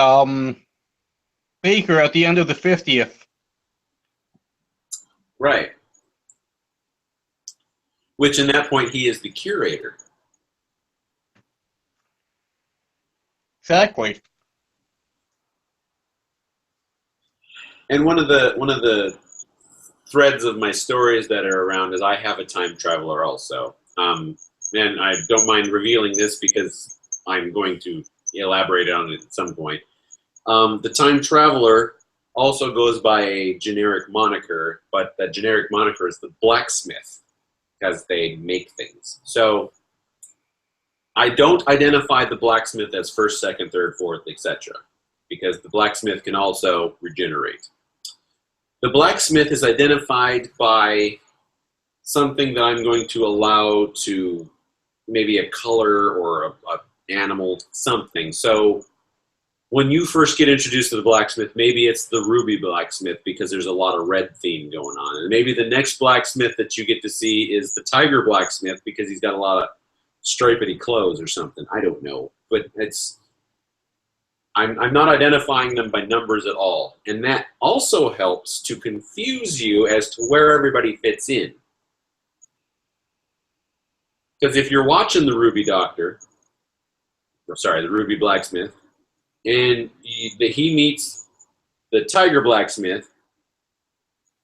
[SPEAKER 3] Baker at the end of the 50th.
[SPEAKER 1] Right. Which in that point he is the curator.
[SPEAKER 3] Exactly.
[SPEAKER 1] And one of the threads of my stories that are around is I have a time traveler also. And I don't mind revealing this because I'm going to elaborate on it at some point. The time traveler also goes by a generic moniker, but that generic moniker is the blacksmith because they make things. So I don't identify the blacksmith as first, second, third, fourth, etc. because the blacksmith can also regenerate. The blacksmith is identified by something that I'm going to allow to maybe a color or a animal, something. So when you first get introduced to the blacksmith, maybe it's the ruby blacksmith because there's a lot of red theme going on. And maybe the next blacksmith that you get to see is the tiger blacksmith because he's got a lot of stripedy clothes or something. I don't know. But I'm not identifying them by numbers at all. And that also helps to confuse you as to where everybody fits in. Because if you're watching the Ruby Doctor, the Ruby Blacksmith, and he meets the Tiger Blacksmith,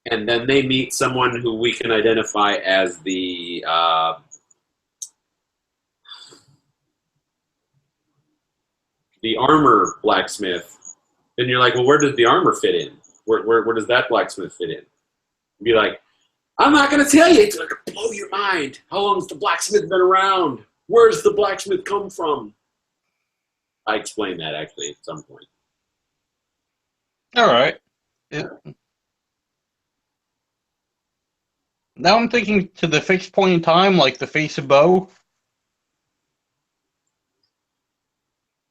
[SPEAKER 1] and then they meet someone who we can identify as the armor blacksmith, then you're like, well, where does the armor fit in? Where does that blacksmith fit in? Be like, I'm not going to tell you. It's going to blow your mind. How long has the blacksmith been around? Where's the blacksmith come from? I explained that actually at some point.
[SPEAKER 3] All right. Yeah. Now I'm thinking to the fixed point in time, like the face of Bo.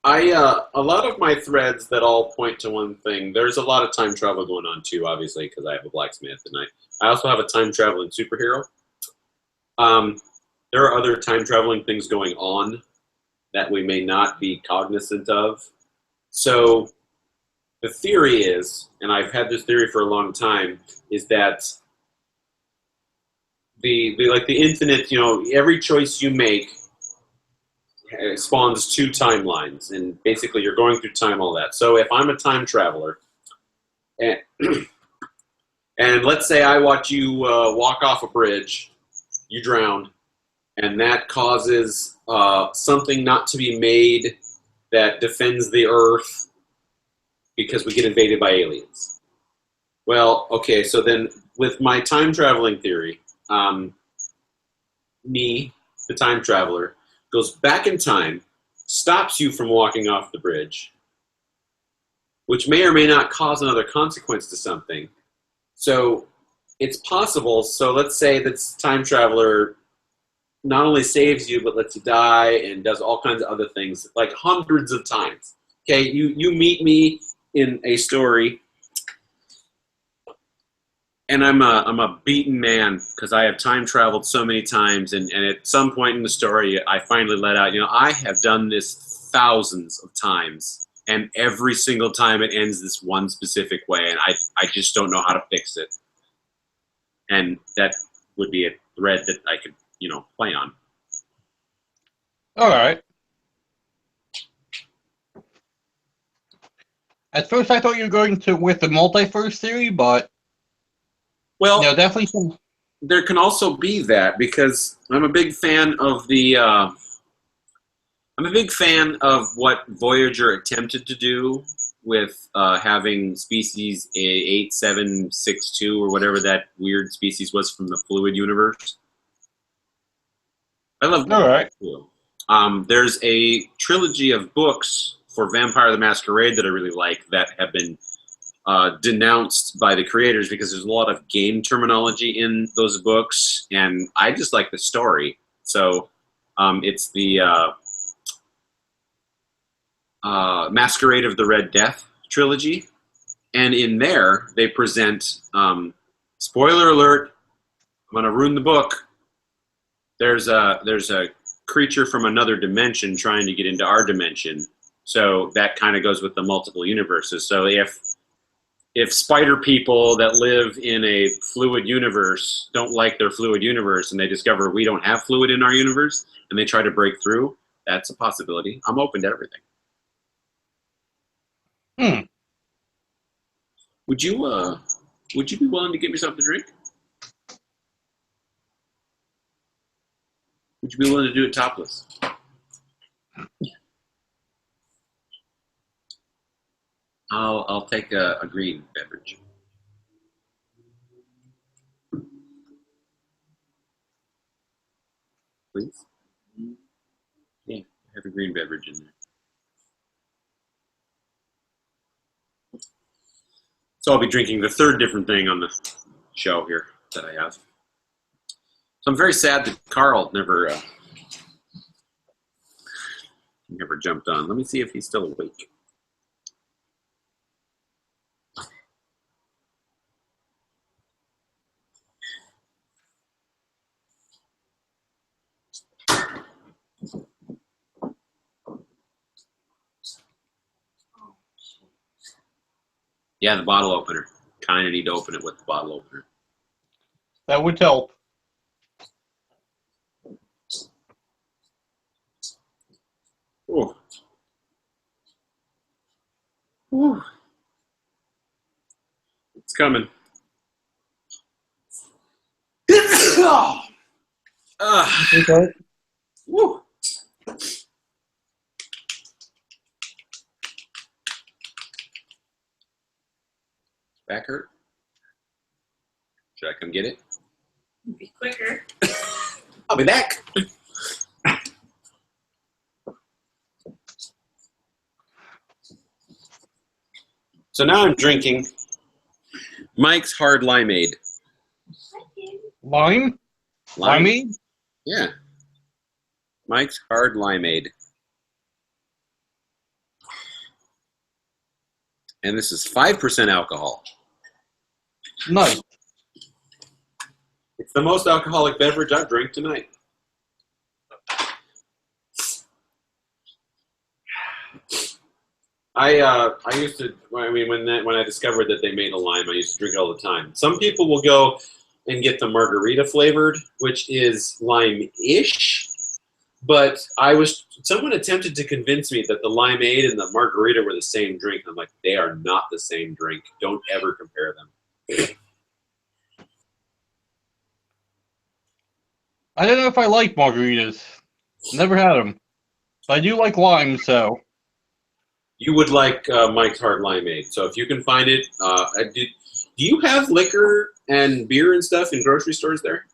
[SPEAKER 1] A lot of my threads that all point to one thing. There's a lot of time travel going on too, obviously, because I have a blacksmith, and I also have a time traveling superhero. There are other time traveling things going on that we may not be cognizant of. So the theory is, and I've had this theory for a long time, is that the infinite, every choice you make spawns two timelines, and basically you're going through time, all that. So if I'm a time traveler, and And let's say I watch you walk off a bridge, you drown, and that causes something not to be made that defends the Earth because we get invaded by aliens. Well, okay, so then with my time traveling theory, me, the time traveler, goes back in time, stops you from walking off the bridge, which may or may not cause another consequence to something. So it's possible. So let's say this time traveler not only saves you, but lets you die and does all kinds of other things, like hundreds of times. Okay, you meet me in a story, and I'm a beaten man because I have time traveled so many times, and at some point in the story, I finally let out, I have done this thousands of times, and every single time it ends this one specific way, and I just don't know how to fix it. And that would be a thread that I could, play on.
[SPEAKER 3] All right. At first, I thought you were going with the multiverse theory, but
[SPEAKER 1] Well,
[SPEAKER 3] definitely some.
[SPEAKER 1] there can also be that because I'm a big fan of I'm a big fan of what Voyager attempted to do with having species 8762 or whatever that weird species was from the Fluid universe. I love that.
[SPEAKER 3] All right.
[SPEAKER 1] Too. There's a trilogy of books for Vampire the Masquerade that I really like that have been denounced by the creators because there's a lot of game terminology in those books, and I just like the story. So it's the Masquerade of the Red Death trilogy, and in there they present, spoiler alert, I'm going to ruin the book, there's a creature from another dimension trying to get into our dimension. So that kind of goes with the multiple universes. So if spider people that live in a fluid universe don't like their fluid universe and they discover we don't have fluid in our universe and they try to break through, that's a possibility. I'm open to everything. Would you be willing to give me something to drink? Would you be willing to do it topless? I'll take a green beverage. Please? Yeah, have a green beverage in there. So I'll be drinking the third different thing on the show here that I have. So I'm very sad that Carl never jumped on. Let me see if he's still awake. Yeah, the bottle opener. Kind of need to open it with the bottle opener.
[SPEAKER 3] That would help.
[SPEAKER 1] Ooh. Ooh. It's coming.
[SPEAKER 3] Okay.
[SPEAKER 1] Woo. Back hurt? Should I come get it?
[SPEAKER 2] Be quicker.
[SPEAKER 1] I'll be back. So now I'm drinking Mike's Hard Limeade.
[SPEAKER 3] Lime? Limeade?
[SPEAKER 1] Yeah. Mike's Hard Limeade. And this is 5% alcohol.
[SPEAKER 3] Nice.
[SPEAKER 1] It's the most alcoholic beverage I've drank tonight. I used to, I mean, when I discovered that they made a lime, I used to drink it all the time. Some people will go and get the margarita flavored, which is lime-ish, but someone attempted to convince me that the limeade and the margarita were the same drink. I'm like, they are not the same drink. Don't ever compare them.
[SPEAKER 3] I don't know if I like margaritas. Never had them. But I do like lime, so.
[SPEAKER 1] You would like Mike's Hard Limeade. So if you can find it, do you have liquor and beer and stuff in grocery stores there?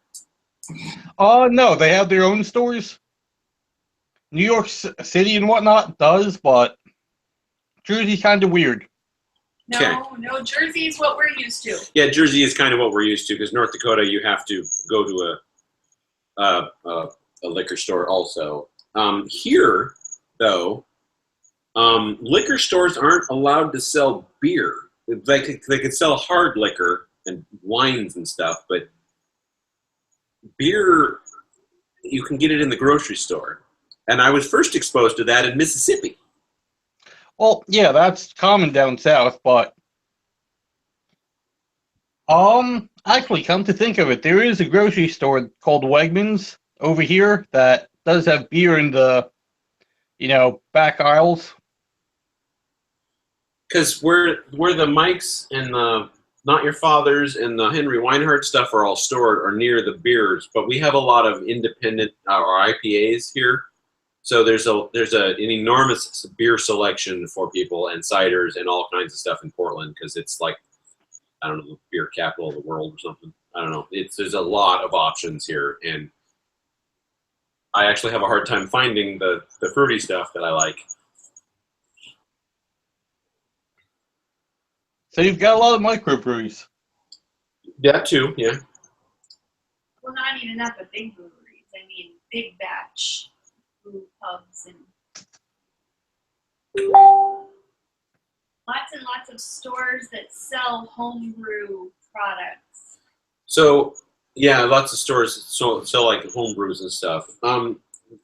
[SPEAKER 3] No, they have their own stores. New York City and whatnot does, but Jersey's kind of weird.
[SPEAKER 2] No, Jersey's what we're used to.
[SPEAKER 1] Yeah, Jersey is kind of what we're used to because North Dakota, you have to go to a liquor store also. Here, though, liquor stores aren't allowed to sell beer. They could sell hard liquor and wines and stuff, but beer, you can get it in the grocery store. And I was first exposed to that in Mississippi.
[SPEAKER 3] Well, yeah, that's common down south, but actually, come to think of it, there is a grocery store called Wegmans over here that does have beer in the, back aisles.
[SPEAKER 1] Because where the Mikes and the Not Your Fathers and the Henry Weinhardt stuff are all stored are near the beers, but we have a lot of independent or IPAs here. So there's an enormous beer selection for people and ciders and all kinds of stuff in Portland because it's like, I don't know, the beer capital of the world or something. I don't know. There's a lot of options here, and I actually have a hard time finding the fruity stuff that I like.
[SPEAKER 3] So you've got a lot of microbreweries.
[SPEAKER 1] That too, yeah.
[SPEAKER 2] Well, not even at the big breweries. I mean, big batch brew pubs and lots of stores that sell homebrew products.
[SPEAKER 1] So, yeah, lots of stores sell like home brews and stuff.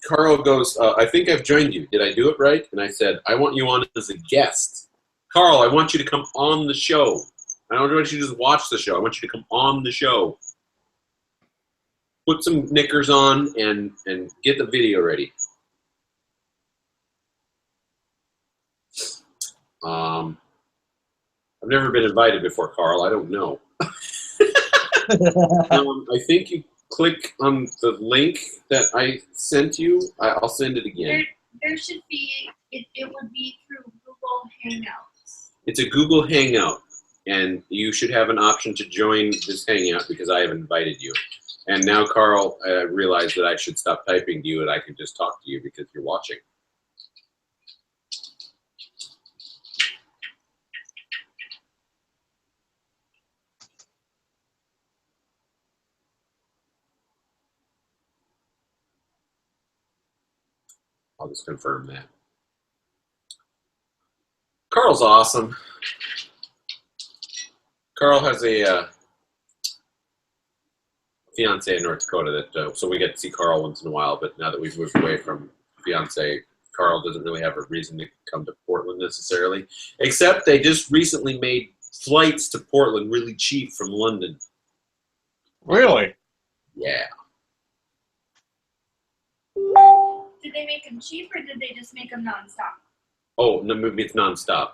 [SPEAKER 1] Carl goes, I think I've joined you. Did I do it right? And I said, I want you on as a guest. Carl, I want you to come on the show. I don't want you to just watch the show. I want you to come on the show. Put some knickers on and get the video ready. I've never been invited before, Carl. I don't know. I think you click on the link that I sent you. I'll send it again.
[SPEAKER 2] There should be, it would be through Google Hangouts.
[SPEAKER 1] It's a Google Hangout, and you should have an option to join this Hangout because I have invited you. And now, Carl, I realized that I should stop typing to you and I can just talk to you because you're watching. I'll just confirm that. Carl's awesome. Carl has a fiance in North Dakota that so we get to see Carl once in a while. But now that we've moved away from fiance, Carl doesn't really have a reason to come to Portland necessarily. Except they just recently made flights to Portland really cheap from London.
[SPEAKER 3] Really?
[SPEAKER 1] Yeah.
[SPEAKER 2] Did they make them cheap or did they just make them nonstop?
[SPEAKER 1] Oh, no, maybe it's nonstop.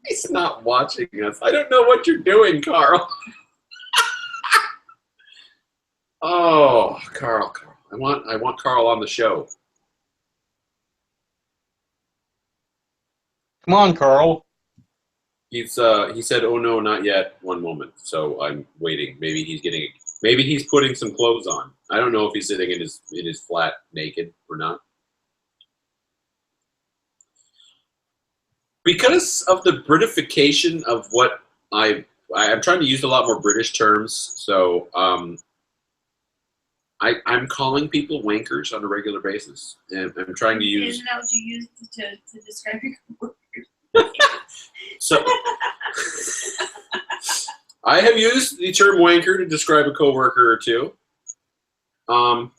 [SPEAKER 1] He's not watching us. I don't know what you're doing, Carl. Oh, Carl. I want Carl on the show.
[SPEAKER 3] Come on, Carl.
[SPEAKER 1] He said, "Oh no, not yet." One moment. So I'm waiting. Maybe he's putting some clothes on. I don't know if he's sitting in his flat naked or not. Because of the Britification of what I'm trying to use a lot more British terms. So I'm calling people wankers on a regular basis, and I'm trying to use.
[SPEAKER 2] Isn't that what you used to describe your coworkers?
[SPEAKER 1] So I have used the term wanker to describe a coworker or two. I'm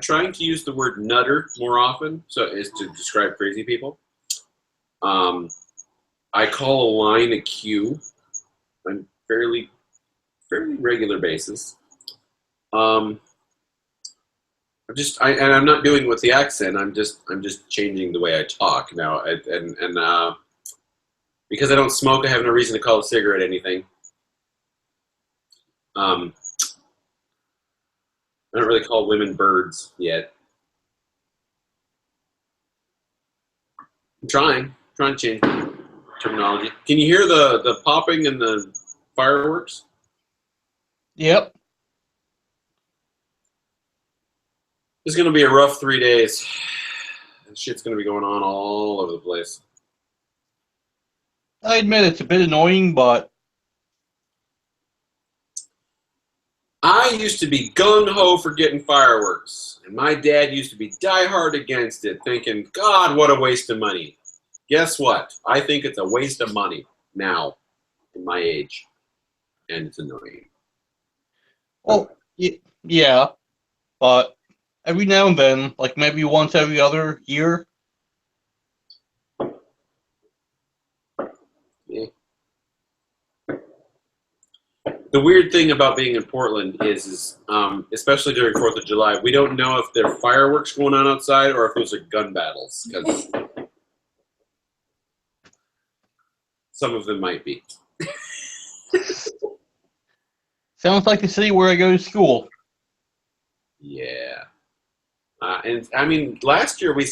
[SPEAKER 1] trying to use the word nutter more often, so as to describe crazy people. I call a line a queue on fairly regular basis. I'm not doing it with the accent. I'm just changing the way I talk now. Because I don't smoke, I have no reason to call a cigarette anything. I don't really call women birds yet. I'm trying to change terminology. Can you hear the popping and the fireworks?
[SPEAKER 3] Yep.
[SPEAKER 1] It's going to be a rough 3 days. This shit's going to be going on all over the place.
[SPEAKER 3] I admit it's a bit annoying, but
[SPEAKER 1] I used to be gung-ho for getting fireworks, and my dad used to be die-hard against it, thinking, God, what a waste of money. Guess what? I think it's a waste of money now, in my age, and it's annoying.
[SPEAKER 3] well, yeah, but every now and then, like maybe once every other year.
[SPEAKER 1] Yeah. The weird thing about being in Portland is especially during 4th of July, we don't know if there are fireworks going on outside or if those are gun battles, because some of them might be.
[SPEAKER 3] Sounds like the city where I go to school.
[SPEAKER 1] Yeah. And I mean, last year we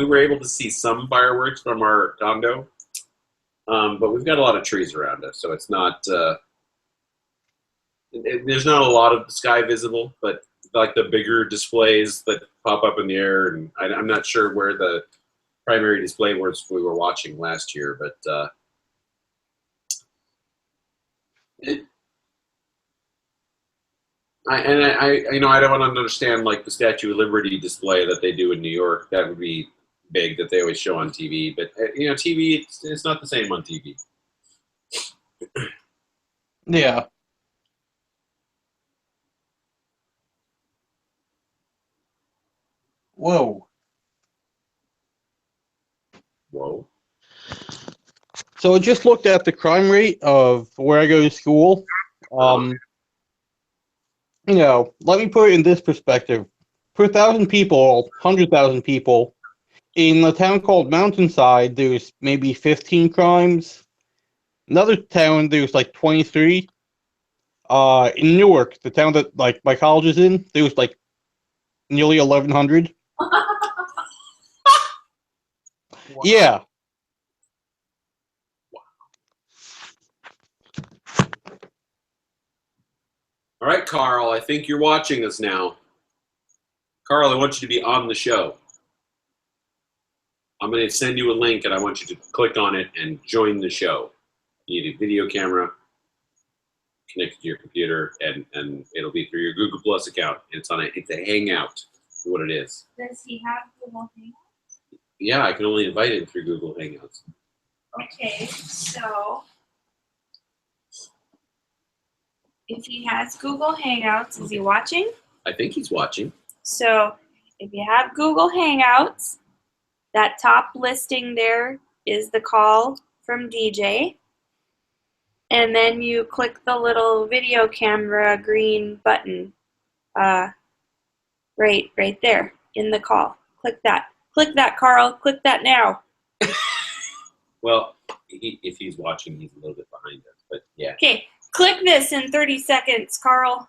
[SPEAKER 1] were able to see some fireworks from our condo, but we've got a lot of trees around us, so it's not, there's not a lot of the sky visible, but like the bigger displays that pop up in the air, and I'm not sure where the primary display was we were watching last year, but I don't understand like the Statue of Liberty display that they do in New York. That would be big that they always show on TV, but TV it's not the same on TV.
[SPEAKER 3] Yeah. Whoa.
[SPEAKER 1] Whoa.
[SPEAKER 3] So I just looked at the crime rate of where I go to school. Let me put it in this perspective. Per 1,000 people, 100,000 people, in a town called Mountainside, there's maybe 15 crimes. Another town, there's like 23. In Newark, the town that like my college is in, there's like nearly 1,100. Yeah.
[SPEAKER 1] All right, Carl, I think you're watching us now. Carl, I want you to be on the show. I'm going to send you a link, and I want you to click on it and join the show. You need a video camera connected to your computer, and it'll be through your Google Plus account. It's a Hangout, is what it is.
[SPEAKER 2] Does he have Google Hangouts?
[SPEAKER 1] Yeah, I can only invite him through Google Hangouts.
[SPEAKER 2] Okay, so if he has Google Hangouts, is he watching?
[SPEAKER 1] I think he's watching.
[SPEAKER 2] So if you have Google Hangouts, that top listing there is the call from DJ. And then you click the little video camera green button right there in the call. Click that. Click that, Carl. Click that now.
[SPEAKER 1] Well, if he's watching, he's a little bit behind us, but yeah.
[SPEAKER 2] Okay, click this in 30 seconds, Carl.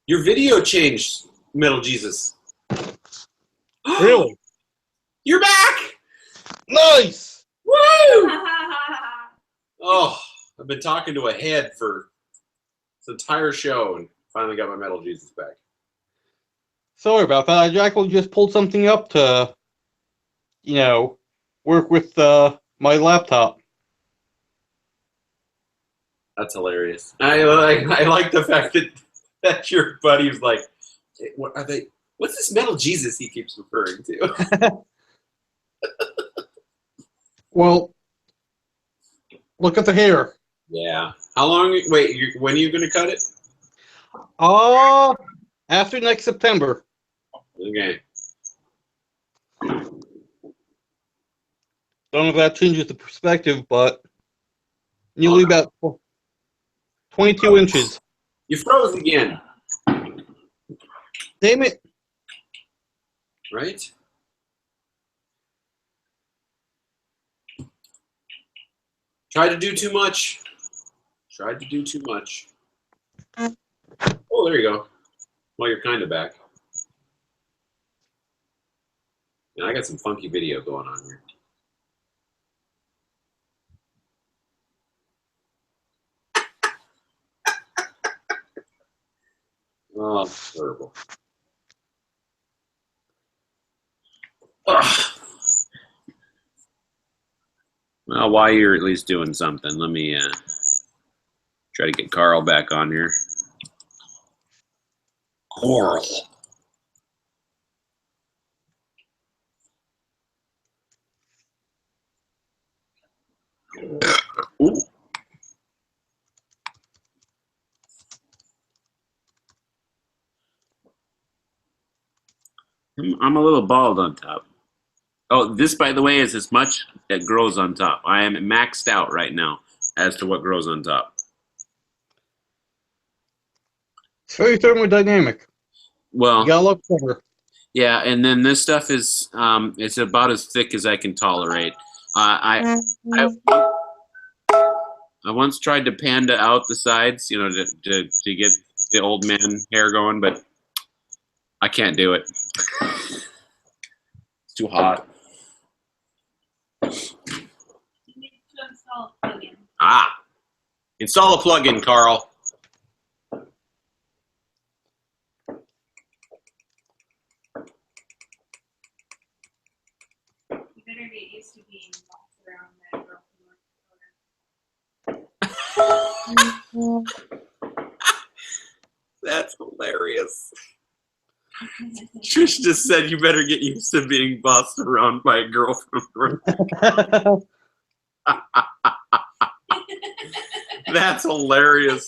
[SPEAKER 1] Your video changed, Metal Jesus.
[SPEAKER 3] Really?
[SPEAKER 1] You're back!
[SPEAKER 3] Nice!
[SPEAKER 1] Woo! Oh, I've been talking to a head for this entire show and finally got my Metal Jesus back.
[SPEAKER 3] Sorry about that. I actually just pulled something up to, work with my laptop.
[SPEAKER 1] That's hilarious. I like the fact that your buddy was like, hey, what are they? What's this Metal Jesus he keeps referring to?
[SPEAKER 3] Well, look at the hair.
[SPEAKER 1] Yeah. How long? Wait, when are you going to cut it?
[SPEAKER 3] After next September.
[SPEAKER 1] Okay.
[SPEAKER 3] Don't know if that changes the perspective, but nearly about 22 inches.
[SPEAKER 1] You froze again.
[SPEAKER 3] Damn it.
[SPEAKER 1] Right? Tried to do too much. Tried to do too much. Oh, there you go. Well, you're kind of back. And I got some funky video going on here. Oh, terrible. Ugh. Well, while you're at least doing something, let me try to get Carl back on here. Coral. Ooh. I'm a little bald on top. Oh, this, by the way, is as much that grows on top. I am maxed out right now as to what grows on top.
[SPEAKER 3] It's very thermodynamic.
[SPEAKER 1] Well,
[SPEAKER 3] You gotta look for.
[SPEAKER 1] yeah, and then this stuff is it's about as thick as I can tolerate. I once tried to panda out the sides, you know, to get the old man hair going, but I can't do it. It's too hot.
[SPEAKER 2] You need to install a plugin.
[SPEAKER 1] Ah, install a plugin, Carl.
[SPEAKER 2] You better get used to being bossed around that girl from North Dakota.
[SPEAKER 1] That's hilarious. Trish just said you better get used to being bossed around by a girl from North. That's hilarious.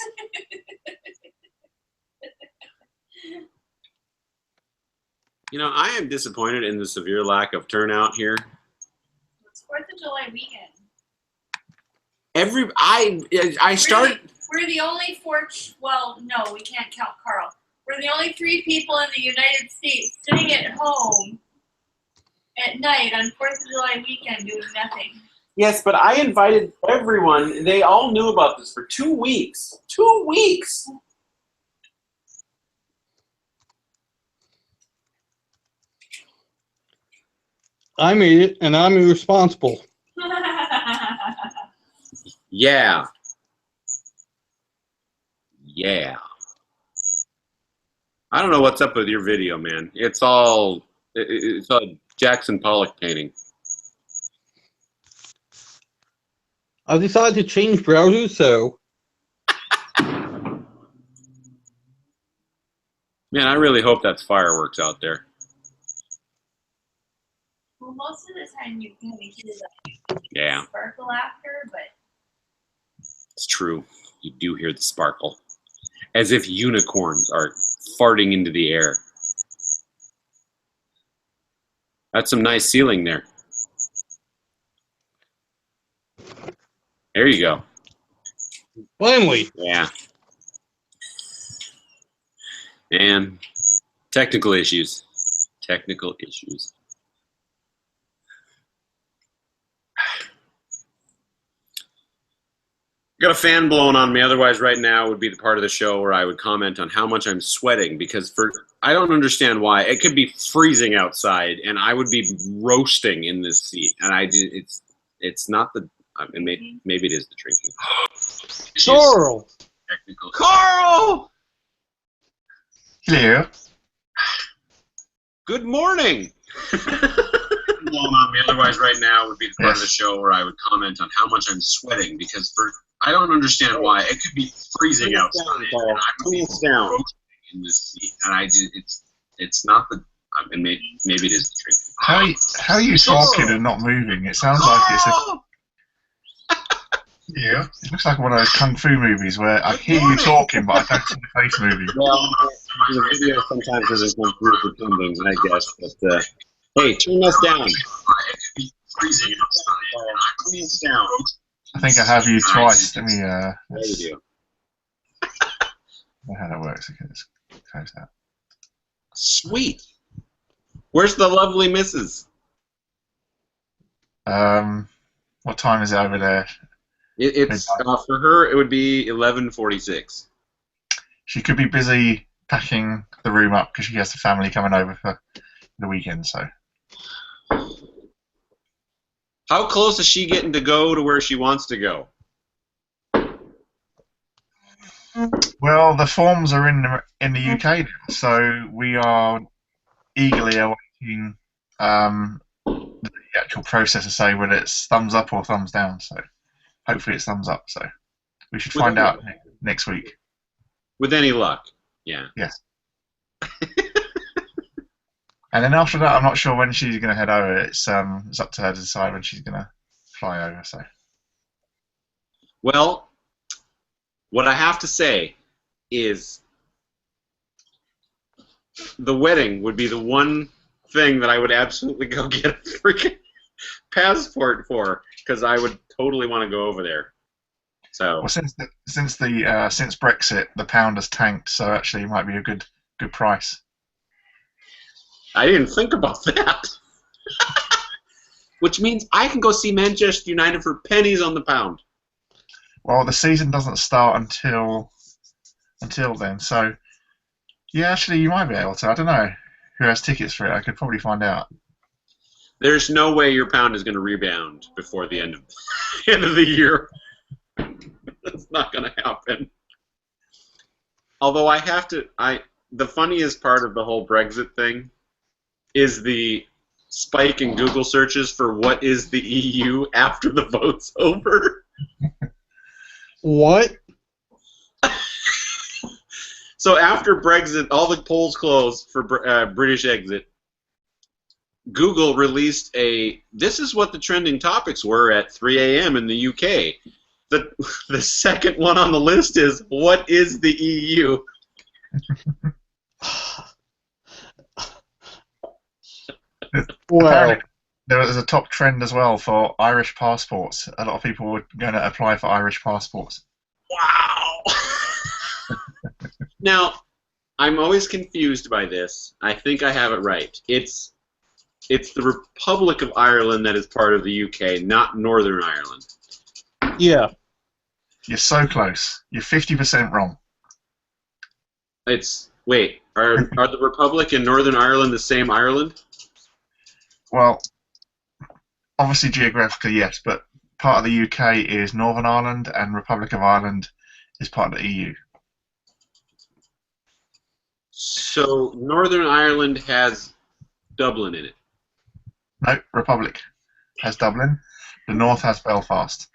[SPEAKER 1] You know, I am disappointed in the severe lack of turnout here.
[SPEAKER 2] It's 4th of July weekend.
[SPEAKER 1] I started.
[SPEAKER 2] We're the only well, no, we can't count Carl. We're the only 3 people in the United States sitting at home at night on 4th of July weekend doing nothing.
[SPEAKER 1] Yes, but I invited everyone. They all knew about this for 2 weeks. 2 weeks.
[SPEAKER 3] I made it, and I'm irresponsible.
[SPEAKER 1] Yeah. Yeah. I don't know what's up with your video, man. It's all Jackson Pollock painting.
[SPEAKER 3] I decided to change browsers, so
[SPEAKER 1] Man, I really hope that's fireworks out there.
[SPEAKER 2] Well, most of the time you can hear the
[SPEAKER 1] Yeah,
[SPEAKER 2] sparkle after, but
[SPEAKER 1] it's true. You do hear the sparkle. As if unicorns are farting into the air. That's some nice ceiling there. There you go.
[SPEAKER 3] finally.
[SPEAKER 1] Yeah. And technical issues. Technical issues. Got a fan blowing on me. Otherwise, right now would be the part of the show where I would comment on how much I'm sweating because I don't understand why. It could be freezing outside, and I would be roasting in this seat. And it's not the. Maybe it is the drinking.
[SPEAKER 3] Carl!
[SPEAKER 1] Technical. Carl!
[SPEAKER 6] Hello.
[SPEAKER 1] Good morning. Blowing on me. Otherwise, right now would be the part of the show where I would comment on how much I'm sweating because I don't understand why. It could be freezing outside, and I would be roasting in this seat. And it's not the. Maybe it is the drinking.
[SPEAKER 6] How are you talking and not moving? It sounds like it's a. Yeah. It looks like one of those kung fu movies where I hear you talking, but I don't see the face moving.
[SPEAKER 1] Well, the video sometimes doesn't come through for something, I guess. But hey, turn this down. It could be freezing outside. Turn this down.
[SPEAKER 6] I think I have you twice. Let me.
[SPEAKER 1] There you do.
[SPEAKER 6] I don't know how that works. Okay, let's close that.
[SPEAKER 1] Sweet. Where's the lovely Mrs.?
[SPEAKER 6] What time is it over there?
[SPEAKER 1] It's for her. It would be 11:46.
[SPEAKER 6] She could be busy packing the room up because she has the family coming over for the weekend. So,
[SPEAKER 1] How close is she getting to go to where she wants to go?
[SPEAKER 6] well, the forms are in the UK now, so we are eagerly awaiting the actual process to say whether it's thumbs up or thumbs down. So, hopefully, it's thumbs up. So, we should find out next week.
[SPEAKER 1] With any luck, yeah.
[SPEAKER 6] Yes. And then after that, I'm not sure when she's going to head over. It's up to her to decide when she's going to fly over. So.
[SPEAKER 1] Well, what I have to say is the wedding would be the one thing that I would absolutely go get a freaking passport for, because I would totally want to go over there. So.
[SPEAKER 6] Well, since Brexit, the pound has tanked, so actually it might be a good price.
[SPEAKER 1] I didn't think about that. Which means I can go see Manchester United for pennies on the pound.
[SPEAKER 6] Well, the season doesn't start until then, so yeah, actually you might be able to. I don't know who has tickets for it. I could probably find out.
[SPEAKER 1] There's no way your pound is going to rebound before the end of the year. That's not going to happen. Although the funniest part of the whole Brexit thing is the spike in Google searches for what is the EU after the vote's over.
[SPEAKER 3] What?
[SPEAKER 1] So after Brexit, all the polls closed for British exit. Google released this is what the trending topics were at 3 a.m. in the UK. The second one on the list is, what is the EU?
[SPEAKER 6] Well, there was a top trend as well for Irish passports. A lot of people were going to apply for Irish passports.
[SPEAKER 1] Wow. Now, I'm always confused by this. I think I have it right. It's the Republic of Ireland that is part of the UK, not Northern Ireland.
[SPEAKER 3] Yeah.
[SPEAKER 6] You're so close. You're 50% wrong.
[SPEAKER 1] Wait, are the Republic and Northern Ireland the same Ireland?
[SPEAKER 6] Well, obviously geographically yes, but part of the UK is Northern Ireland and Republic of Ireland is part of the EU.
[SPEAKER 1] So Northern Ireland has Dublin in it.
[SPEAKER 6] No, Republic has Dublin. The North has Belfast.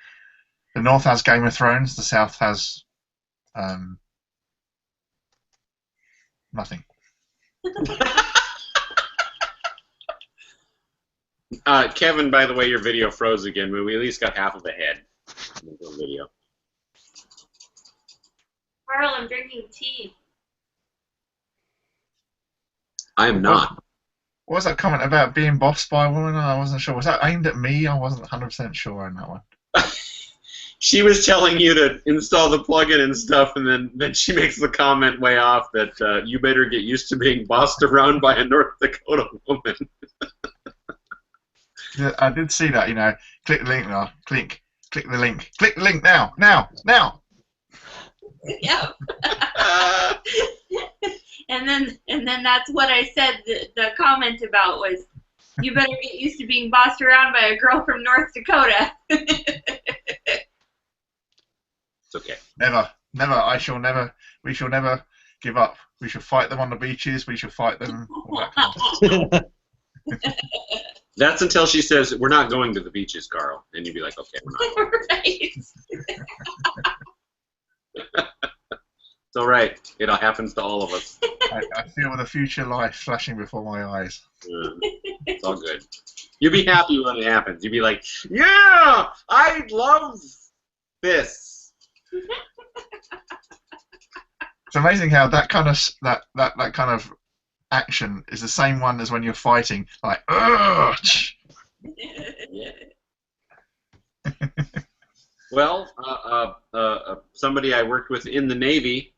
[SPEAKER 6] The North has Game of Thrones. The South has nothing.
[SPEAKER 1] Kevin, by the way, your video froze again, but we at least got half of a head in the video.
[SPEAKER 2] Carl, I'm drinking tea.
[SPEAKER 1] I am not.
[SPEAKER 6] What was that comment about being bossed by a woman? I wasn't sure. Was that aimed at me? I wasn't 100% sure on that one.
[SPEAKER 1] She was telling you to install the plugin and stuff, and then she makes the comment way off that you better get used to being bossed around by a North Dakota woman.
[SPEAKER 6] Yeah, I did see that. Click the link now. Click the link. Click the link now. Now.
[SPEAKER 2] Yep. And then that's what I said. The comment about was, you better get used to being bossed around by a girl from North Dakota.
[SPEAKER 1] It's okay.
[SPEAKER 6] Never. We shall never give up. We shall fight them on the beaches. We shall fight them. All that kind of stuff.
[SPEAKER 1] That's until she says, we're not going to the beaches, Carl. And you'd be like, okay, we're not.
[SPEAKER 2] Right.
[SPEAKER 1] It's all right. It happens to all of us.
[SPEAKER 6] I feel the future life flashing before my eyes.
[SPEAKER 1] It's all good. You'll be happy when it happens. You'll be like, yeah, I love this.
[SPEAKER 6] It's amazing how that kind of action is the same one as when you're fighting, like, ugh!
[SPEAKER 1] Well, somebody I worked with in the Navy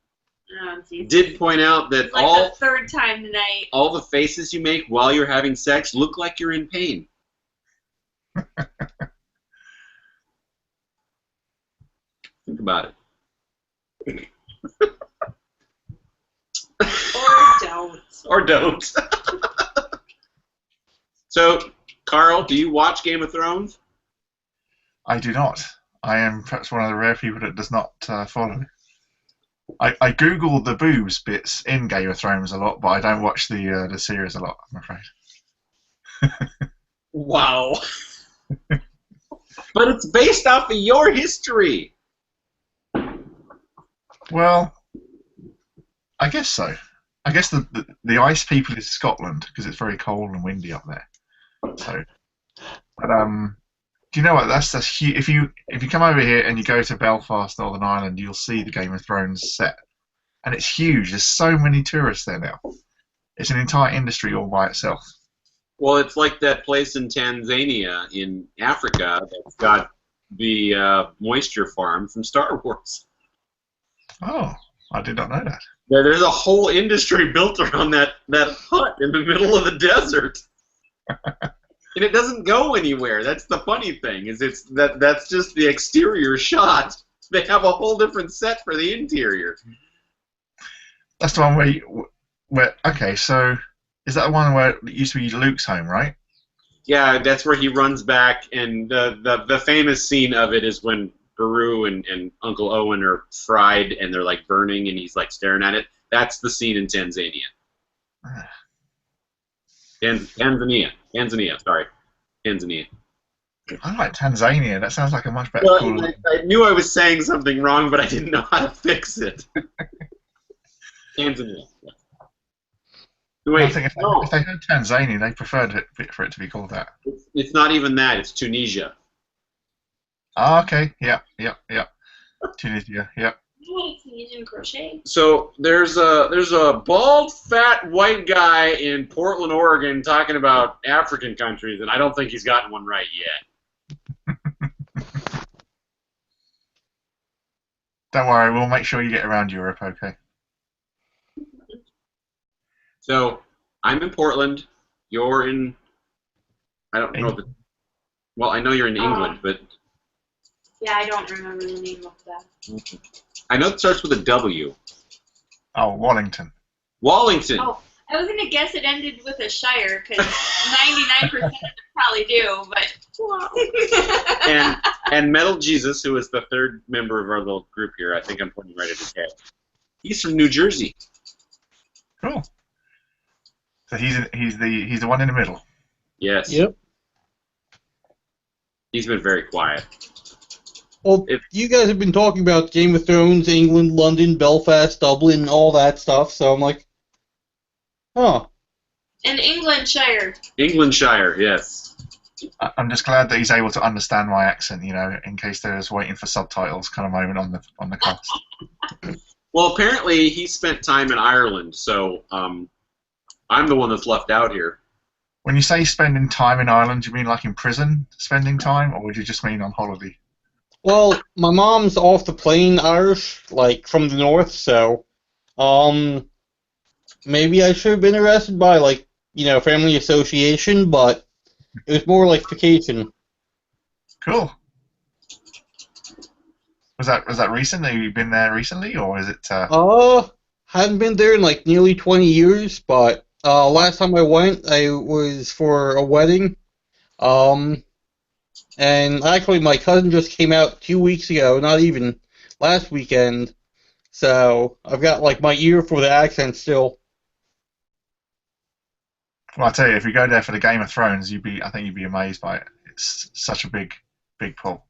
[SPEAKER 2] Oh, geez.
[SPEAKER 1] did point out that
[SPEAKER 2] It's like the third time tonight.
[SPEAKER 1] all the faces you make while you're having sex look like you're in pain. Think about it.
[SPEAKER 2] Or don't.
[SPEAKER 1] Or don't. So, Carl, do you watch Game of Thrones?
[SPEAKER 6] I do not. I am perhaps one of the rare people that does not follow. I Google the boobs bits in Game of Thrones a lot, but I don't watch the series a lot, I'm afraid.
[SPEAKER 1] Wow. But it's based off of your history.
[SPEAKER 6] Well, I guess so. I guess the ice people is Scotland because it's very cold and windy up there. So, but do you know what? That's huge. If you come over here and you go to Belfast, Northern Ireland, you'll see the Game of Thrones set, and it's huge. There's so many tourists there now. It's an entire industry all by itself.
[SPEAKER 1] Well, it's like that place in Tanzania in Africa that's got the moisture farm from Star Wars.
[SPEAKER 6] Oh, I did not know that.
[SPEAKER 1] There's a whole industry built around that hut in the middle of the desert. And it doesn't go anywhere. That's the funny thing, is that's just the exterior shot. They have a whole different set for the interior.
[SPEAKER 6] That's the one where okay, so is that the one where it used to be Luke's home, right?
[SPEAKER 1] Yeah, that's where he runs back, and the famous scene of it is when Beru and Uncle Owen are fried and they're like burning and he's like staring at it. That's the scene in Tanzania. Tanzania, sorry. Tanzania.
[SPEAKER 6] I like Tanzania. That sounds like a much better.
[SPEAKER 1] Well,
[SPEAKER 6] Cool.
[SPEAKER 1] I knew I was saying something wrong, but I didn't know how to fix it. Tanzania. Yeah. Wait,
[SPEAKER 6] I think if they heard Tanzania, they preferred it for it to be called that.
[SPEAKER 1] it's not even that. It's Tunisia.
[SPEAKER 6] Ah, okay. Yeah. Tunisia. Yeah.
[SPEAKER 2] Tunisian crochet.
[SPEAKER 1] So there's a bald, fat, white guy in Portland, Oregon, talking about African countries, and I don't think he's gotten one right yet.
[SPEAKER 6] Don't worry, we'll make sure you get around Europe. Okay.
[SPEAKER 1] So I'm in Portland. You're in. I don't know. Well, I know you're in England, but
[SPEAKER 2] Yeah, I don't remember the name of that.
[SPEAKER 1] I know it starts with a W.
[SPEAKER 6] Oh, Wallington.
[SPEAKER 1] Wallington.
[SPEAKER 2] Oh, I was gonna guess it ended with a shire because 99% of them probably do, but.
[SPEAKER 1] And Metal Jesus, who is the third member of our little group here, I think I'm pointing right at his head. He's from New Jersey.
[SPEAKER 6] Cool. So he's the one in the middle.
[SPEAKER 1] Yes.
[SPEAKER 3] Yep.
[SPEAKER 1] He's been very quiet.
[SPEAKER 3] Well, you guys have been talking about Game of Thrones, England, London, Belfast, Dublin, all that stuff, so I'm like, huh.
[SPEAKER 2] And Englandshire.
[SPEAKER 1] Englandshire, yes.
[SPEAKER 6] I'm just glad that he's able to understand my accent, in case there's waiting for subtitles kind of moment on the cast.
[SPEAKER 1] Well, apparently he spent time in Ireland, so I'm the one that's left out here.
[SPEAKER 6] When you say spending time in Ireland, do you mean like in prison, spending time, or would you just mean on holiday?
[SPEAKER 3] Well, my mom's off the plane Irish, like from the north, so maybe I should have been arrested by family association, but it was more like vacation.
[SPEAKER 6] Cool. Was that recent? Have you been there recently, or is it?
[SPEAKER 3] Haven't been there in like nearly 20 years, but last time I went, I was for a wedding. And actually, my cousin just came out 2 weeks ago, not even last weekend. So I've got like my ear for the accent still.
[SPEAKER 6] Well, I tell you, if you go there for the Game of Thrones, I think you'd be amazed by it. It's such a big pull.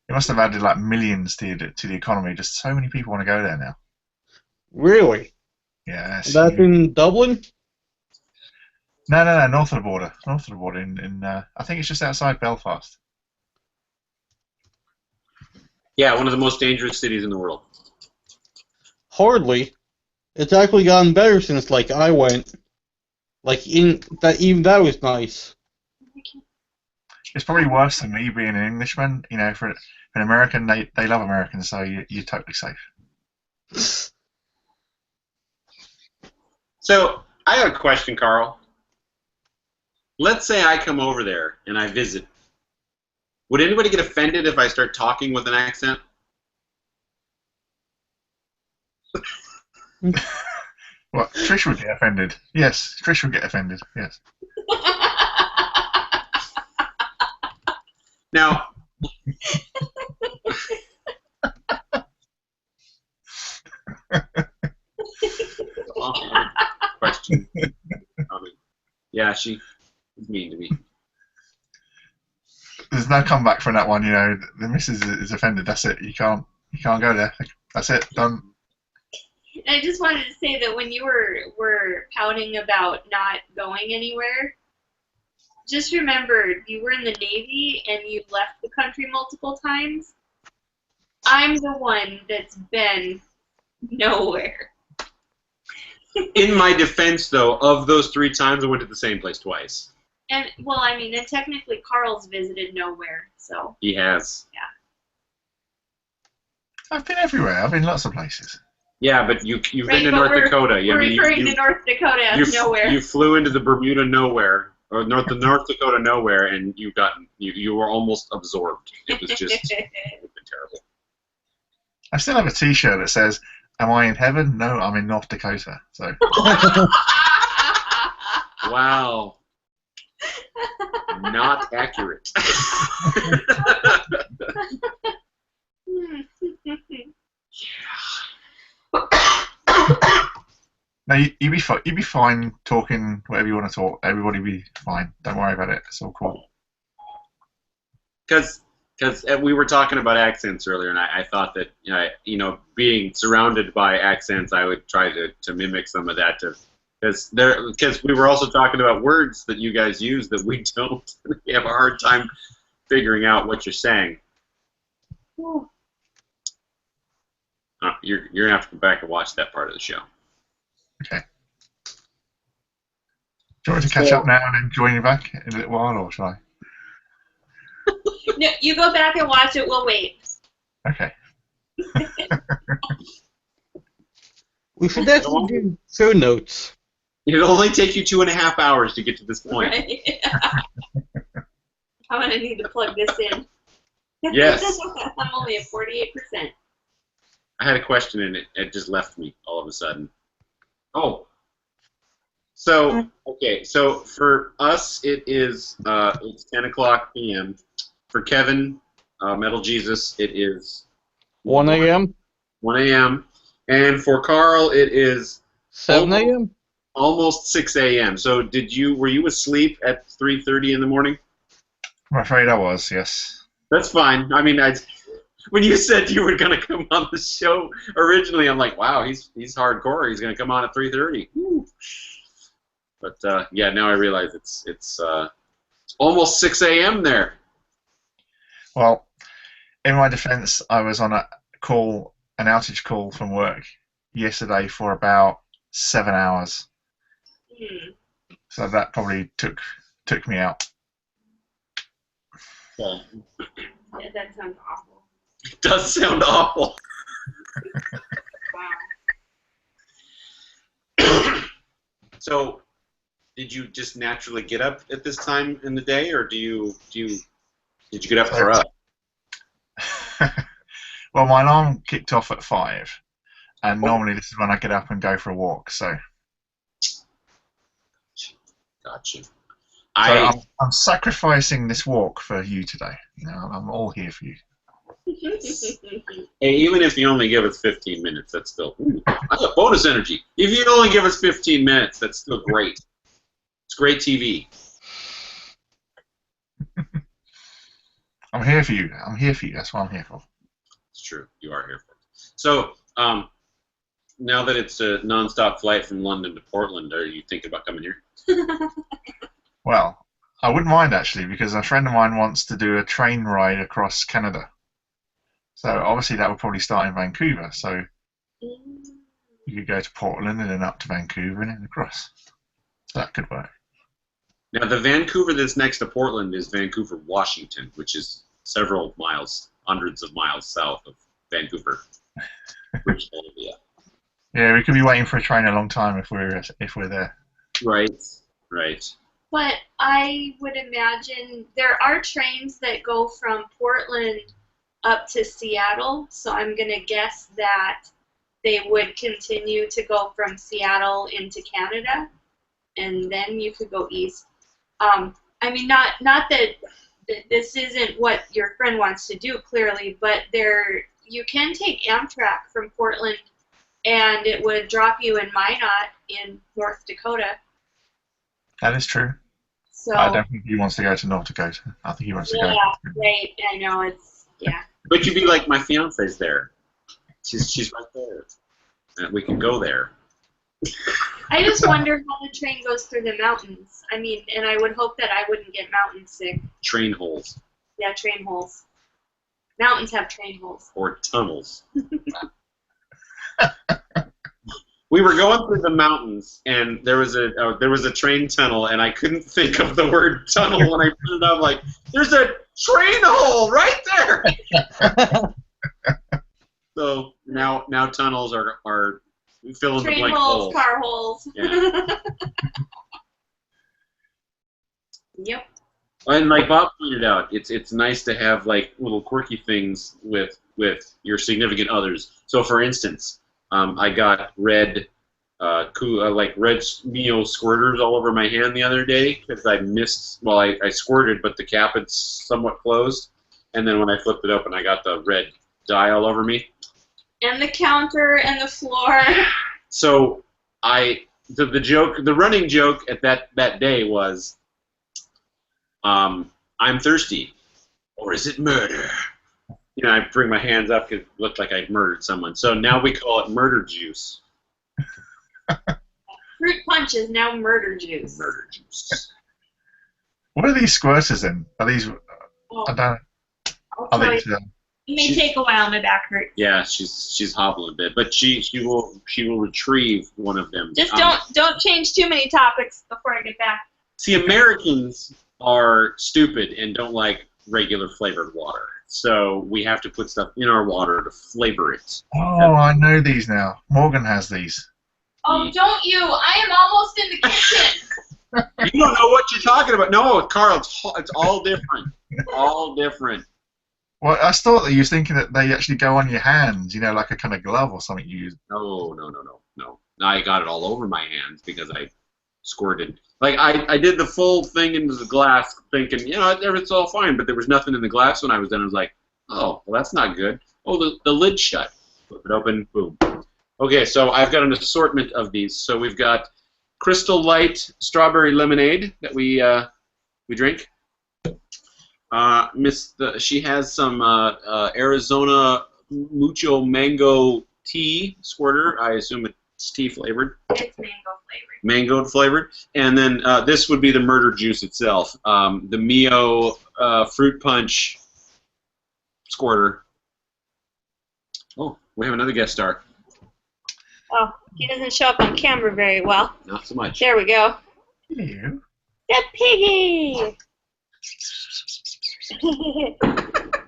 [SPEAKER 6] It must have added like millions to the economy. Just so many people want to go there now.
[SPEAKER 3] Really?
[SPEAKER 6] Yeah.
[SPEAKER 3] That's in Dublin?
[SPEAKER 6] No, north of the border. North of the border, in I think it's just outside Belfast.
[SPEAKER 1] Yeah, one of the most dangerous cities in the world.
[SPEAKER 3] Hardly. It's actually gotten better since I went. Even that was nice.
[SPEAKER 6] It's probably worse than me being an Englishman. For an American, they love Americans, so you're totally safe.
[SPEAKER 1] So I have a question, Carl. Let's say I come over there and I visit. Would anybody get offended if I start talking with an accent?
[SPEAKER 6] Well, Trish would get offended. Yes, Trish would get offended. Yes.
[SPEAKER 1] Now, question. Yeah, she was mean to me.
[SPEAKER 6] There's no comeback from that one. You know, the missus is offended. That's it. You can't go there. That's it. Done.
[SPEAKER 2] And I just wanted to say that when you were pouting about not going anywhere, just remember you were in the Navy and you left the country multiple times. I'm the one that's been nowhere.
[SPEAKER 1] In my defense, though, of those 3 times, I went to the same place twice.
[SPEAKER 2] And, well, I mean, and technically Carl's visited nowhere, so.
[SPEAKER 1] He has.
[SPEAKER 6] I've been everywhere. I've been lots of places.
[SPEAKER 1] Yeah, but you've
[SPEAKER 2] Right,
[SPEAKER 1] been to
[SPEAKER 2] but
[SPEAKER 1] North
[SPEAKER 2] we're-
[SPEAKER 1] Dakota.
[SPEAKER 2] We're referring to North Dakota as nowhere.
[SPEAKER 1] You flew into the Bermuda nowhere, or North Dakota nowhere, and you were almost absorbed. It was just it's been terrible.
[SPEAKER 6] I still have a T-shirt that says, "Am I in heaven? No, I'm in North Dakota." So
[SPEAKER 1] Wow. Not accurate.
[SPEAKER 6] no, you'd be fine talking whatever you want to talk. Everybody be fine. Don't worry about it. It's all cool.
[SPEAKER 1] Because we were talking about accents earlier, and I thought that being surrounded by accents, I would try to mimic some of that. Because we were also talking about words that you guys use that we don't. We have a hard time figuring out what you're saying. You're gonna have to go back and watch that part of the show.
[SPEAKER 6] Okay. Do you want me to catch up now and then join you back in a little while, or shall I?
[SPEAKER 2] No, you go back and watch it. We'll wait.
[SPEAKER 6] Okay.
[SPEAKER 3] We should definitely do show notes.
[SPEAKER 1] It'll only take you 2.5 hours to get to this point.
[SPEAKER 2] Right? I'm gonna need to plug this in.
[SPEAKER 1] Yes.
[SPEAKER 2] I'm only at 48%.
[SPEAKER 1] I had a question and it just left me all of a sudden. Oh. So, okay, so for us it's 10 o'clock p.m. For Kevin, Metal Jesus, it is
[SPEAKER 3] 1 a.m.
[SPEAKER 1] 1 a.m. And for Carl, it is
[SPEAKER 3] 7 a.m.
[SPEAKER 1] almost 6 a.m. So were you asleep at 3:30 in the morning?
[SPEAKER 6] I'm afraid I was. Yes.
[SPEAKER 1] That's fine. I mean, when you said you were going to come on the show originally, I'm like, wow, he's hardcore. He's going to come on at 3:30. But yeah, now I realize it's almost 6 a.m. there.
[SPEAKER 6] Well, in my defence, I was on an outage call from work yesterday for about 7 hours. So that probably took me out.
[SPEAKER 1] Okay.
[SPEAKER 2] Yeah, that sounds awful.
[SPEAKER 1] It does sound awful.
[SPEAKER 2] Wow.
[SPEAKER 1] So, did you just naturally get up at this time in the day, or did you get up for us?
[SPEAKER 6] Well, my alarm kicked off at 5, and normally this is when I get up and go for a walk. So
[SPEAKER 1] Gotcha.
[SPEAKER 6] I'm sacrificing this walk for you today. You know, I'm all here for you.
[SPEAKER 1] Hey, even if you only give us 15 minutes, that's still that's a bonus energy. If you only give us 15 minutes, that's still great. It's great TV.
[SPEAKER 6] I'm here for you. I'm here for you. That's what I'm here for.
[SPEAKER 1] It's true. You are here for it. So, now that it's a non-stop flight from London to Portland, are you thinking about coming here?
[SPEAKER 6] Well, I wouldn't mind actually, because a friend of mine wants to do a train ride across Canada. So obviously that would probably start in Vancouver. So you could go to Portland and then up to Vancouver and then across. So that could work.
[SPEAKER 1] Now, the Vancouver that's next to Portland is Vancouver, Washington, which is several miles, hundreds of miles south of Vancouver, British Columbia.
[SPEAKER 6] Yeah, we could be waiting for a train a long time if we're there.
[SPEAKER 1] Right. Right.
[SPEAKER 2] But I would imagine there are trains that go from Portland up to Seattle, so I'm going to guess that they would continue to go from Seattle into Canada, and then you could go east. I mean, not that this isn't what your friend wants to do, clearly, but you can take Amtrak from Portland, and it would drop you in Minot in North Dakota.
[SPEAKER 6] That is true.
[SPEAKER 2] So,
[SPEAKER 6] I don't think he wants to go to North Dakota. I think he wants to go.
[SPEAKER 2] yeah, right. I know it's
[SPEAKER 1] But you'd be like, my fiance's there. She's right there. We can go there.
[SPEAKER 2] I just wonder how the train goes through the mountains. I mean, and I would hope that I wouldn't get mountain sick.
[SPEAKER 1] Train holes
[SPEAKER 2] Yeah, train holes. Mountains have train holes.
[SPEAKER 1] or tunnels. We were going through the mountains, and there was a train tunnel, and I couldn't think of the word tunnel when I put it up. Like, there's a train hole right there. So now tunnels are fill in the
[SPEAKER 2] Train
[SPEAKER 1] blank
[SPEAKER 2] holes,
[SPEAKER 1] holes.
[SPEAKER 2] car holes.
[SPEAKER 1] Yeah.
[SPEAKER 2] Yep.
[SPEAKER 1] And like Bob pointed out, it's nice to have like little quirky things with your significant others. So for instance, I got red red Mio squirters all over my hand the other day because I missed. Well, I squirted, but the cap had somewhat closed, and then when I flipped it open, I got the red dye all over me.
[SPEAKER 2] And the counter and the floor.
[SPEAKER 1] So the running joke at that day was, I'm thirsty, or is it murder? You know, I bring my hands up because it looked like I'd murdered someone. So now we call it murder juice.
[SPEAKER 2] Fruit punch is now murder juice.
[SPEAKER 1] Murder juice.
[SPEAKER 6] What are these squirters in? Are these?
[SPEAKER 2] Oh,
[SPEAKER 6] I don't.
[SPEAKER 2] I'll
[SPEAKER 6] Are
[SPEAKER 2] tell
[SPEAKER 6] these?
[SPEAKER 2] you. It may take a while. My back hurts.
[SPEAKER 1] Yeah, she's hobbling a bit, but she will retrieve one of them.
[SPEAKER 2] Just don't change too many topics before I get back.
[SPEAKER 1] See, Americans are stupid and don't like regular flavored water, so we have to put stuff in our water to flavor it.
[SPEAKER 6] Oh, I know these now. Morgan has these.
[SPEAKER 2] Oh, don't you? I am almost in the kitchen.
[SPEAKER 1] You don't know what you're talking about. No, Carl, it's all different. All different.
[SPEAKER 6] Well, I thought that you was thinking that they actually go on your hands, you know, like a kind of glove or something you use.
[SPEAKER 1] No. I got it all over my hands because I squirted. Like, I did the full thing into the glass thinking, you know, it's all fine, but there was nothing in the glass when I was done. I was like, oh, well, that's not good. Oh, the lid's shut. Flip it open, boom. Okay, so I've got an assortment of these. So we've got Crystal Light Strawberry Lemonade that we drink. She has some Arizona Mucho Mango Tea Squirter. I assume it's tea flavored.
[SPEAKER 2] It's mango flavored.
[SPEAKER 1] Mango flavored. And then this would be the murder juice itself. The Mio Fruit Punch Squirter. Oh, we have another guest star.
[SPEAKER 2] Oh, he doesn't show up on camera very well.
[SPEAKER 1] Not so much.
[SPEAKER 2] There we go.
[SPEAKER 6] You?
[SPEAKER 2] The piggy.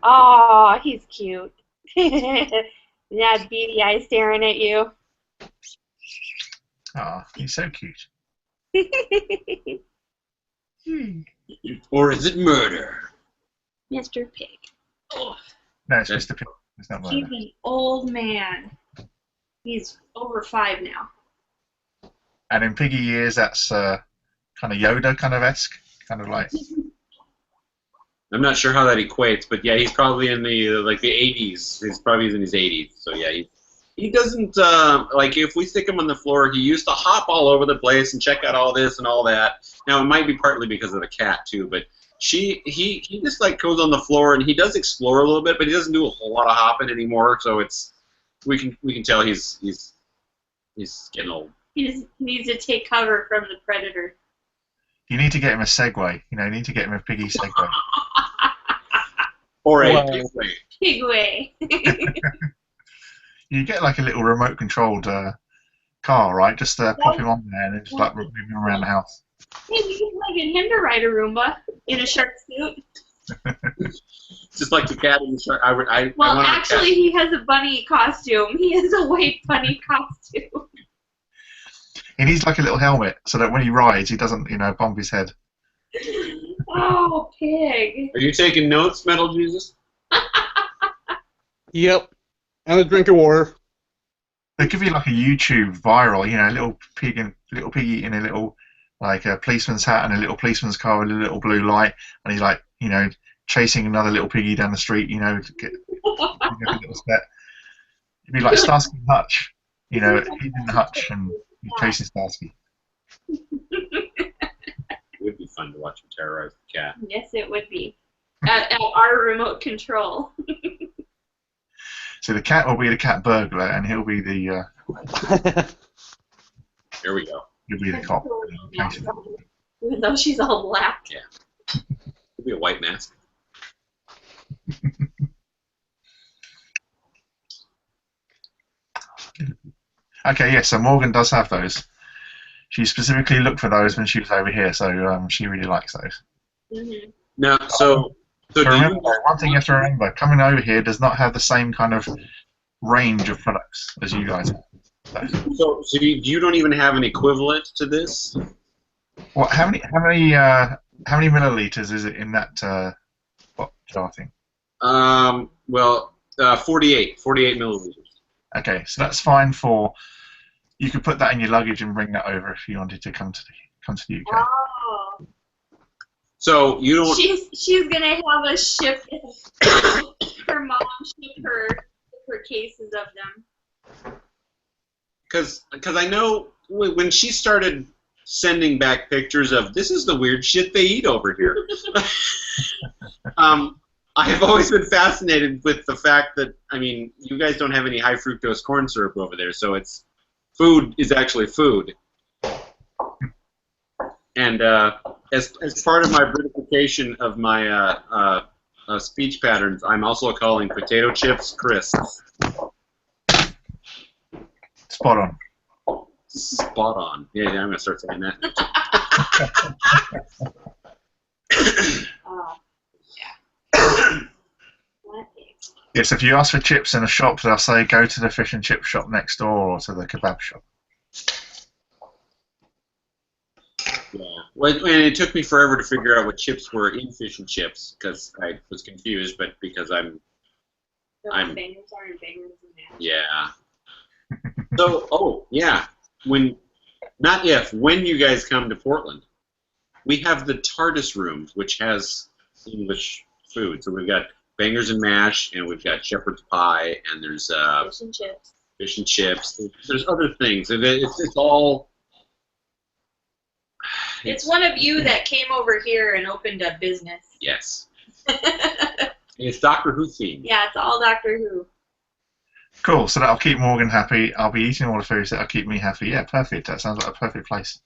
[SPEAKER 2] Oh, he's cute. That beady eye staring at you.
[SPEAKER 6] Oh, he's so cute.
[SPEAKER 1] Or is it murder?
[SPEAKER 2] Mr. Pig. Oh,
[SPEAKER 6] No, it's Mr. Pig. It's not
[SPEAKER 2] he's
[SPEAKER 6] murder.
[SPEAKER 2] an old man. He's over 5 now.
[SPEAKER 6] And in piggy years, that's kind of Yoda kind of esque, kind of like.
[SPEAKER 1] I'm not sure how that equates, but yeah, he's probably in the 80s. He's probably in his 80s. So yeah, he doesn't like if we stick him on the floor. He used to hop all over the place and check out all this and all that. Now it might be partly because of the cat too, but he just like goes on the floor and he does explore a little bit, but he doesn't do a whole lot of hopping anymore. So it's we can tell he's getting old.
[SPEAKER 2] He just needs to take cover from the predator.
[SPEAKER 6] You need to get him a Segway. You know, you need to get him a piggy Segway.
[SPEAKER 1] Or a
[SPEAKER 3] Wow.
[SPEAKER 1] Pigway.
[SPEAKER 2] Pigway.
[SPEAKER 6] You get like a little remote controlled car, right? Just pop him on there and then just like move him around the house.
[SPEAKER 2] Hey, we can like get him to ride a Roomba in a shark suit.
[SPEAKER 1] Just like the cat in the shark. I
[SPEAKER 2] Well,
[SPEAKER 1] want a cat.
[SPEAKER 2] actually, he has a bunny costume. He has a white bunny costume.
[SPEAKER 6] He needs like a little helmet so that when he rides, he doesn't, bump his head.
[SPEAKER 2] Oh, pig.
[SPEAKER 1] Are you taking notes, Metal Jesus?
[SPEAKER 3] Yep. And a drink of water.
[SPEAKER 6] They could be like a YouTube viral, a little piggy in a little like a policeman's hat and a little policeman's car with a little blue light, and he's like, chasing another little piggy down the street, to get a little step. It'd be like Starsky and Hutch, he's in the hutch and he's chasing Starsky.
[SPEAKER 1] It would be fun to watch him terrorize the cat.
[SPEAKER 2] Yes, it would be. At our remote control.
[SPEAKER 6] So the cat will be the cat burglar, and he'll be the
[SPEAKER 1] Here we go.
[SPEAKER 6] he'll be the cop.
[SPEAKER 2] Even though she's all black.
[SPEAKER 1] It'll be a white mask.
[SPEAKER 6] Okay, yeah. So Morgan does have those. She specifically looked for those when she was over here, so she really likes those.
[SPEAKER 2] Mm-hmm.
[SPEAKER 1] Now, so
[SPEAKER 6] But
[SPEAKER 1] do
[SPEAKER 6] remember,
[SPEAKER 1] you?
[SPEAKER 6] one thing you have to remember: coming over here does not have the same kind of range of products as you guys have.
[SPEAKER 1] So you don't even have an equivalent to this?
[SPEAKER 6] What? How many milliliters is it in that jar thing?
[SPEAKER 1] Well, 48 milliliters.
[SPEAKER 6] Okay, so that's fine for. You could put that in your luggage and bring that over if you wanted to come to the UK.
[SPEAKER 2] Oh.
[SPEAKER 1] So you don't.
[SPEAKER 2] She's gonna have us ship her mom ship her cases of them.
[SPEAKER 1] Because I know when she started sending back pictures of this is the weird shit they eat over here. I've always been fascinated with the fact that you guys don't have any high fructose corn syrup over there, so it's food is actually food. And as part of my Britification of my speech patterns, I'm also calling potato chips crisps.
[SPEAKER 6] Spot on.
[SPEAKER 1] Spot on. Yeah, I'm gonna start saying that.
[SPEAKER 2] Oh, yeah. What is-
[SPEAKER 6] Yes, if you ask for chips in a shop, they'll say go to the fish and chip shop next door or to the kebab shop.
[SPEAKER 1] Yeah. Well, and it took me forever to figure out what chips were in fish and chips because I was confused, but because I'm
[SPEAKER 2] Bangers are in bangers and mash.
[SPEAKER 1] yeah. So when you guys come to Portland, we have the TARDIS room, which has English food. So we've got bangers and mash, and we've got shepherd's pie, and there's
[SPEAKER 2] Fish and chips.
[SPEAKER 1] fish and chips. There's other things. It's all.
[SPEAKER 2] It's one of you that came over here and opened a business.
[SPEAKER 1] Yes. It's Doctor Who themed.
[SPEAKER 2] Yeah, it's all Doctor Who.
[SPEAKER 6] Cool, so that'll keep Morgan happy. I'll be eating all the foods that'll keep me happy. Yeah, perfect. That sounds like a perfect place.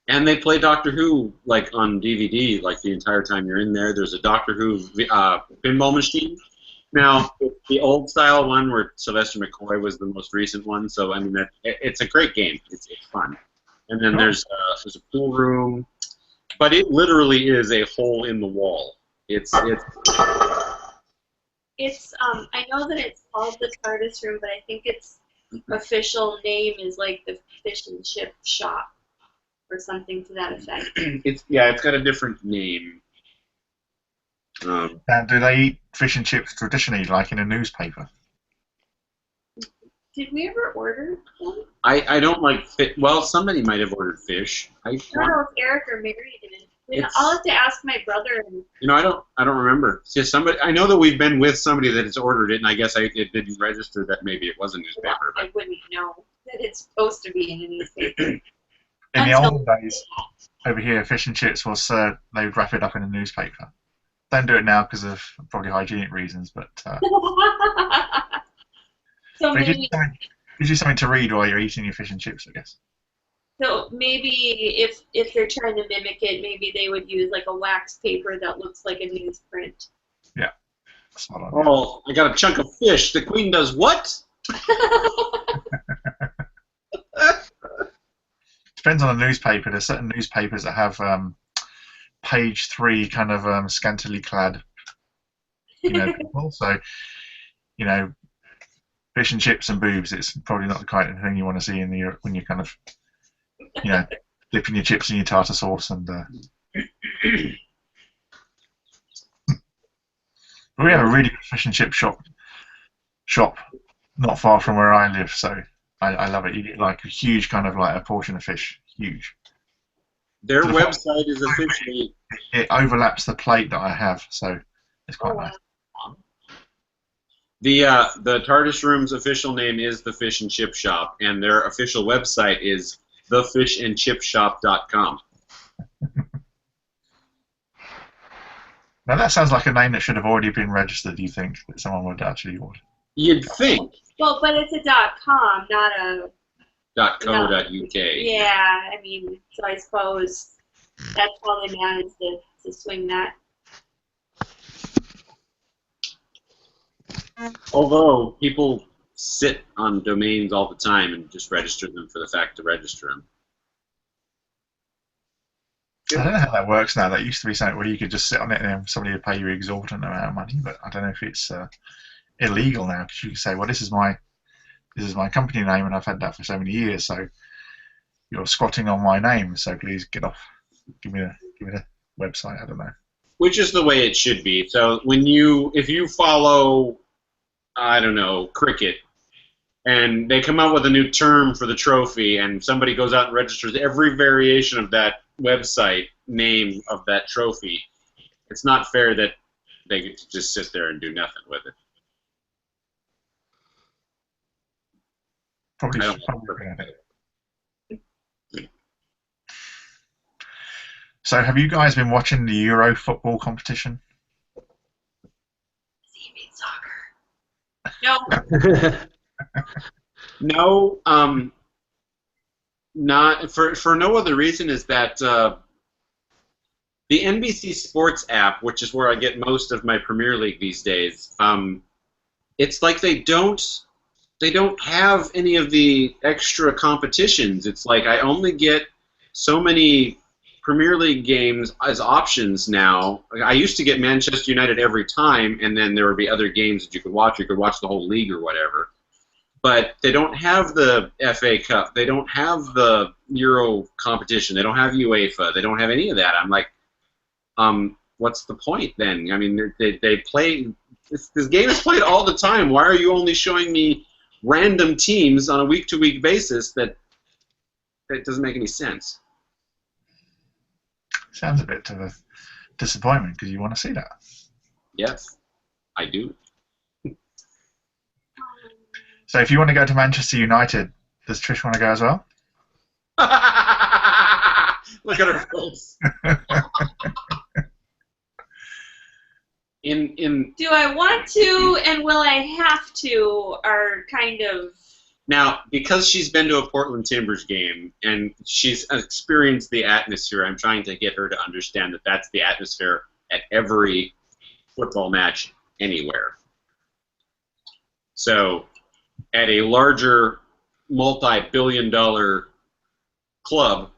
[SPEAKER 1] And they play Doctor Who like on DVD like the entire time you're in there. There's a Doctor Who pinball machine. Now the old style one where Sylvester McCoy was the most recent one. So it's a great game. It's fun. And then there's a pool room, but it literally is a hole in the wall. It's
[SPEAKER 2] I know that it's called the TARDIS room, but I think its official name is like the fish and chip shop or something to that effect.
[SPEAKER 1] it's got a different name.
[SPEAKER 6] And do they eat fish and chips traditionally, like in a newspaper?
[SPEAKER 2] Did we ever order them?
[SPEAKER 1] I don't like fish. Well, somebody might have ordered fish.
[SPEAKER 2] I don't know if Eric or Mary did.
[SPEAKER 1] It's-
[SPEAKER 2] I'll have to ask my brother. And
[SPEAKER 1] I don't remember. It's just somebody. I know that we've been with somebody that has ordered it, and I guess it didn't register that maybe it was a newspaper.
[SPEAKER 2] I wouldn't know that it's supposed to be in a newspaper.
[SPEAKER 6] In the olden days, over here, fish and chips was they would wrap it up in a newspaper. Don't do it now because of probably hygienic reasons, but
[SPEAKER 2] So
[SPEAKER 6] it
[SPEAKER 2] maybe,
[SPEAKER 6] gives you something to read while you're eating your fish and chips, I guess.
[SPEAKER 2] if they're trying to mimic it, maybe they would use like a wax paper that looks like a newsprint.
[SPEAKER 6] Yeah. Spot on.
[SPEAKER 1] Oh, I got a chunk of fish. The queen does what?
[SPEAKER 6] Depends on the newspaper. There's certain newspapers that have page 3 kind of scantily clad people. So, fish and chips and boobs, it's probably not the kind of thing you want to see when you're kind of, dipping your chips in your tartar sauce. And we have a really good fish and chip shop not far from where I live, so I love it. You get like a huge kind of like a portion of fish, huge.
[SPEAKER 1] Their website is officially.
[SPEAKER 6] It overlaps the plate that I have, so it's quite nice.
[SPEAKER 1] The TARDIS Room's official name is the Fish and Chip Shop, and their official website is thefishandchipshop.com.
[SPEAKER 6] Now that sounds like a name that should have already been registered. Do you think that someone would actually order?
[SPEAKER 1] You'd think.
[SPEAKER 2] Well, but it's a .com, not a
[SPEAKER 1] .co.uk.
[SPEAKER 2] Yeah, I mean, so I suppose that's how they managed to swing that.
[SPEAKER 1] Although people sit on domains all the time and just register them for the fact to register them.
[SPEAKER 6] I don't know how that works now. That used to be something where you could just sit on it and somebody would pay you an exorbitant amount of money, but I don't know if it's illegal now, because you can say, well, this is my company name and I've had that for so many years, so you're squatting on my name, so please get off. Give me the website. I don't know.
[SPEAKER 1] Which is the way it should be. So if you follow, I don't know, cricket, and they come out with a new term for the trophy, and somebody goes out and registers every variation of that website name of that trophy, it's not fair that they get to just sit there and do nothing with it.
[SPEAKER 6] Probably. So, have you guys been watching the Euro football competition?
[SPEAKER 2] Soccer. No.
[SPEAKER 1] No, not for no other reason is that the NBC Sports app, which is where I get most of my Premier League these days, it's like they don't have any of the extra competitions. It's like I only get so many Premier League games as options now. I used to get Manchester United every time, and then there would be other games that you could watch. You could watch the whole league or whatever. But they don't have the FA Cup. They don't have the Euro competition. They don't have UEFA. They don't have any of that. I'm like, what's the point then? I mean, they play. This game is played all the time. Why are you only showing me random teams on a week-to-week basis? That doesn't make any sense.
[SPEAKER 6] Sounds a bit of a disappointment because you want to see that.
[SPEAKER 1] Yes, I do.
[SPEAKER 6] So if you want to go to Manchester United, does Trish want to go as well?
[SPEAKER 1] Look at her face.
[SPEAKER 2] Do I want to and will I have to are kind of...
[SPEAKER 1] Now, because she's been to a Portland Timbers game and she's experienced the atmosphere, I'm trying to get her to understand that that's the atmosphere at every football match anywhere. So, at a larger multi-billion-dollar club,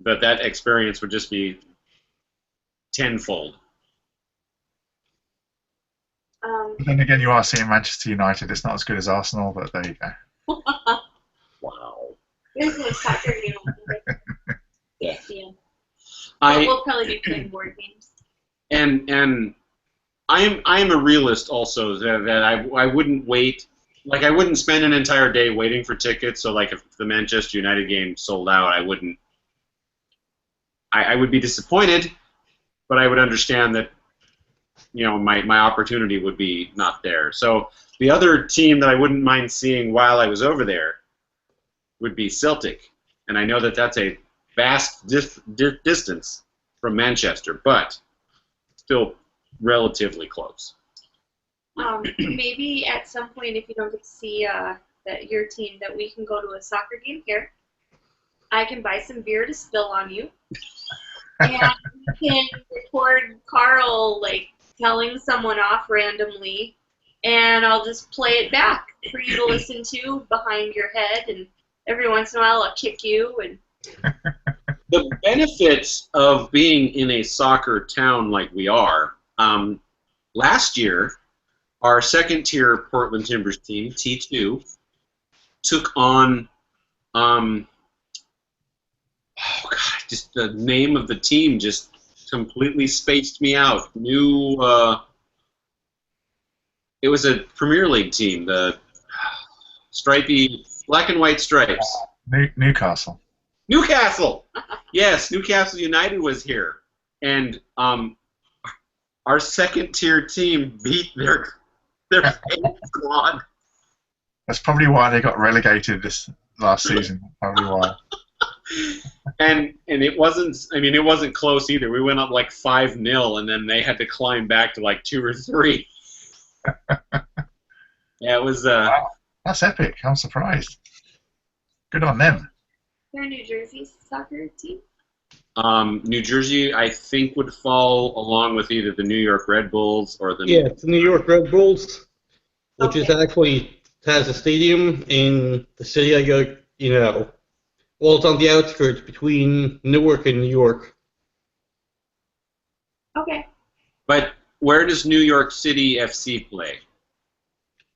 [SPEAKER 1] that experience would just be tenfold.
[SPEAKER 6] But then again, you are seeing Manchester United. It's not as good as Arsenal, but there you go.
[SPEAKER 1] Wow.
[SPEAKER 2] This is a soccer game.
[SPEAKER 1] Yeah.
[SPEAKER 2] We'll probably be playing board games.
[SPEAKER 1] And I'm a realist also, that I wouldn't wait. Like, I wouldn't spend an entire day waiting for tickets. So, like, if the Manchester United game sold out, I wouldn't. I would be disappointed, but I would understand that, you know, my opportunity would be not there. So the other team that I wouldn't mind seeing while I was over there would be Celtic, and I know that that's a vast distance from Manchester, but still relatively close.
[SPEAKER 2] Maybe at some point, if you don't get to see your team, that we can go to a soccer game here. I can buy some beer to spill on you, and we can record Carl like telling someone off randomly, and I'll just play it back for you to listen to behind your head, and every once in a while I'll kick you. And
[SPEAKER 1] the benefits of being in a soccer town like we are, last year, our second-tier Portland Timbers team, T2, took on, oh God, just the name of the team just completely spaced me out. It was a Premier League team, the stripy black and white stripes.
[SPEAKER 6] Newcastle.
[SPEAKER 1] Newcastle! Yes, Newcastle United was here. And our second-tier team beat their squad.
[SPEAKER 6] That's probably why they got relegated this last season. Probably why.
[SPEAKER 1] And it wasn't close either. We went up like 5-0, and then they had to climb back to like 2 or 3. Yeah, it was.
[SPEAKER 6] Wow. That's epic. I'm surprised. Good on them.
[SPEAKER 2] They're New Jersey soccer team.
[SPEAKER 1] New Jersey, I think, would fall along with either the New York Red Bulls or the.
[SPEAKER 3] Yeah, it's the New York Red Bulls, which is
[SPEAKER 2] Okay.
[SPEAKER 3] actually has a stadium in the city I go, well, it's on the outskirts between Newark and New York.
[SPEAKER 2] Okay.
[SPEAKER 1] But where does New York City FC play?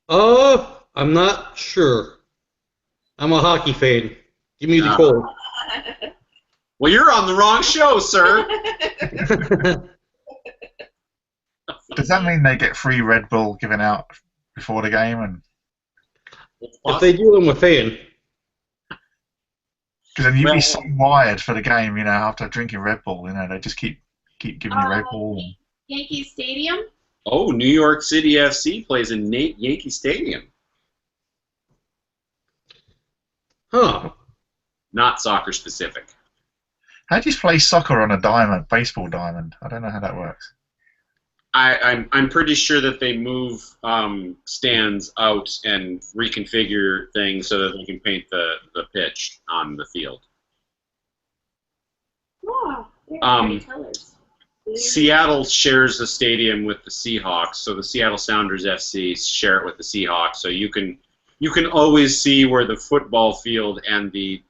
[SPEAKER 3] I'm not sure. I'm a hockey fan. Give me the
[SPEAKER 1] Ah.
[SPEAKER 3] call.
[SPEAKER 1] Well, you're on the wrong show, sir.
[SPEAKER 6] Does that mean they get free Red Bull given out before the game? And
[SPEAKER 3] If they do, I'm a fan.
[SPEAKER 6] because then you'd
[SPEAKER 1] Well-
[SPEAKER 6] be so wired for the game, after drinking Red Bull, they just keep giving you Red Bull.
[SPEAKER 2] Yankee Stadium.
[SPEAKER 1] Oh, New York City FC plays in Yankee Stadium.
[SPEAKER 3] Huh.
[SPEAKER 1] Not soccer specific.
[SPEAKER 6] How do you play soccer on a diamond, baseball diamond? I don't know how that works.
[SPEAKER 1] I'm pretty sure that they move stands out and reconfigure things so that they can paint the pitch on the field.
[SPEAKER 2] Wow, they're
[SPEAKER 1] Um,
[SPEAKER 2] pretty colors.
[SPEAKER 1] Seattle shares the stadium with the Seahawks, so the Seattle Sounders FC share it with the Seahawks. So you can always see where the football field and the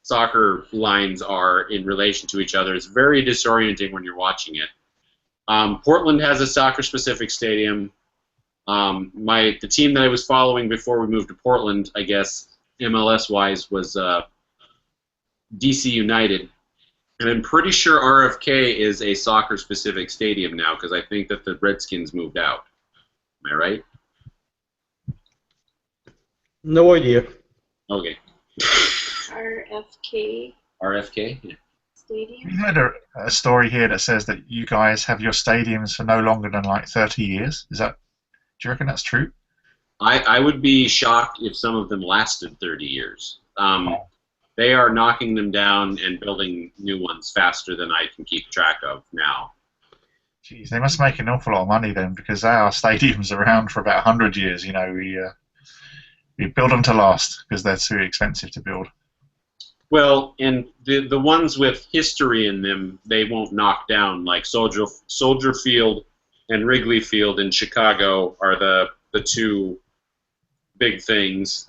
[SPEAKER 1] soccer lines are in relation to each other. It's very disorienting when you're watching it. Portland has a soccer-specific stadium. The team that I was following before we moved to Portland, I guess, MLS-wise, was DC United. And I'm pretty sure RFK is a soccer-specific stadium now because I think that the Redskins moved out. Am I right?
[SPEAKER 3] No idea.
[SPEAKER 1] Okay.
[SPEAKER 2] RFK
[SPEAKER 1] RFK? Yeah.
[SPEAKER 2] Stadium.
[SPEAKER 6] You heard a story here that says that you guys have your stadiums for no longer than like 30 years. Do you reckon that's true?
[SPEAKER 1] I would be shocked if some of them lasted 30 years. They are knocking them down and building new ones faster than I can keep track of now.
[SPEAKER 6] Jeez, they must make an awful lot of money then, because our stadiums are around for about 100 years. We build them to last because they're too expensive to build.
[SPEAKER 1] Well, and the ones with history in them, they won't knock down. Like Soldier Field and Wrigley Field in Chicago are the two big things.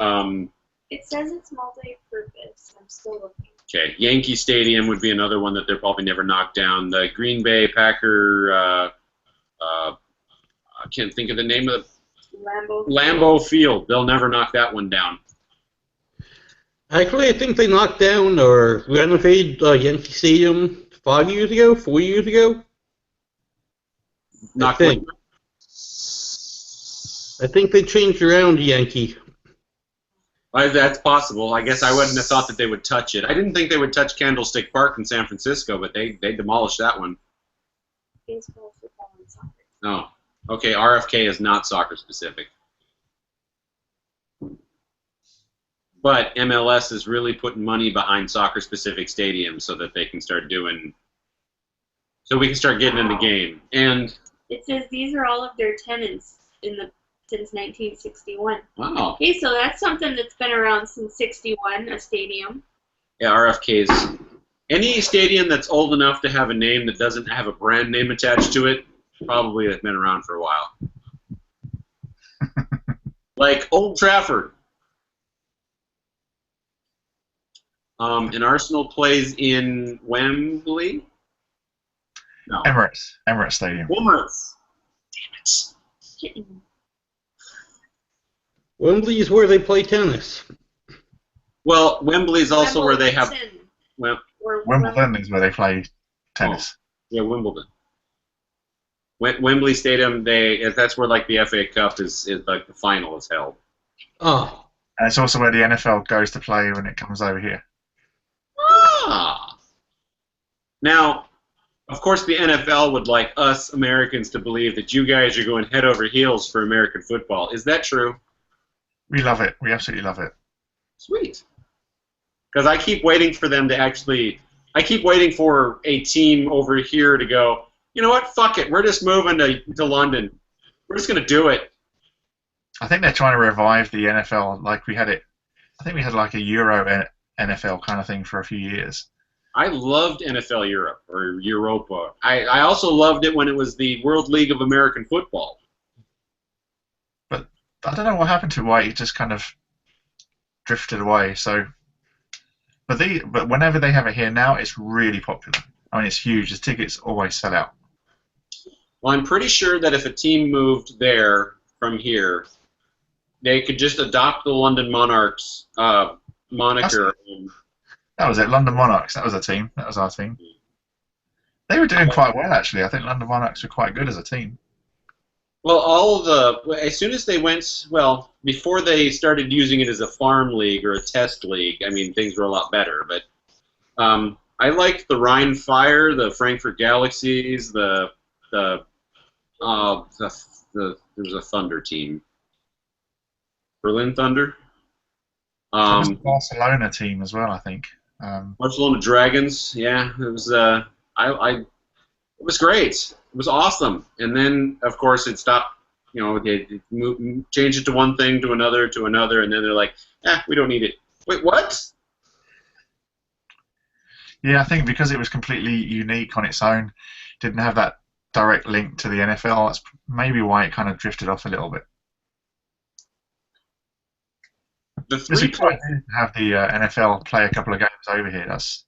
[SPEAKER 2] It says it's multi-purpose. I'm still looking.
[SPEAKER 1] Okay, Yankee Stadium would be another one that they'll probably never knock down. The Green Bay Packer, I can't think of the name of the Lambeau Field. They'll never knock that one down.
[SPEAKER 3] Actually, I think they knocked down or renovated Yankee Stadium 4 years ago.
[SPEAKER 1] Knock
[SPEAKER 3] think. I think they changed around Yankee.
[SPEAKER 1] That's possible. I guess I wouldn't have thought that they would touch it. I didn't think they would touch Candlestick Park in San Francisco, but they demolished that one.
[SPEAKER 2] Baseball, football, and soccer.
[SPEAKER 1] Oh, okay. RFK is not soccer specific. But MLS is really putting money behind soccer-specific stadiums so that they can start doing, so we can start getting in the game. And
[SPEAKER 2] It says these are all of their tenants since 1961.
[SPEAKER 1] wow,
[SPEAKER 2] Okay, so that's something that's been around since 61, a stadium.
[SPEAKER 1] yeah, RFK's any stadium that's old enough to have a name that doesn't have a brand name attached to it probably has been around for a while. Like Old Trafford. And Arsenal plays in Wembley? No.
[SPEAKER 6] Emirates Stadium.
[SPEAKER 1] Emirates.
[SPEAKER 2] Kitten.
[SPEAKER 3] Wembley is where they play tennis.
[SPEAKER 1] Well, Wembley's also where they have.
[SPEAKER 2] Wimbledon.
[SPEAKER 1] Well,
[SPEAKER 2] Or
[SPEAKER 6] Wimbledon is where they play tennis.
[SPEAKER 1] yeah, Wimbledon. Wembley Stadium. That's where like the FA Cup is like the final is held.
[SPEAKER 3] Oh,
[SPEAKER 6] And it's also where the NFL goes to play when it comes over here.
[SPEAKER 1] Ah. Now, of course, the NFL would like us Americans to believe that you guys are going head over heels for American football. Is that true?
[SPEAKER 6] We love it. We absolutely love it.
[SPEAKER 1] Sweet. Because I keep waiting for them to actually. I keep waiting for a team over here to go, you know what? Fuck it. We're just moving to London. We're just going to do it.
[SPEAKER 6] I think they're trying to revive the NFL like we had it. I think we had like a Euro NFL kind of thing for a few years.
[SPEAKER 1] I loved NFL Europe or Europa. I also loved it when it was the World League of American Football.
[SPEAKER 6] But I don't know what happened to why it just kind of drifted away. So, but whenever they have it here now, it's really popular. I mean, it's huge. The tickets always sell out.
[SPEAKER 1] Well, I'm pretty sure that if a team moved there from here, they could just adopt the London Monarchs moniker.
[SPEAKER 6] That was it. London Monarchs. That was a team. That was our team. They were doing quite well, actually. I think London Monarchs were quite good as a team.
[SPEAKER 1] Well, as soon as they went, well, before they started using it as a farm league or a test league, I mean, things were a lot better. But I liked the Rhine Fire, the Frankfurt Galaxies, there was a Thunder team. Berlin Thunder.
[SPEAKER 6] There was a Barcelona team as well, I think.
[SPEAKER 1] Barcelona Dragons. Yeah, it was. It was great. It was awesome. And then, of course, it stopped. You know, they changed it to one thing, to another, and then they're like, we don't need it. Wait, what?
[SPEAKER 6] Yeah, I think because it was completely unique on its own, didn't have that direct link to the NFL. That's maybe why it kind of drifted off a little bit. It's exciting to have the NFL play a couple of games over here. It's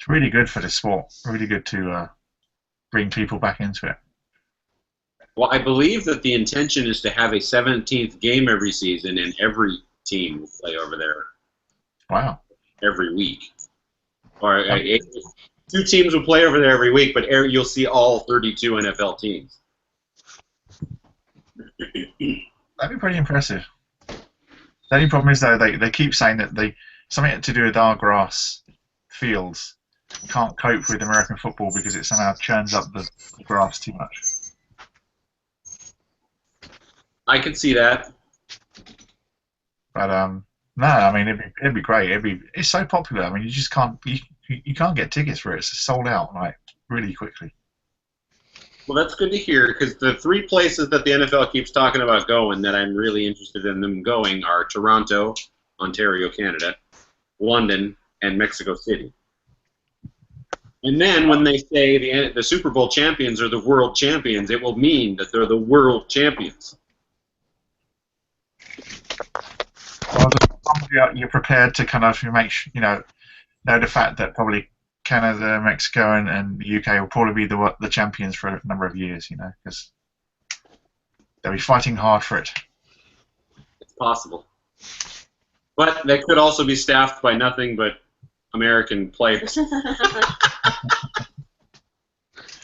[SPEAKER 6] really good for the sport. Really good to bring people back into it.
[SPEAKER 1] Well, I believe that the intention is to have a 17th game every season, and every team will play over there.
[SPEAKER 6] Wow.
[SPEAKER 1] Every week. Or two teams will play over there every week, but you'll see all 32 NFL teams.
[SPEAKER 6] That'd be pretty impressive. The only problem is, though, they keep saying that something to do with our grass fields can't cope with American football because it somehow churns up the grass too much.
[SPEAKER 1] I could see that.
[SPEAKER 6] But no, I mean it'd be great. It's so popular. I mean you just can't you can't get tickets for it. It's sold out like really quickly.
[SPEAKER 1] Well, that's good to hear, because the three places that the NFL keeps talking about going that I'm really interested in them going are Toronto, Ontario, Canada, London, and Mexico City. And then when they say the Super Bowl champions are the world champions, it will mean that they're the world champions.
[SPEAKER 6] Well, you're prepared to kind of know the fact that probably Canada, Mexico, and the UK will probably be the champions for a number of years, because they'll be fighting hard for it.
[SPEAKER 1] It's possible. But they could also be staffed by nothing but American players.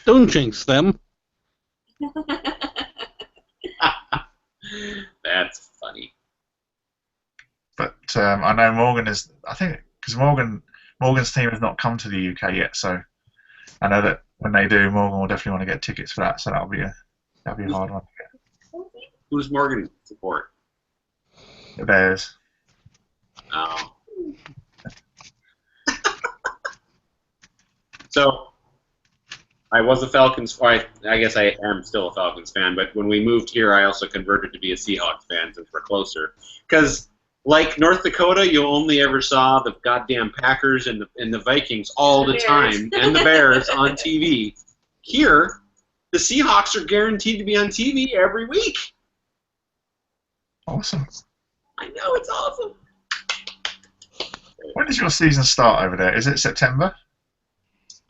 [SPEAKER 3] don't jinx them.
[SPEAKER 1] That's funny.
[SPEAKER 6] But I know Morgan is. I think because Morgan's team has not come to the UK yet, so I know that when they do, Morgan will definitely want to get tickets for that. So that'll be a hard one to get.
[SPEAKER 1] Who's Morgan support?
[SPEAKER 6] The Bears.
[SPEAKER 1] Oh. So, I was a Falcons. I guess I am still a Falcons fan. But when we moved here, I also converted to be a Seahawks fan since we're closer. Because, like North Dakota, you only ever saw the goddamn Packers and the Vikings all the time, and the Bears on TV. Here, the Seahawks are guaranteed to be on TV every week.
[SPEAKER 6] Awesome.
[SPEAKER 1] I know, it's awesome.
[SPEAKER 6] When does your season start over there? Is it September?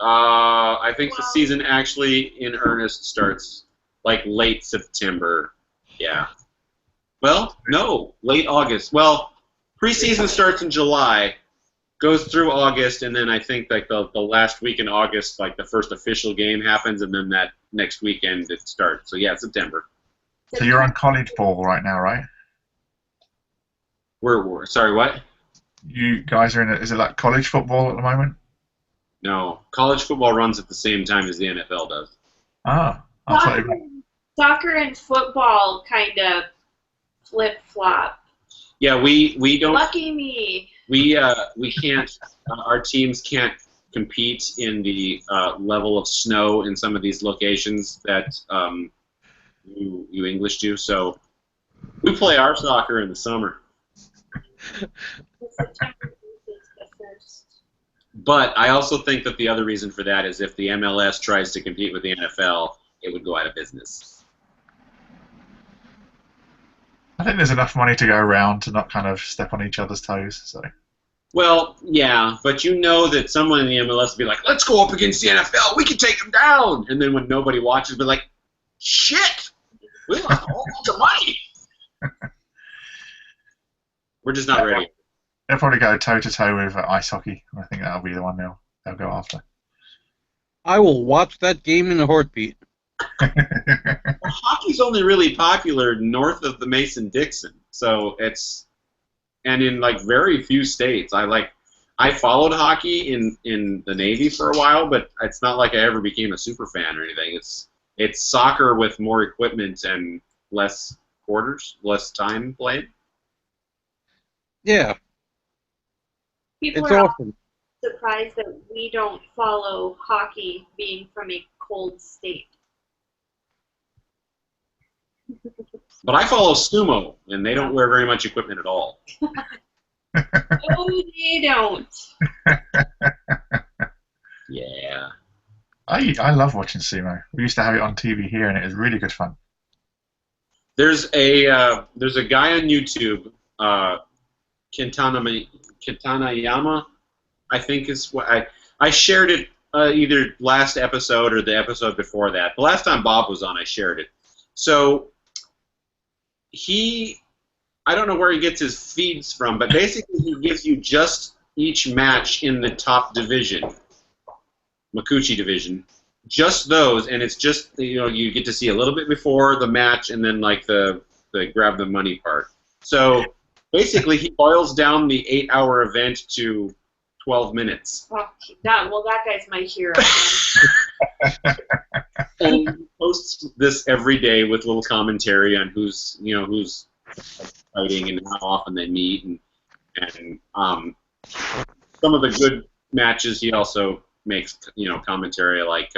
[SPEAKER 1] I think the season actually in earnest starts like late September. Yeah. Well, no, late August. Well, preseason starts in July, goes through August, and then I think like the last week in August, like the first official game happens, and then that next weekend it starts. So yeah, September.
[SPEAKER 6] So you're on college ball right now, right?
[SPEAKER 1] We're sorry, what?
[SPEAKER 6] You guys are in is it like college football at the moment?
[SPEAKER 1] No, college football runs at the same time as the NFL does.
[SPEAKER 6] Ah, I thought it was-
[SPEAKER 2] Soccer and football kind of flip-flop.
[SPEAKER 1] Yeah, we don't.
[SPEAKER 2] Lucky me.
[SPEAKER 1] We can't. Our teams can't compete in the level of snow in some of these locations that you English do. So we play our soccer in the summer.
[SPEAKER 2] September is the first.
[SPEAKER 1] But I also think that the other reason for that is if the MLS tries to compete with the NFL, it would go out of business.
[SPEAKER 6] I think there's enough money to go around to not kind of step on each other's toes. So
[SPEAKER 1] Well, yeah, but you know that someone in the MLS would be like, let's go up against the NFL. We can take them down. And then when nobody watches, be like, shit, we lost a whole bunch of money. We're just not ready.
[SPEAKER 6] they'll probably go toe to toe with ice hockey. I think that'll be the one they'll go after.
[SPEAKER 3] I will watch that game in a heartbeat.
[SPEAKER 1] Hockey's only really popular north of the Mason-Dixon, so it's, and in like very few states. I followed hockey in the Navy for a while, but it's not like I ever became a super fan or anything. It's soccer with more equipment and less quarters, less time played.
[SPEAKER 3] Yeah,
[SPEAKER 2] People
[SPEAKER 3] it's
[SPEAKER 2] are
[SPEAKER 3] awesome.
[SPEAKER 2] surprised that we don't follow hockey being from a cold state.
[SPEAKER 1] But I follow sumo, and they don't wear very much equipment at all.
[SPEAKER 2] No, they don't.
[SPEAKER 1] Yeah.
[SPEAKER 6] I love watching sumo. We used to have it on TV here, and it was really good fun.
[SPEAKER 1] There's a guy on YouTube, Kentana Yama, I think is what I shared it either last episode or the episode before that. The last time Bob was on, I shared it. So I don't know where he gets his feeds from, but basically he gives you just each match in the top division, Makuuchi division, just those, and it's just, you get to see a little bit before the match and then like the grab the money part. So basically he boils down the 8-hour event to 12 minutes.
[SPEAKER 2] Oh, that guy's my hero.
[SPEAKER 1] And he posts this every day with little commentary on who's fighting and how often they meet, and some of the good matches he also makes commentary like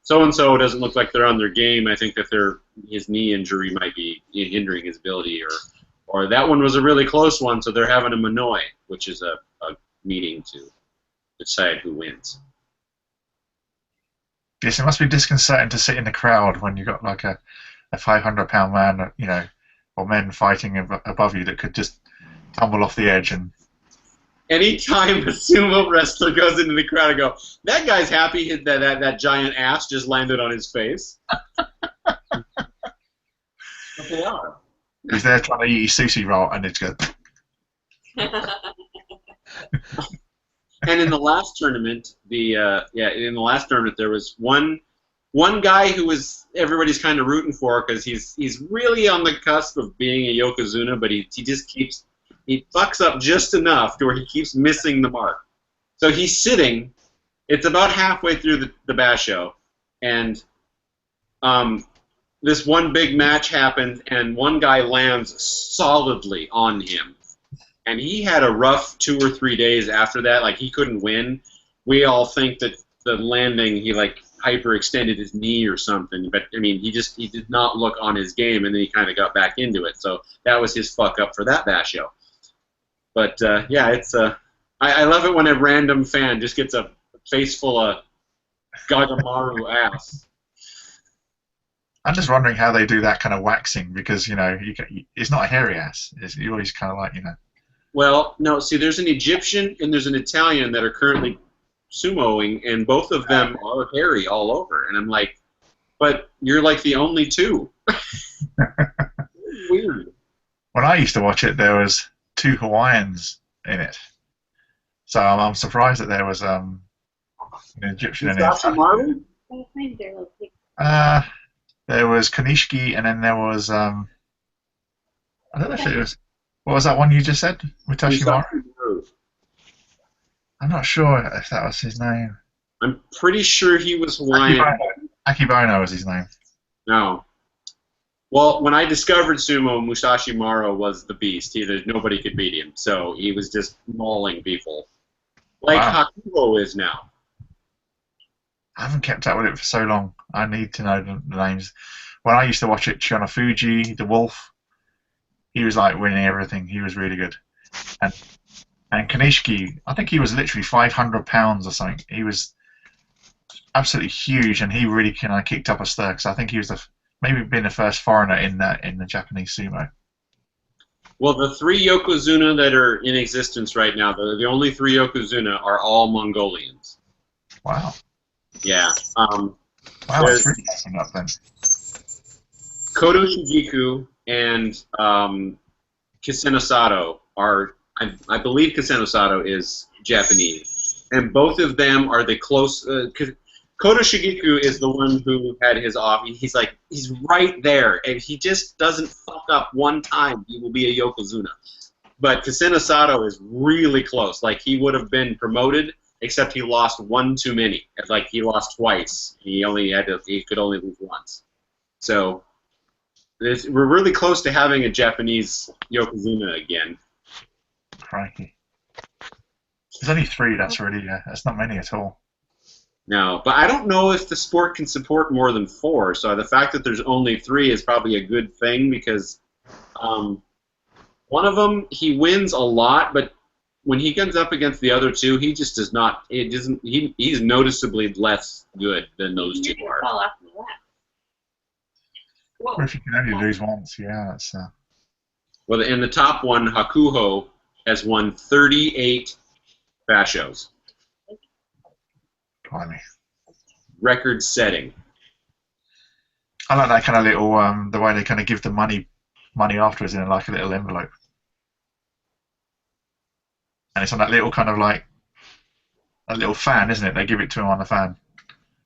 [SPEAKER 1] so and so doesn't look like they're on their game. I think that his knee injury might be hindering his ability, or that one was a really close one, so they're having a Manoi, which is a meeting to decide who wins.
[SPEAKER 6] Yes, it must be disconcerting to sit in the crowd when you've got like a 500-pound man, or men fighting above you that could just tumble off the edge. And
[SPEAKER 1] anytime a sumo wrestler goes into the crowd, I go, that guy's happy that giant ass just landed on his face. But they are.
[SPEAKER 6] he's there trying to eat his sushi roll, and it's good.
[SPEAKER 1] And in the last tournament, there was one guy who was everybody's kind of rooting for because he's really on the cusp of being a yokozuna, but he fucks up just enough to where he keeps missing the mark. So he's sitting. It's about halfway through the basho, and this one big match happened, and one guy lands solidly on him. And he had a rough 2 or 3 days after that. Like, he couldn't win. We all think that the landing, he like hyperextended his knee or something. But I mean, he did not look on his game, and then he kind of got back into it. So that was his fuck up for that basho. But yeah, it's I love it when a random fan just gets a face full of Gagamaru ass.
[SPEAKER 6] I'm just wondering how they do that kind of waxing because it's not a hairy ass. You always kind of like
[SPEAKER 1] Well, no, see, there's an Egyptian and there's an Italian that are currently sumoing, and both of them are hairy all over. And I'm like, but you're like the only two. Weird.
[SPEAKER 6] When I used to watch it, there was 2 Hawaiians in it. So I'm surprised that there was an Egyptian in
[SPEAKER 1] Musashi
[SPEAKER 6] it.
[SPEAKER 1] Maru?
[SPEAKER 2] I find their little pig.
[SPEAKER 6] There was Kanishki, and then there was I don't know if it was. What was that one you just said? Mutashi Maru?
[SPEAKER 1] Maru.
[SPEAKER 6] I'm not sure if that was his name.
[SPEAKER 1] I'm pretty sure he was Hawaiian.
[SPEAKER 6] Akibono was his name.
[SPEAKER 1] No. Well, when I discovered sumo, Musashi Maru was the beast. Nobody could beat him, so he was just mauling people. Like
[SPEAKER 6] Wow.
[SPEAKER 1] Hakuho is now.
[SPEAKER 6] I haven't kept up with it for so long. I need to know the names. When I used to watch it, Chiyonafuji, the Wolf, he was like winning everything. He was really good. And Kanishki, I think he was literally 500 pounds or something. He was absolutely huge, and he really kind of kicked up a stir. Because I think he was maybe been the first foreigner in the Japanese sumo.
[SPEAKER 1] Well, the 3 Yokozuna that are in existence right now, the only 3 Yokozuna are all Mongolians.
[SPEAKER 6] Wow.
[SPEAKER 1] Yeah.
[SPEAKER 6] Wow,
[SPEAKER 1] There's-
[SPEAKER 6] it's really opened up then.
[SPEAKER 1] Kodo Shigiku and Kisenosato are, I believe Kisenosato is Japanese. And both of them are the close, Kodo Shigiku is the one who had his off, he's right there, and he just doesn't fuck up one time, he will be a Yokozuna. But Kisenosato is really close, like he would have been promoted, except he lost 1 too many. Like he lost twice. He could only lose once. So we're really close to having a Japanese Yokozuna again.
[SPEAKER 6] Crikey. There's only 3. That's not many at all.
[SPEAKER 1] No, but I don't know if the sport can support more than 4. So the fact that there's only 3 is probably a good thing because one of them he wins a lot, but when he comes up against the other 2, he just does not. It doesn't. He's noticeably less good than those 2
[SPEAKER 2] You
[SPEAKER 1] are.
[SPEAKER 2] fall off the left. Whoa.
[SPEAKER 6] Or if you can only lose once, yeah, that's.
[SPEAKER 1] Well, in the top one, Hakuho has won 38 bashos,
[SPEAKER 6] Blimey.
[SPEAKER 1] record-setting.
[SPEAKER 6] I like that kind of little the way they kind of give the money afterwards in like a little envelope, and it's on that little kind of like a little fan, isn't it? They give it to him on the fan.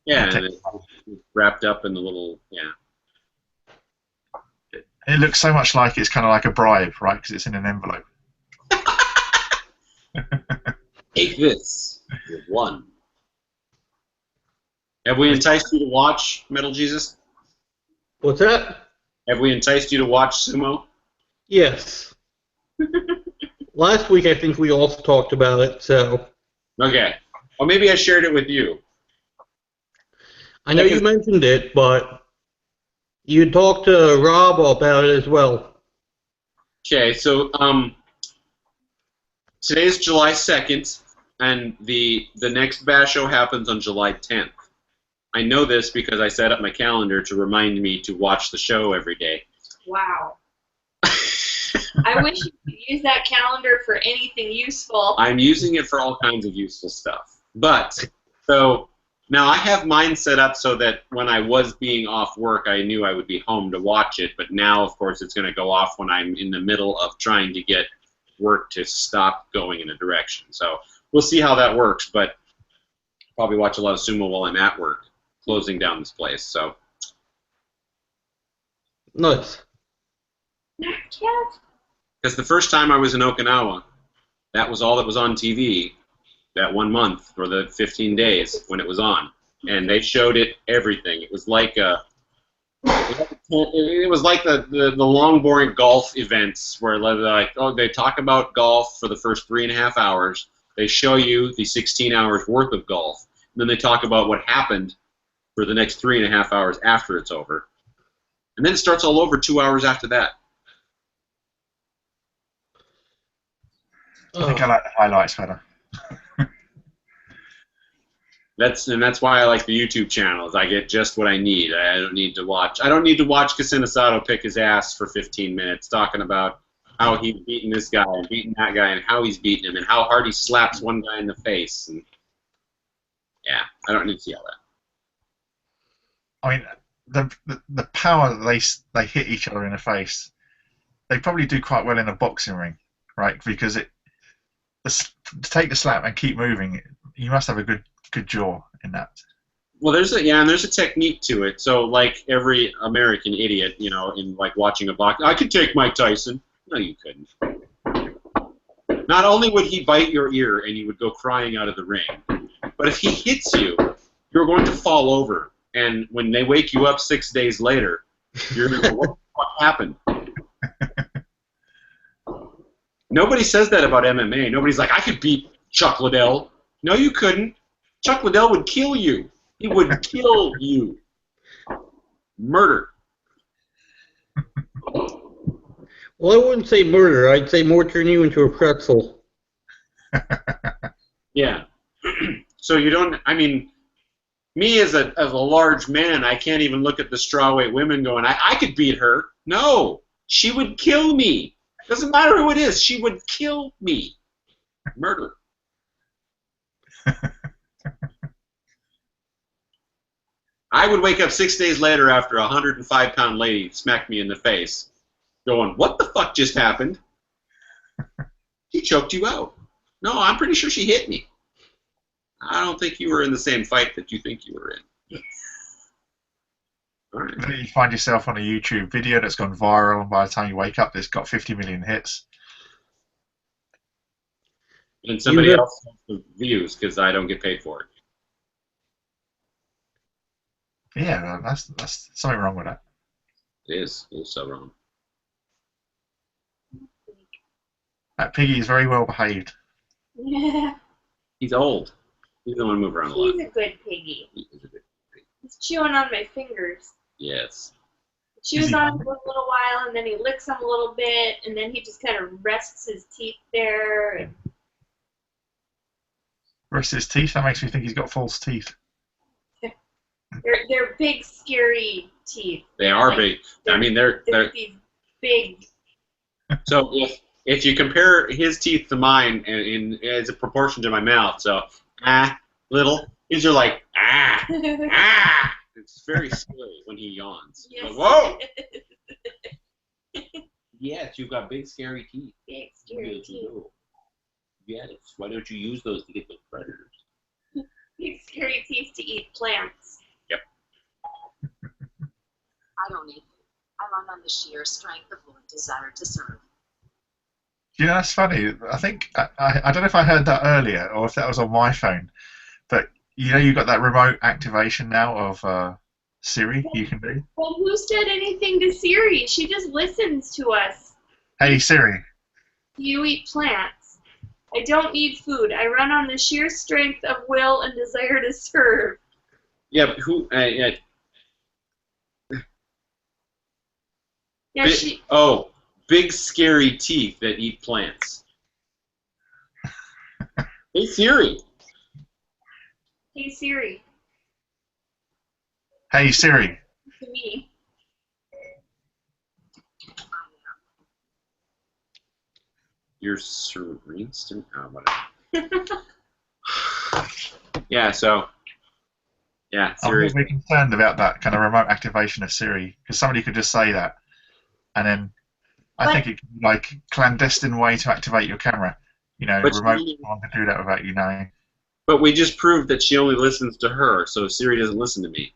[SPEAKER 1] Yeah,
[SPEAKER 6] Okay.
[SPEAKER 1] and it's wrapped up in the little
[SPEAKER 6] It looks so much like it's kind of like a bribe, right? Because it's in an envelope.
[SPEAKER 1] Take this. You've won. Have we enticed you to watch Metal Jesus?
[SPEAKER 3] What's that?
[SPEAKER 1] Have we enticed you to watch sumo?
[SPEAKER 3] Yes. Last week, I think we also talked about it, so
[SPEAKER 1] Okay. Or maybe I shared it with you.
[SPEAKER 3] I know you mentioned it, but you talked to Rob about it as well.
[SPEAKER 1] Okay, so today's July 2nd, and the next Basho happens on July 10th. I know this because I set up my calendar to remind me to watch the show every day.
[SPEAKER 2] Wow. I wish you could use that calendar for anything useful.
[SPEAKER 1] I'm using it for all kinds of useful stuff. But, so, now I have mine set up so that when I was being off work, I knew I would be home to watch it. But now, of course, it's going to go off when I'm in the middle of trying to get work to stop going in a direction. So, we'll see how that works. But probably watch a lot of sumo while I'm at work, closing down this place. So,
[SPEAKER 3] Nice.
[SPEAKER 2] Cat?
[SPEAKER 1] because the first time I was in Okinawa, that was all that was on TV that 1 month or the 15 days when it was on, and they showed it everything. It was like the long boring golf events where they talk about golf for the first 3.5 hours. They show you the 16 hours worth of golf, and then they talk about what happened for the next 3.5 hours after it's over, and then it starts all over 2 hours after that.
[SPEAKER 6] I think I like the highlights better.
[SPEAKER 1] That's why I like the YouTube channels. I get just what I need. I don't need to watch. I don't need to watch Kisenosato pick his ass for 15 minutes talking about how he's beating this guy and beating that guy and how he's beating him and how hard he slaps one guy in the face. And yeah, I don't need to see all that.
[SPEAKER 6] I mean, the power that they hit each other in the face, they probably do quite well in a boxing ring, right? Because to take the slap and keep moving, you must have a good jaw in that.
[SPEAKER 1] Well, there's a technique to it. So, like every American idiot, in like watching a box, I could take Mike Tyson. No, you couldn't. Not only would he bite your ear and you would go crying out of the ring, but if he hits you, you're going to fall over. And when they wake you up 6 days later, you're going to go, what the fuck happened? Nobody says that about MMA. Nobody's like, I could beat Chuck Liddell. No, you couldn't. Chuck Liddell would kill you. He would kill you. Murder.
[SPEAKER 3] Well, I wouldn't say murder. I'd say more turn you into a pretzel.
[SPEAKER 1] Yeah. So you don't. I mean, me as a large man, I can't even look at the strawweight women going, I could beat her. No, she would kill me. Doesn't matter who it is. She would kill me. Murder. I would wake up 6 days later after a 105-pound lady smacked me in the face, going, what the fuck just happened? She choked you out. No, I'm pretty sure she hit me. I don't think you were in the same fight that you think you were in. All right.
[SPEAKER 6] Then you find yourself on a YouTube video that's gone viral, and by the time you wake up, it's got 50 million hits.
[SPEAKER 1] And somebody else has the views because I don't get paid for it.
[SPEAKER 6] Yeah, that's something wrong with that.
[SPEAKER 1] It is. It is so wrong.
[SPEAKER 6] That piggy is very well behaved.
[SPEAKER 2] Yeah.
[SPEAKER 1] He's old. He doesn't want to move around a lot.
[SPEAKER 2] He's a good piggy.
[SPEAKER 1] He is a good pig.
[SPEAKER 2] He's chewing on my fingers.
[SPEAKER 1] Yes.
[SPEAKER 2] He chews on them for a little while, and then he licks them a little bit, and then he just kind of rests his teeth there. And
[SPEAKER 6] Rest his teeth. That makes me think he's got false teeth.
[SPEAKER 2] they're big, scary teeth.
[SPEAKER 1] They are big. I mean, they're
[SPEAKER 2] these big.
[SPEAKER 1] so if you compare his teeth to mine in as a proportion to my mouth, so little, these are like It's very scary when he yawns.
[SPEAKER 2] Yes.
[SPEAKER 1] Like, whoa! Yes, you've got big scary teeth.
[SPEAKER 2] Big, scary
[SPEAKER 1] Yes, you
[SPEAKER 2] teeth.
[SPEAKER 1] do. Yes. Why don't you use those to get those predators?
[SPEAKER 2] Big, scary teeth to eat plants.
[SPEAKER 1] Yep.
[SPEAKER 7] I don't need food. I run on the sheer strength of will and desire to serve.
[SPEAKER 6] Yeah, that's funny. I think I don't know if I heard that earlier or if that was on my phone, but you've got that remote activation now of Siri. You can do.
[SPEAKER 2] Well, who said anything to Siri? She just listens to us.
[SPEAKER 6] Hey Siri.
[SPEAKER 2] You eat plants. I don't need food. I run on the sheer strength of will and desire to serve.
[SPEAKER 1] Yeah, but who?
[SPEAKER 2] Yeah,
[SPEAKER 1] Big scary teeth that eat plants. Hey Siri.
[SPEAKER 2] Hey Siri.
[SPEAKER 6] Hey Siri.
[SPEAKER 2] To me.
[SPEAKER 1] You're Sir Winston? Oh, whatever. Yeah, so. Yeah,
[SPEAKER 6] I'm
[SPEAKER 1] Siri.
[SPEAKER 6] really concerned about that kind of remote activation of Siri because somebody could just say that, and then I think it could be like clandestine way to activate your camera.
[SPEAKER 1] But
[SPEAKER 6] remote someone can do that without you knowing.
[SPEAKER 1] But we just proved that she only listens to her, so Siri doesn't listen to me.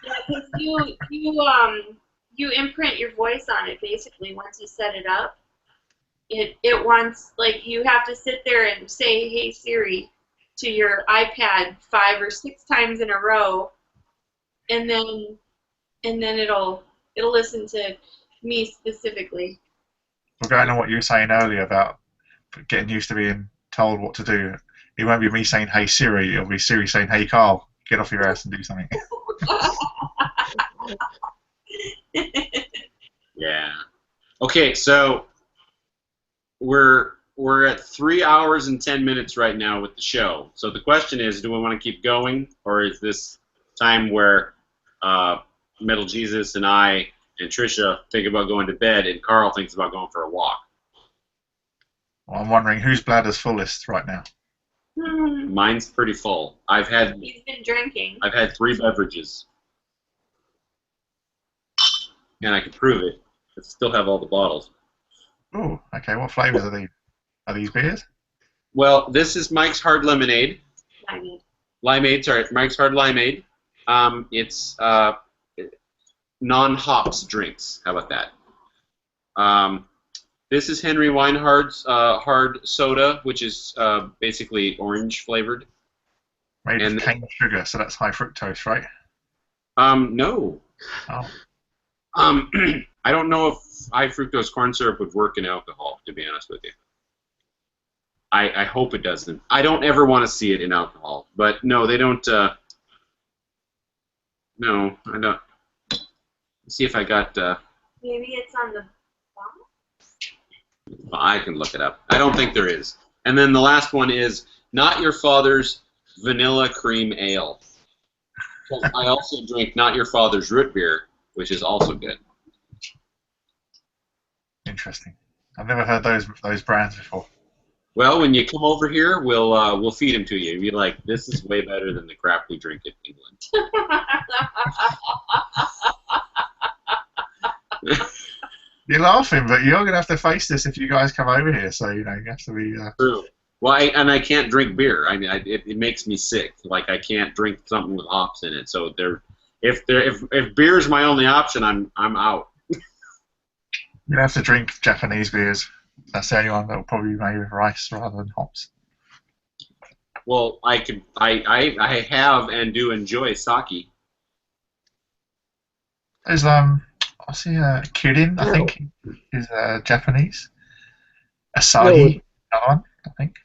[SPEAKER 2] Yeah, because you imprint your voice on it basically once you set it up. It wants, like, you have to sit there and say "Hey Siri" to your iPad 5 or 6 times in a row, and then it'll listen to me specifically.
[SPEAKER 6] Well, going on what you were saying earlier about getting used to being told what to do, it won't be me saying "Hey Siri," it'll be Siri saying "Hey Carl, get off your ass and do something."
[SPEAKER 1] Yeah. Okay, so we're at 3 hours and 10 minutes right now with the show. So the question is, do we want to keep going, or is this time where Metal Jesus and I and Trisha think about going to bed, and Carl thinks about going for a walk?
[SPEAKER 6] Well, I'm wondering whose bladder's fullest right now.
[SPEAKER 1] Mine's pretty full. I've had
[SPEAKER 2] He's been drinking.
[SPEAKER 1] 3 beverages, and I can prove it. I still have all the bottles.
[SPEAKER 6] Oh, okay. What flavors are these? Are these beers?
[SPEAKER 1] Well, this is Mike's Hard Lemonade. Limeade, sorry, Mike's Hard Limeade. It's non-hops drinks. How about that? This is Henry Weinhard's hard soda, which is basically orange flavored.
[SPEAKER 6] Made
[SPEAKER 1] And-
[SPEAKER 6] of cane sugar, so that's high fructose, right?
[SPEAKER 1] No.
[SPEAKER 6] Oh.
[SPEAKER 1] I don't know if high fructose corn syrup would work in alcohol, to be honest with you. I hope it doesn't. I don't ever want to see it in alcohol, but no, they don't. No, I don't. Let's see if I got.
[SPEAKER 2] Maybe it's on the bottom.
[SPEAKER 1] I can look it up. I don't think there is. And then the last one is Not Your Father's Vanilla Cream Ale. I also drink Not Your Father's Root Beer, which is also good.
[SPEAKER 6] Interesting. I've never heard those brands before.
[SPEAKER 1] Well, when you come over here, we'll feed them to you. You'll be like, this is way better than the crap we drink in England.
[SPEAKER 6] You're laughing, but you're going to have to face this if you guys come over here. So you have to be.
[SPEAKER 1] True. Well, I can't drink beer. It makes me sick. Like I can't drink something with hops in it. So if beer is my only option, I'm out.
[SPEAKER 6] You're gonna have to drink Japanese beers. That's the only one that will probably be made with rice rather than hops.
[SPEAKER 1] Well, I have and do enjoy sake.
[SPEAKER 6] There's I see Kirin, I think, is Japanese. Asahi, another one, I think.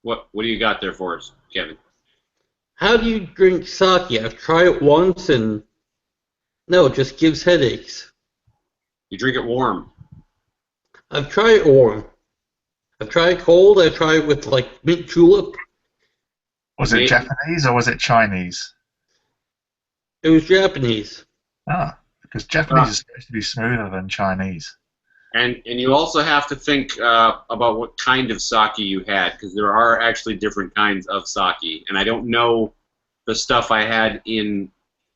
[SPEAKER 1] What do you got there for us, Kevin?
[SPEAKER 5] How do you drink sake? I've tried it once and no, it just gives headaches.
[SPEAKER 1] You drink it warm.
[SPEAKER 5] I've tried it warm. I've tried it cold. I've tried it with like mint julep.
[SPEAKER 6] Was it Japanese or was it Chinese?
[SPEAKER 5] It was Japanese.
[SPEAKER 6] Ah, because Japanese is supposed to be smoother than Chinese.
[SPEAKER 1] And you also have to think about what kind of sake you had, because there are actually different kinds of sake. And I don't know the stuff I had in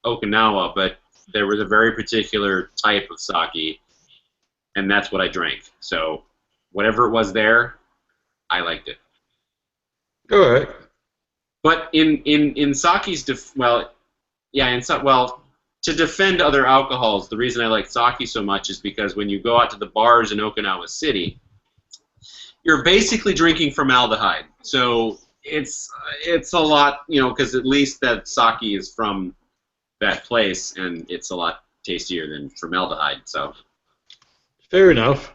[SPEAKER 1] Okinawa, but there was a very particular type of sake, and that's what I drank. So whatever it was there, I liked it.
[SPEAKER 5] All right.
[SPEAKER 1] But in sake's to defend other alcohols, the reason I like sake so much is because when you go out to the bars in Okinawa City, you're basically drinking formaldehyde. So it's a lot, because at least that sake is from that place, and it's a lot tastier than formaldehyde. So
[SPEAKER 5] Fair enough.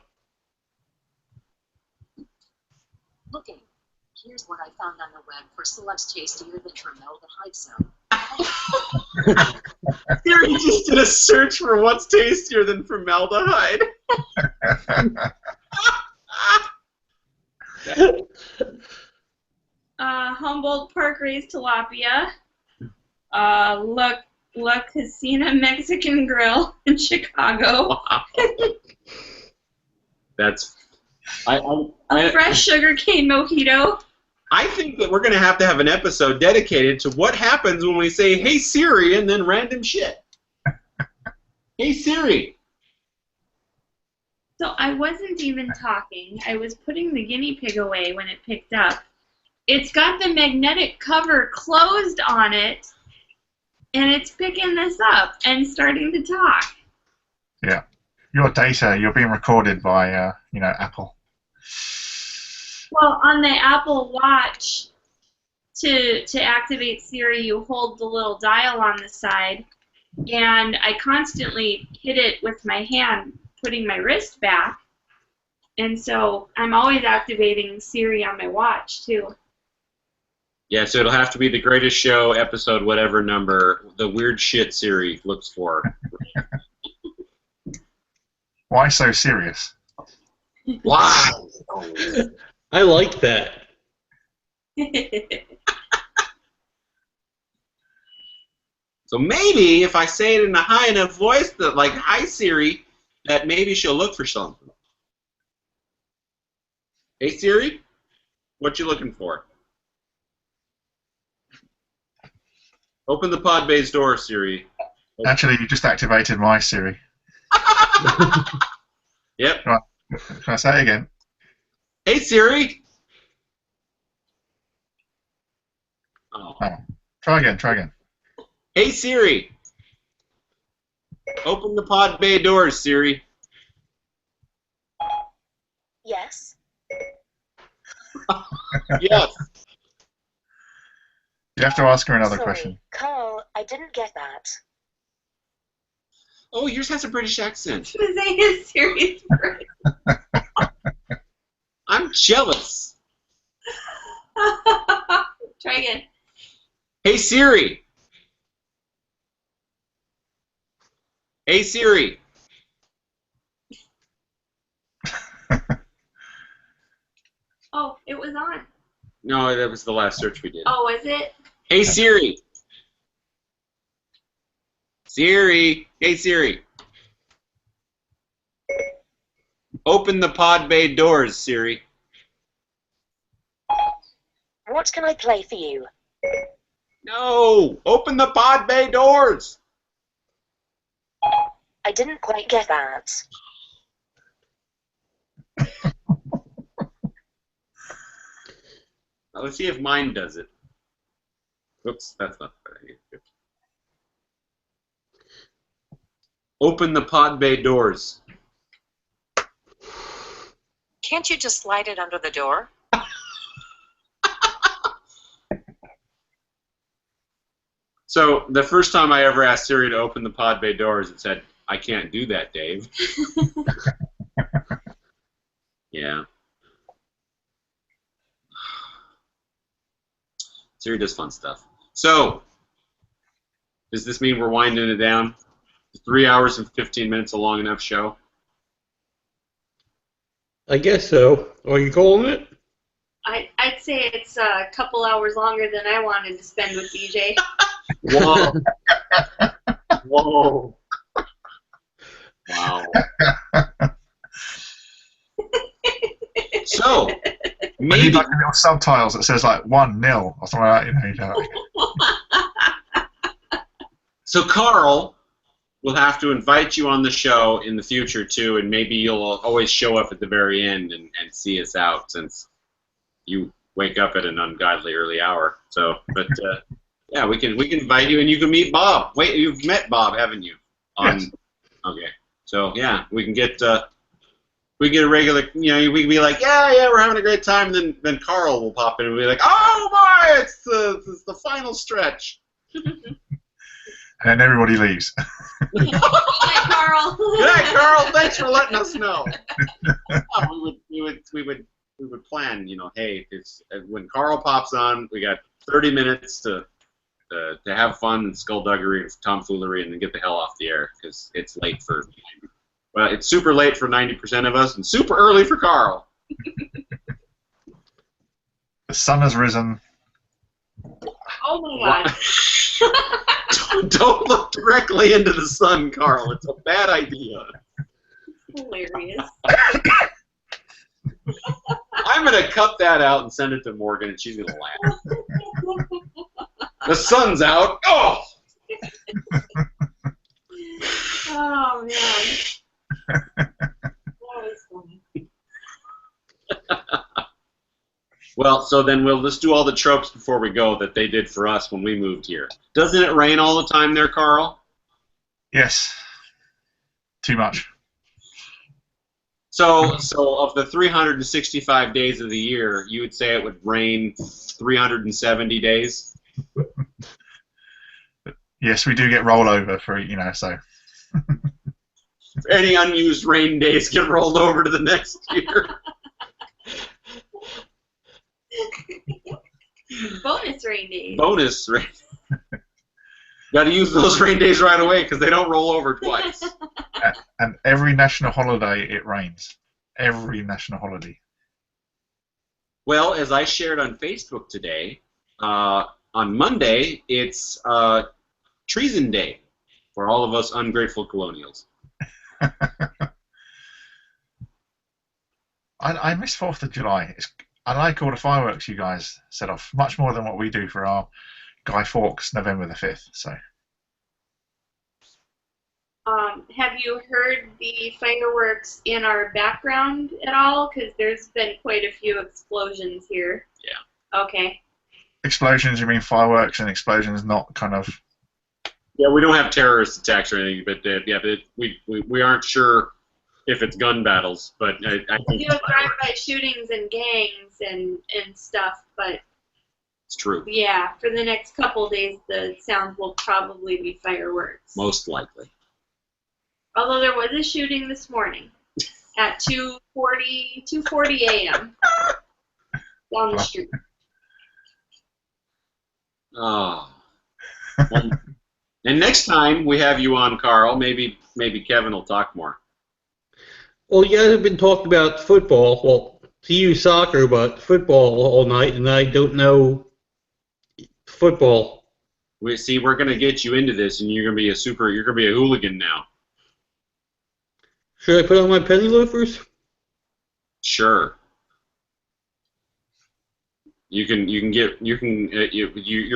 [SPEAKER 7] Looking. Here's what I found on the web for slugs tastier than formaldehyde soap.
[SPEAKER 1] Siri just did a search for what's tastier than formaldehyde.
[SPEAKER 2] Humboldt Park raised tilapia. La Casina Mexican Grill in Chicago.
[SPEAKER 1] Wow. That's
[SPEAKER 2] A fresh sugarcane mojito.
[SPEAKER 1] I think that we're going to have an episode dedicated to what happens when we say, hey, Siri, and then random shit. Hey, Siri.
[SPEAKER 2] So I wasn't even talking. I was putting the guinea pig away when it picked up. It's got the magnetic cover closed on it, and it's picking this up and starting to talk.
[SPEAKER 6] Yeah. Your data, you're being recorded by, Apple.
[SPEAKER 2] Well, on the Apple Watch, to activate Siri, you hold the little dial on the side, and I constantly hit it with my hand, putting my wrist back, and so I'm always activating Siri on my watch, too.
[SPEAKER 1] Yeah, so it'll have to be the greatest show episode, whatever number, the weird shit Siri looks for.
[SPEAKER 6] Why so serious?
[SPEAKER 1] Wow.
[SPEAKER 5] I like that.
[SPEAKER 1] So maybe if I say it in a high enough voice that, like, hi Siri, that maybe she'll look for something. Hey Siri? What you looking for? Open the pod bay's door, Siri.
[SPEAKER 6] Actually, you just activated my Siri.
[SPEAKER 1] Yep.
[SPEAKER 6] Can I say it again?
[SPEAKER 1] Hey, Siri. Oh.
[SPEAKER 6] Try again.
[SPEAKER 1] Hey, Siri. Open the pod bay doors, Siri.
[SPEAKER 7] Yes.
[SPEAKER 1] Yes.
[SPEAKER 6] You have to ask her another
[SPEAKER 7] Sorry,
[SPEAKER 6] question.
[SPEAKER 7] Carl, I didn't get that.
[SPEAKER 1] Oh, yours has a British accent.
[SPEAKER 2] I was saying his serious bird.
[SPEAKER 1] I'm jealous.
[SPEAKER 2] Try again.
[SPEAKER 1] Hey, Siri. Hey, Siri.
[SPEAKER 2] Oh, it was on.
[SPEAKER 1] No, that was the last search we did.
[SPEAKER 2] Oh, was it?
[SPEAKER 1] Hey, Siri. Siri. Hey, Siri. Open the pod bay doors, Siri.
[SPEAKER 7] What can I play for you?
[SPEAKER 1] No. Open the pod bay doors.
[SPEAKER 7] I didn't quite get that.
[SPEAKER 1] Now, let's see if mine does it. Oops, that's not what I need to do. Open the pod bay doors.
[SPEAKER 7] Can't you just slide it under the door?
[SPEAKER 1] So the first time I ever asked Siri to open the pod bay doors, it said, "I can't do that, Dave." Yeah. Siri does fun stuff. So, does this mean we're winding it down? 3 hours and 15 minutes, a long enough show?
[SPEAKER 5] I guess so. Are you calling it?
[SPEAKER 2] I'd say it's a couple hours longer than I wanted to spend with DJ.
[SPEAKER 1] Whoa. Whoa. Wow. So,
[SPEAKER 6] I need
[SPEAKER 1] maybe.
[SPEAKER 6] like little subtitles that says like 1-0 or something like that. You know.
[SPEAKER 1] So, Carl will have to invite you on the show in the future, too, and maybe you'll always show up at the very end and see us out since you wake up at an ungodly early hour. So, but yeah, we can invite you and you can meet Bob. Wait, you've met Bob, haven't you?
[SPEAKER 6] Yes.
[SPEAKER 1] Okay. So yeah, we can get a regular. You know, we can be like, yeah, we're having a great time. And then Carl will pop in and be like, oh boy, it's the final stretch.
[SPEAKER 6] And then everybody leaves.
[SPEAKER 2] Good night, Carl.
[SPEAKER 1] Good night, Carl. Thanks for letting us know. We would plan. You know, hey, it's when Carl pops on, we got 30 minutes to have fun and skullduggery and tomfoolery, and then get the hell off the air because it's late for. Well, it's super late for 90% of us, and super early for Carl.
[SPEAKER 6] The sun has risen.
[SPEAKER 2] Oh my god.
[SPEAKER 1] Don't look directly into the sun, Carl. It's a bad idea.
[SPEAKER 2] Hilarious.
[SPEAKER 1] I'm going to cut that out and send it to Morgan, and she's going to laugh. The sun's out. Oh!
[SPEAKER 2] Oh man. That was funny.
[SPEAKER 1] Well, so then we'll just do all the tropes before we go that they did for us when we moved here. Doesn't it rain all the time there, Carl?
[SPEAKER 6] Yes. Too much.
[SPEAKER 1] So of the 365 days of the year, you would say it would rain 370 days?
[SPEAKER 6] Yes, we do get rollover for, so.
[SPEAKER 1] Any unused rain days get rolled over to the next year.
[SPEAKER 2] Bonus rain days.
[SPEAKER 1] Bonus rain. Got to use those rain days right away because they don't roll over twice.
[SPEAKER 6] And every national holiday, it rains. Every national holiday.
[SPEAKER 1] Well, as I shared on Facebook today, on Monday, it's Treason Day for all of us ungrateful colonials.
[SPEAKER 6] I miss 4th of July. I like all the fireworks you guys set off, much more than what we do for our Guy Fawkes November the 5th. So
[SPEAKER 2] Have you heard the fireworks in our background at all? Because there's been quite a few explosions here.
[SPEAKER 1] Yeah.
[SPEAKER 2] Okay.
[SPEAKER 6] explosions, you mean fireworks and explosions, not kind of.
[SPEAKER 1] Yeah, we don't have terrorist attacks or anything, but we aren't sure if it's gun battles. But I
[SPEAKER 2] We
[SPEAKER 1] think
[SPEAKER 2] do have drive-by shootings and gangs and stuff, but
[SPEAKER 1] it's true.
[SPEAKER 2] yeah, for the next couple days, the sound will probably be fireworks.
[SPEAKER 1] Most likely.
[SPEAKER 2] Although there was a shooting this morning at 2:40 a.m. down the street.
[SPEAKER 1] Oh. Well, and next time we have you on, Carl, maybe Kevin will talk more.
[SPEAKER 5] Well, you guys have been talking about football. Well, to you soccer, but football all night, and I don't know football.
[SPEAKER 1] We're gonna get you into this, and you're gonna be a hooligan now.
[SPEAKER 5] Should I put on my penny loafers?
[SPEAKER 1] Sure. You're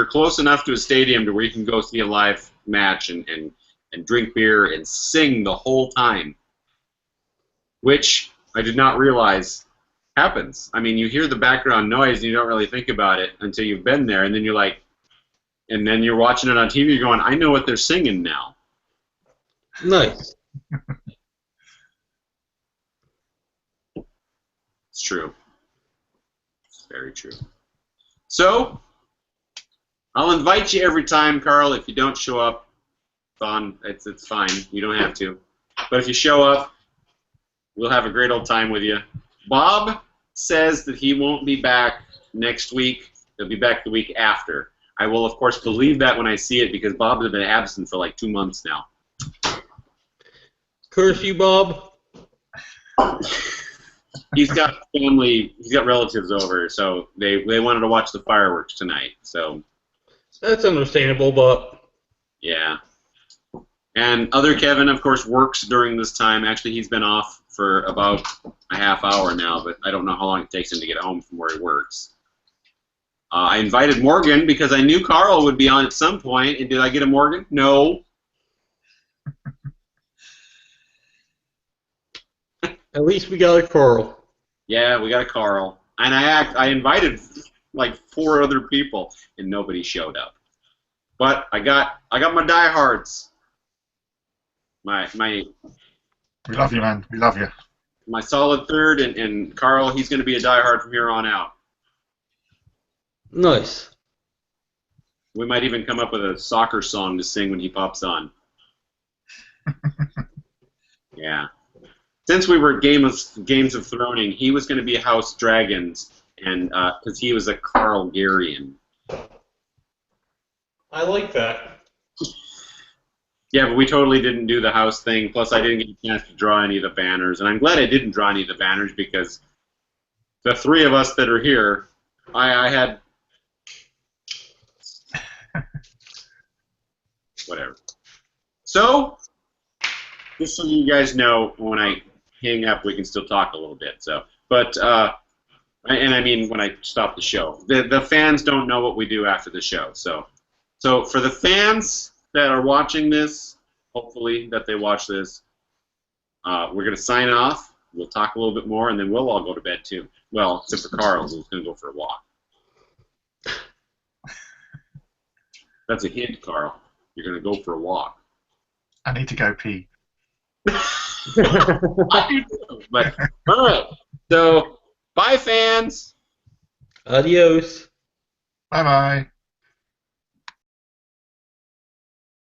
[SPEAKER 1] close enough to a stadium to where you can go see a live match and drink beer and sing the whole time, which I did not realize happens. I mean, you hear the background noise and you don't really think about it until you've been there, and then you're like, and then you're watching it on TV, going, I know what they're singing now.
[SPEAKER 5] Nice.
[SPEAKER 1] It's true. It's very true. So, I'll invite you every time, Carl. If you don't show up, it's fine. You don't have to. But if you show up, we'll have a great old time with you. Bob says that he won't be back next week. He'll be back the week after. I will, of course, believe that when I see it because Bob has been absent for like 2 months now.
[SPEAKER 5] Curse you, Bob.
[SPEAKER 1] He's got family, he's got relatives over, so they wanted to watch the fireworks tonight. So
[SPEAKER 5] That's understandable, but
[SPEAKER 1] yeah. And other Kevin, of course, works during this time. Actually, he's been off for about a half hour now, but I don't know how long it takes him to get home from where he works. I invited Morgan because I knew Carl would be on at some point. And did I get a Morgan? No.
[SPEAKER 5] at least we got a Carl.
[SPEAKER 1] Yeah, we got a Carl. And I invited like 4 other people, and nobody showed up. But I got my diehards. My
[SPEAKER 6] We love you, man. We love you.
[SPEAKER 1] my solid third, and Carl, he's going to be a diehard from here on out.
[SPEAKER 5] Nice.
[SPEAKER 1] We might even come up with a soccer song to sing when he pops on. Yeah. Since we were Games of Throning, he was going to be House Dragons, and because he was a Carlgarian.
[SPEAKER 5] I like that.
[SPEAKER 1] Yeah, but we totally didn't do the house thing. Plus, I didn't get a chance to draw any of the banners, and I'm glad I didn't draw any of the banners because the 3 of us that are here, I had whatever. So, just so you guys know, when I hang up, we can still talk a little bit. So, but and I mean when I stop the show, the fans don't know what we do after the show. So for the fans that are watching this, hopefully that they watch this, we're gonna sign off. We'll talk a little bit more, and then we'll all go to bed too. Well, except for Carl, who's gonna go for a walk. That's a hint, Carl. You're going to go for a walk.
[SPEAKER 6] I need to go pee.
[SPEAKER 1] I do too, but all right. So, bye, fans.
[SPEAKER 5] Adios.
[SPEAKER 6] Bye bye.